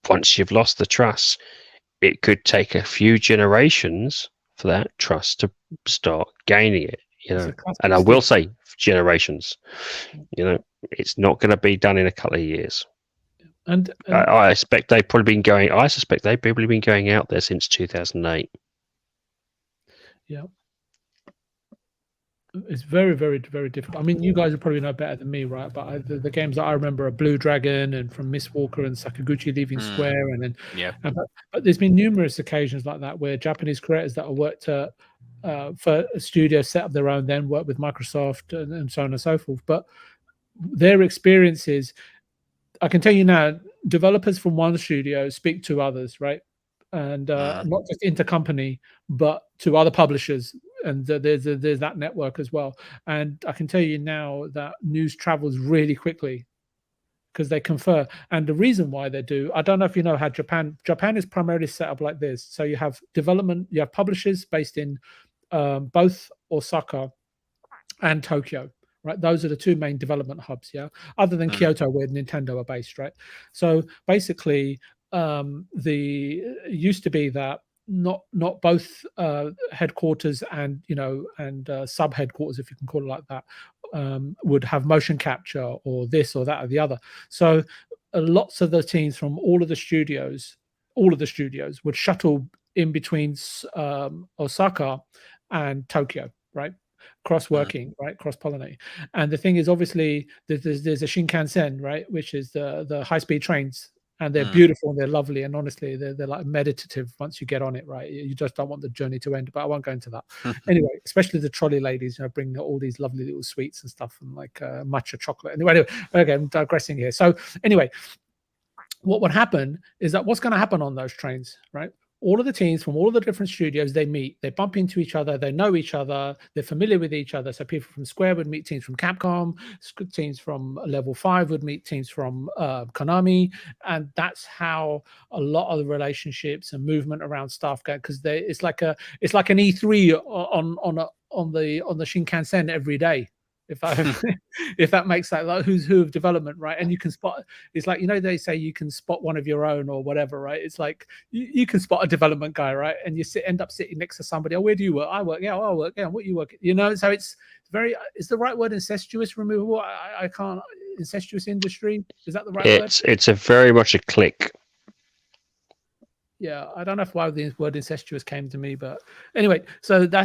once you've lost the trust, it could take a few generations for that trust to start gaining it. And I will say generations. It's not going to be done in a couple of years. And I expect they've probably been going. I suspect they've probably been going out there since 2008. Yeah. It's very, very, very difficult. I mean, you guys will probably know better than me, right? But the games that I remember are Blue Dragon and from Miss Walker and Sakaguchi leaving Square, and then but there's been numerous occasions like that where Japanese creators that have worked for a studio set up their own, then work with Microsoft and so on and so forth. But their experiences, I can tell you now, developers from one studio speak to others, right? And not just intercompany, but to other publishers. And there's that network as well. And I can tell you now that news travels really quickly because they confer. And the reason why they do, I don't know if you know how Japan is primarily set up like this. So you have you have publishers based in both Osaka and Tokyo. Right, those are the two main development hubs. Yeah, other than Kyoto, where Nintendo are based. Right, so basically, it used to be that not both headquarters and sub headquarters, if you can call it like that, would have motion capture or this or that or the other. So lots of the teams from all of the studios would shuttle in between Osaka and Tokyo. Right. Cross-working, right, cross-pollinating. And the thing is, obviously, there's a Shinkansen, right, which is the high-speed trains, and they're beautiful and they're lovely, and honestly, they're like meditative once you get on it, right? You just don't want the journey to end, but I won't go into that. Anyway, especially the trolley ladies, bring all these lovely little sweets and stuff, and like matcha chocolate. Anyway, okay, I'm digressing here. So anyway, what would happen is that what's going to happen on those trains, right? All of the teams from all of the different studios, they meet, they bump into each other, they know each other, they're familiar with each other. So people from Square would meet teams from Capcom, teams from Level 5 would meet teams from Konami, and that's how a lot of the relationships and movement around stuff go. Because it's like an E3 on the Shinkansen every day. If that makes that, like who's who of development, right? And you can spot, it's like, they say you can spot one of your own or whatever, right? It's like you can spot a development guy, right? And you end up sitting next to somebody. Oh, where do you work? I work. Yeah, I work. Yeah, what you work? So it's very, is the right word incestuous removable? I can't, incestuous industry, is that the right word? It's a very much a click. Yeah, I don't know why the word incestuous came to me, but anyway, so that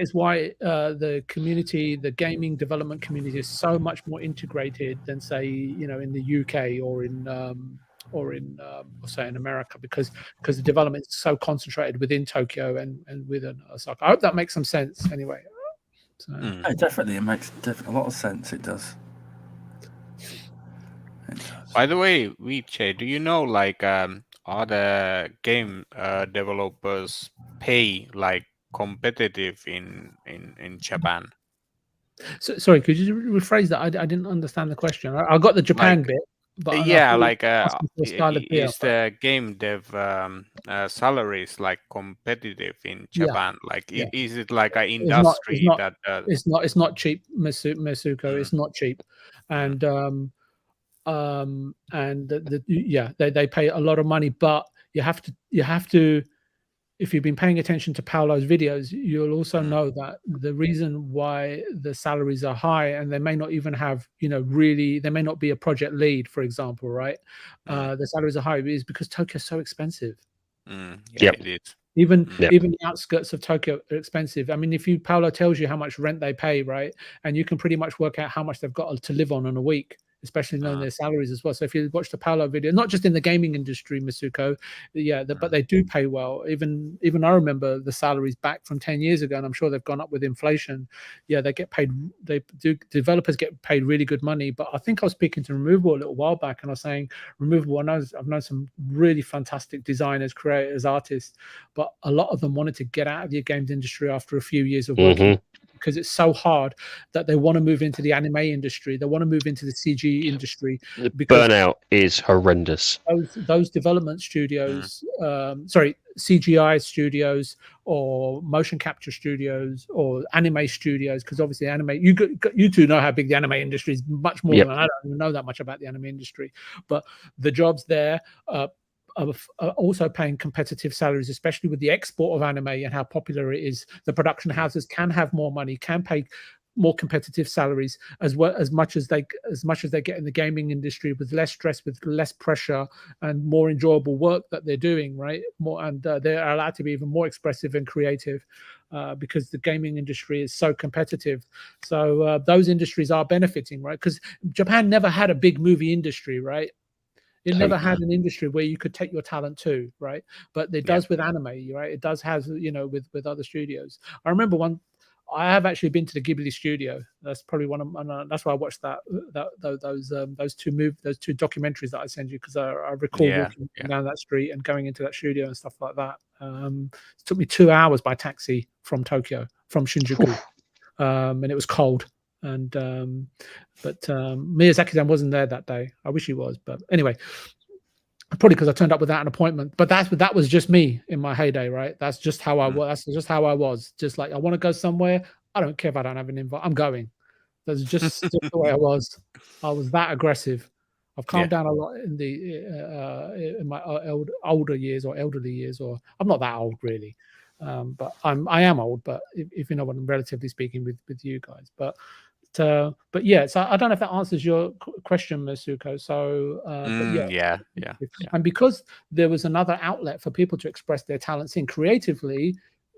is why the community, the gaming development community, is so much more integrated than, say, in the UK or say in America, because the development is so concentrated within Tokyo and within Osaka. I hope that makes some sense. Anyway, so. Definitely, it makes a lot of sense. It does. By the way, Viche, do you know are the game developers pay like competitive in Japan? So, sorry, could you rephrase that? I didn't understand the question. I got the Japan bit, but is the game dev salaries like competitive in Japan? Is it like an industry it's not cheap, Meisuko. It's not cheap, and they pay a lot of money, but you have to if you've been paying attention to Paolo's videos, you'll also know that the reason why the salaries are high, and they may not even have, really, they may not be a project lead, for example, right? The salaries are high is because Tokyo's so expensive. Yeah, it is. Even the outskirts of Tokyo are expensive. I mean, if Paolo tells you how much rent they pay, right, and you can pretty much work out how much they've got to live on in a week, especially knowing their salaries as well. So if you watch the Paolo video, not just in the gaming industry, Meisuko, but they do pay well. Even I remember the salaries back from 10 years ago, and I'm sure they've gone up with inflation. Yeah, they get paid. Developers get paid really good money. But I think I was speaking to Removable a little while back, and I was saying, Removable, I've known some really fantastic designers, creators, artists, but a lot of them wanted to get out of the games industry after a few years of working. Because it's so hard that they want to move into the anime industry. They want to move into the CG industry. Because burnout is horrendous. Those development studios, CGI studios or motion capture studios or anime studios, because obviously anime, you two know how big the anime industry is, much more than I don't even know that much about the anime industry. But the jobs there are also paying competitive salaries, especially with the export of anime and how popular it is. The production houses can have more money, can pay more competitive salaries as much as they get in the gaming industry, with less stress, with less pressure, and more enjoyable work that they're doing, right? They're allowed to be even more expressive and creative because the gaming industry is so competitive. So those industries are benefiting, right? Because Japan never had a big movie industry, right? It never had an industry where you could take your talent to, right? But it does with anime, right? It does have, with other studios. I remember I have actually been to the Ghibli studio. That's probably that's why I watched those two documentaries that I sent you, because I recall walking down that street and going into that studio and stuff like that. It took me 2 hours by taxi from Tokyo, from Shinjuku, and it was cold. And but Miyazaki-san wasn't there that day. I wish he was, but anyway, probably because I turned up without an appointment. But that was just me in my heyday, right? That's just how I was. That's just how I was. Just like, I want to go somewhere, I don't care if I don't have an invite, I'm going. That's just the way I was. I was that aggressive. I've calmed down a lot in my older years, or elderly years, or I'm not that old really. But I am old, but if you know what I'm relatively speaking with you guys. But yeah, so I don't know if that answers your question, Meisuko. So yeah. And because there was another outlet for people to express their talents in creatively,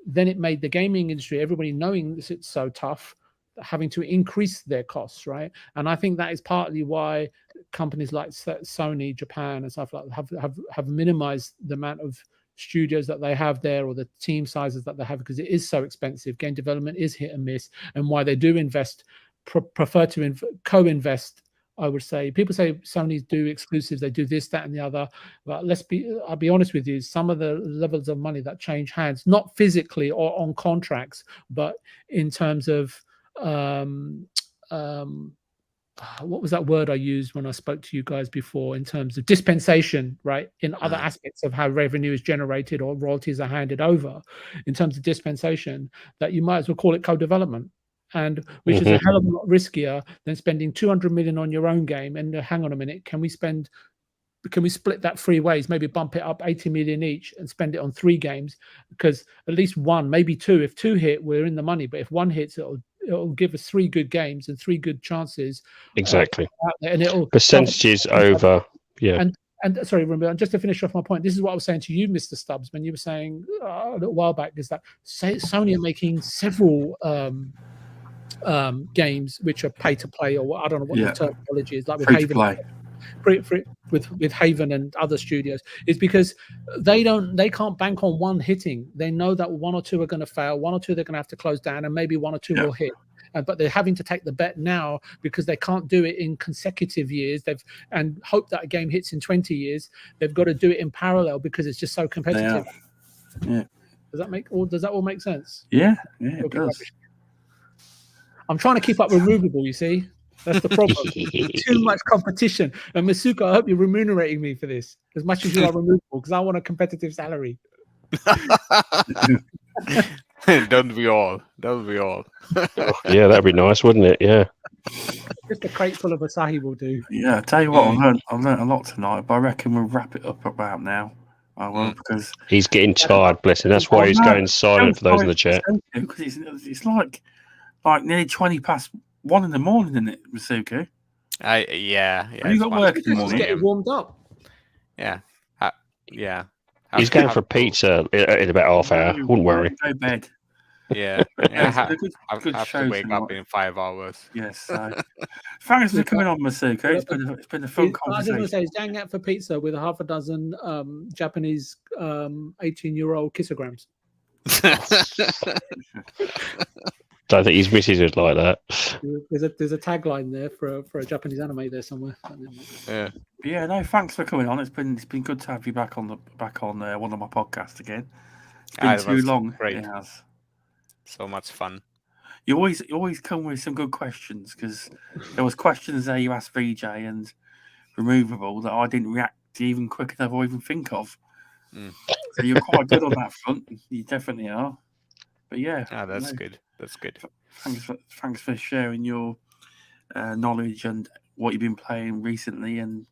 then it made the gaming industry, everybody knowing this, it's so tough, having to increase their costs, right? And I think that is partly why companies like Sony, Japan, and stuff like that have minimized the amount of studios that they have there, or the team sizes that they have, because it is so expensive. Game development is hit and miss, and why they do prefer to co-invest. I would say people say Sony do exclusives, they do this, that, and the other. But I'll be honest with you, some of the levels of money that change hands, not physically or on contracts, but in terms of what was that word I used when I spoke to you guys before, in terms of dispensation, right? In other aspects of how revenue is generated or royalties are handed over, in terms of dispensation, that you might as well call it co-development, and which is a hell of a lot riskier than spending 200 million on your own game. And hang on a minute, can we split that 3 ways, maybe bump it up 80 million each and spend it on 3 games? Because at least 1, maybe 2, if 2 hit, we're in the money. But if 1 hits, it'll give us 3 good games and 3 good chances. Exactly. And it'll percentages over. Yeah. And sorry, remember, and just to finish off my point, this is what I was saying to you, Mr. Stubbs, when you were saying a little while back, is that Sony are making several games which are pay to play, or I don't know what the terminology is, like with Haven. With Haven and other studios, is because they can't bank on 1 hitting. They know that 1 or 2 are going to fail, 1 or 2 they're going to have to close down, and maybe 1 or 2 will hit. But they're having to take the bet now because they can't do it in consecutive years. And hope that a game hits in 20 years. They've got to do it in parallel because it's just so competitive. Yeah. Does that all make sense? Yeah, it does. I'm trying to keep up with Removable, you see. That's the problem. Too much competition. And Meisuko, I hope you're remunerating me for this as much as you are Removable, because I want a competitive salary. Don't we all? Yeah, that'd be nice, wouldn't it? Yeah. Just a crate full of Asahi will do. Yeah, I tell you what, I've learned a lot tonight, but I reckon we'll wrap it up about now. I will, because He's getting tired, bless him. That's why he's going silent for those in the chat. Because it's like nearly 20 past 1 in the morning, isn't it, Meisuko? Yeah. Have you got work in the morning? Getting warmed up. Yeah. Yeah. He's going for pizza in about half hour. Wouldn't worry. Go to bed. Yeah. Yeah, I good have show to wake tonight. up in 5 hours. Yes. So, thanks for coming on, Meisuko. It's been a fun I just want to conversation. say he's going out for pizza with half a dozen Japanese 18-year-old kissograms. Don't think his missus would like that. There's a tagline there for a Japanese anime there somewhere. Yeah. Yeah, no, thanks for coming on. It's been good to have you back on one of my podcasts again. It's been too long. Great. It has. So much fun. You always come with some good questions, because there was questions there you asked VJ and Removable that I didn't react to even quick enough or even think of. So you're quite good on that front. You definitely are. But yeah, That's good. That's good. Thanks for sharing your knowledge and what you've been playing recently, and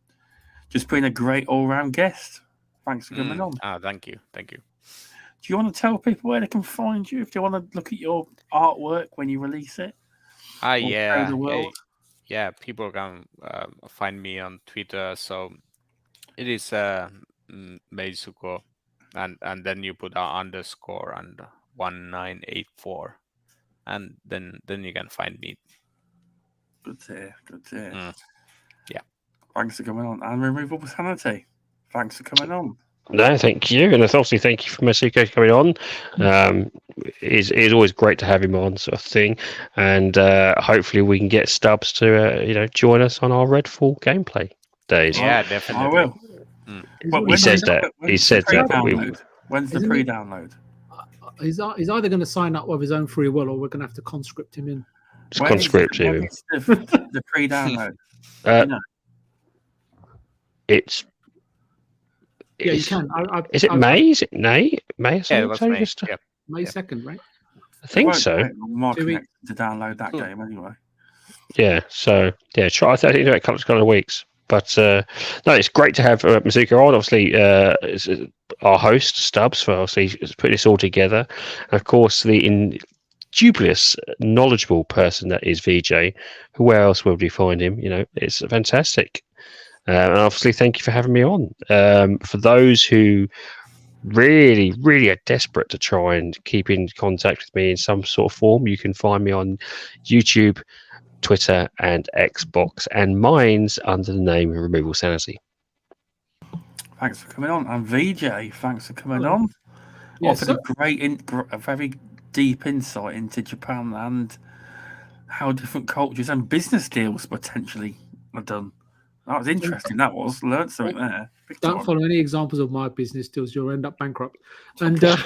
just being a great all-round guest. Thanks for coming on. Thank you. Do you want to tell people where they can find you if they want to look at your artwork when you release it? Yeah. The world? Yeah, people can find me on Twitter. So it is Meisuko, and then you put an underscore and 1984, and then you can find me. Good to hear. Yeah. Thanks for coming on. And RemovableSanity, thanks for coming on. No, thank you, and obviously thank you for Meisuko coming on. It's always great to have him on, sort of thing, and hopefully we can get Stubbs to join us on our Redfall gameplay days. Yeah, definitely. I will. He says that. He said that. When's the pre-download? He's either going to sign up of his own free will, or we're going to have to conscript him in. Conscript him. The pre-download. It's. Yeah, you can. Is it May? Is it May? May or something? Yeah, May 2nd, right? I think so. Mark to download that game anyway. Yeah. So try. I think a couple of weeks. But no, it's great to have Meisuko on. Obviously, our host Stubbs for obviously putting this all together, and of course the indubious, knowledgeable person that is VJ. Where else will we find him? It's fantastic. And obviously, thank you for having me on. For those who really, really are desperate to try and keep in contact with me in some sort of form, you can find me on YouTube, Twitter, and Xbox, and mine's under the name of RemovableSanity. Thanks for coming on. And VJ, thanks for coming on. Offered a very deep insight into Japan and how different cultures and business deals potentially are done. That was interesting. Learned something there. Don't follow any examples of my business deals; you'll end up bankrupt. And no,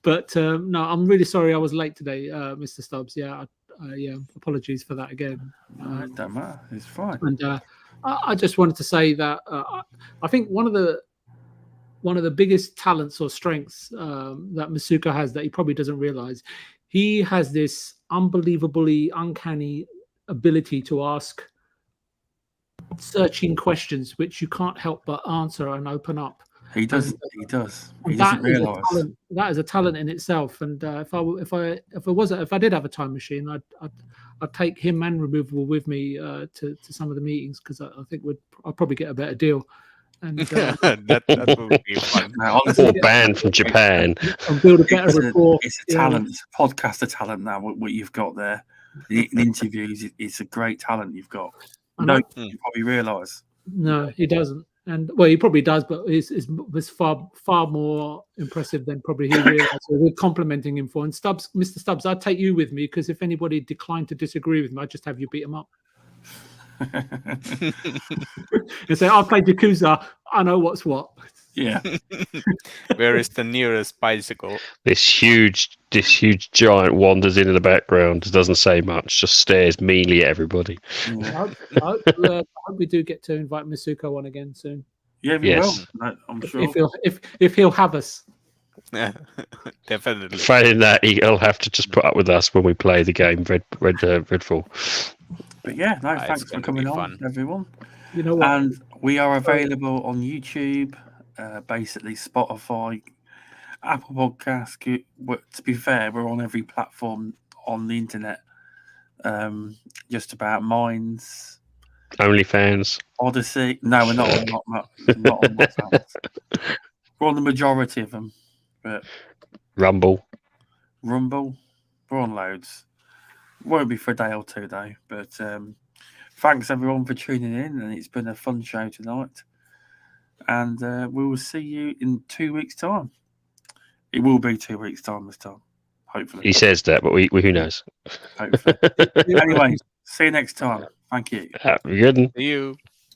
I'm really sorry I was late today, Mr. Stubbs. Yeah, apologies for that again. It don't matter. It's fine. And I just wanted to say that I think one of the biggest talents or strengths that Meisuko has that he probably doesn't realize, he has this unbelievably uncanny ability to ask searching questions which you can't help but answer and open up. He does. He doesn't realize that is a talent in itself. And if I did have a time machine, I'd take him and Removable with me to some of the meetings, because I think I'll probably get a better deal. And that would be fun. Or banned from Japan. And build a better rapport. It's a talent. It's a podcaster talent now. What you've got there, the interviews. It's a great talent you've got. You probably realise. No, he doesn't. And well, he probably does, but it's far more impressive than probably he realised. So we're complimenting him for. And Stubbs, Mr. Stubbs, I'd take you with me, because if anybody declined to disagree with me, I'd just have you beat him up. And say, I played Yakuza, I know what's what. Yeah. Where is the nearest bicycle? This huge giant wanders into the background, doesn't say much, just stares meanly at everybody. Yeah. I hope we do get to invite Meisuko on again soon. Yeah, we will. I'm sure. If he'll have us. Yeah, definitely. Failing that, he'll have to just put up with us when we play the game Redfall. But yeah, thanks for coming on, everyone. You know what? And We are available on YouTube, basically Spotify, Apple Podcasts. To be fair, we're on every platform on the internet. Just about. Mine's OnlyFans. Odyssey. No, we're not on. Not on WhatsApp. We're on the majority of them. But Rumble. We're on loads. Won't be for a day or two though. But thanks everyone for tuning in, and it's been a fun show tonight. And we will see you in 2 weeks' time. It will be 2 weeks' time this time, hopefully. He says that, but we who knows? Hopefully. Anyway, see you next time. Thank you. Have a good one. See you.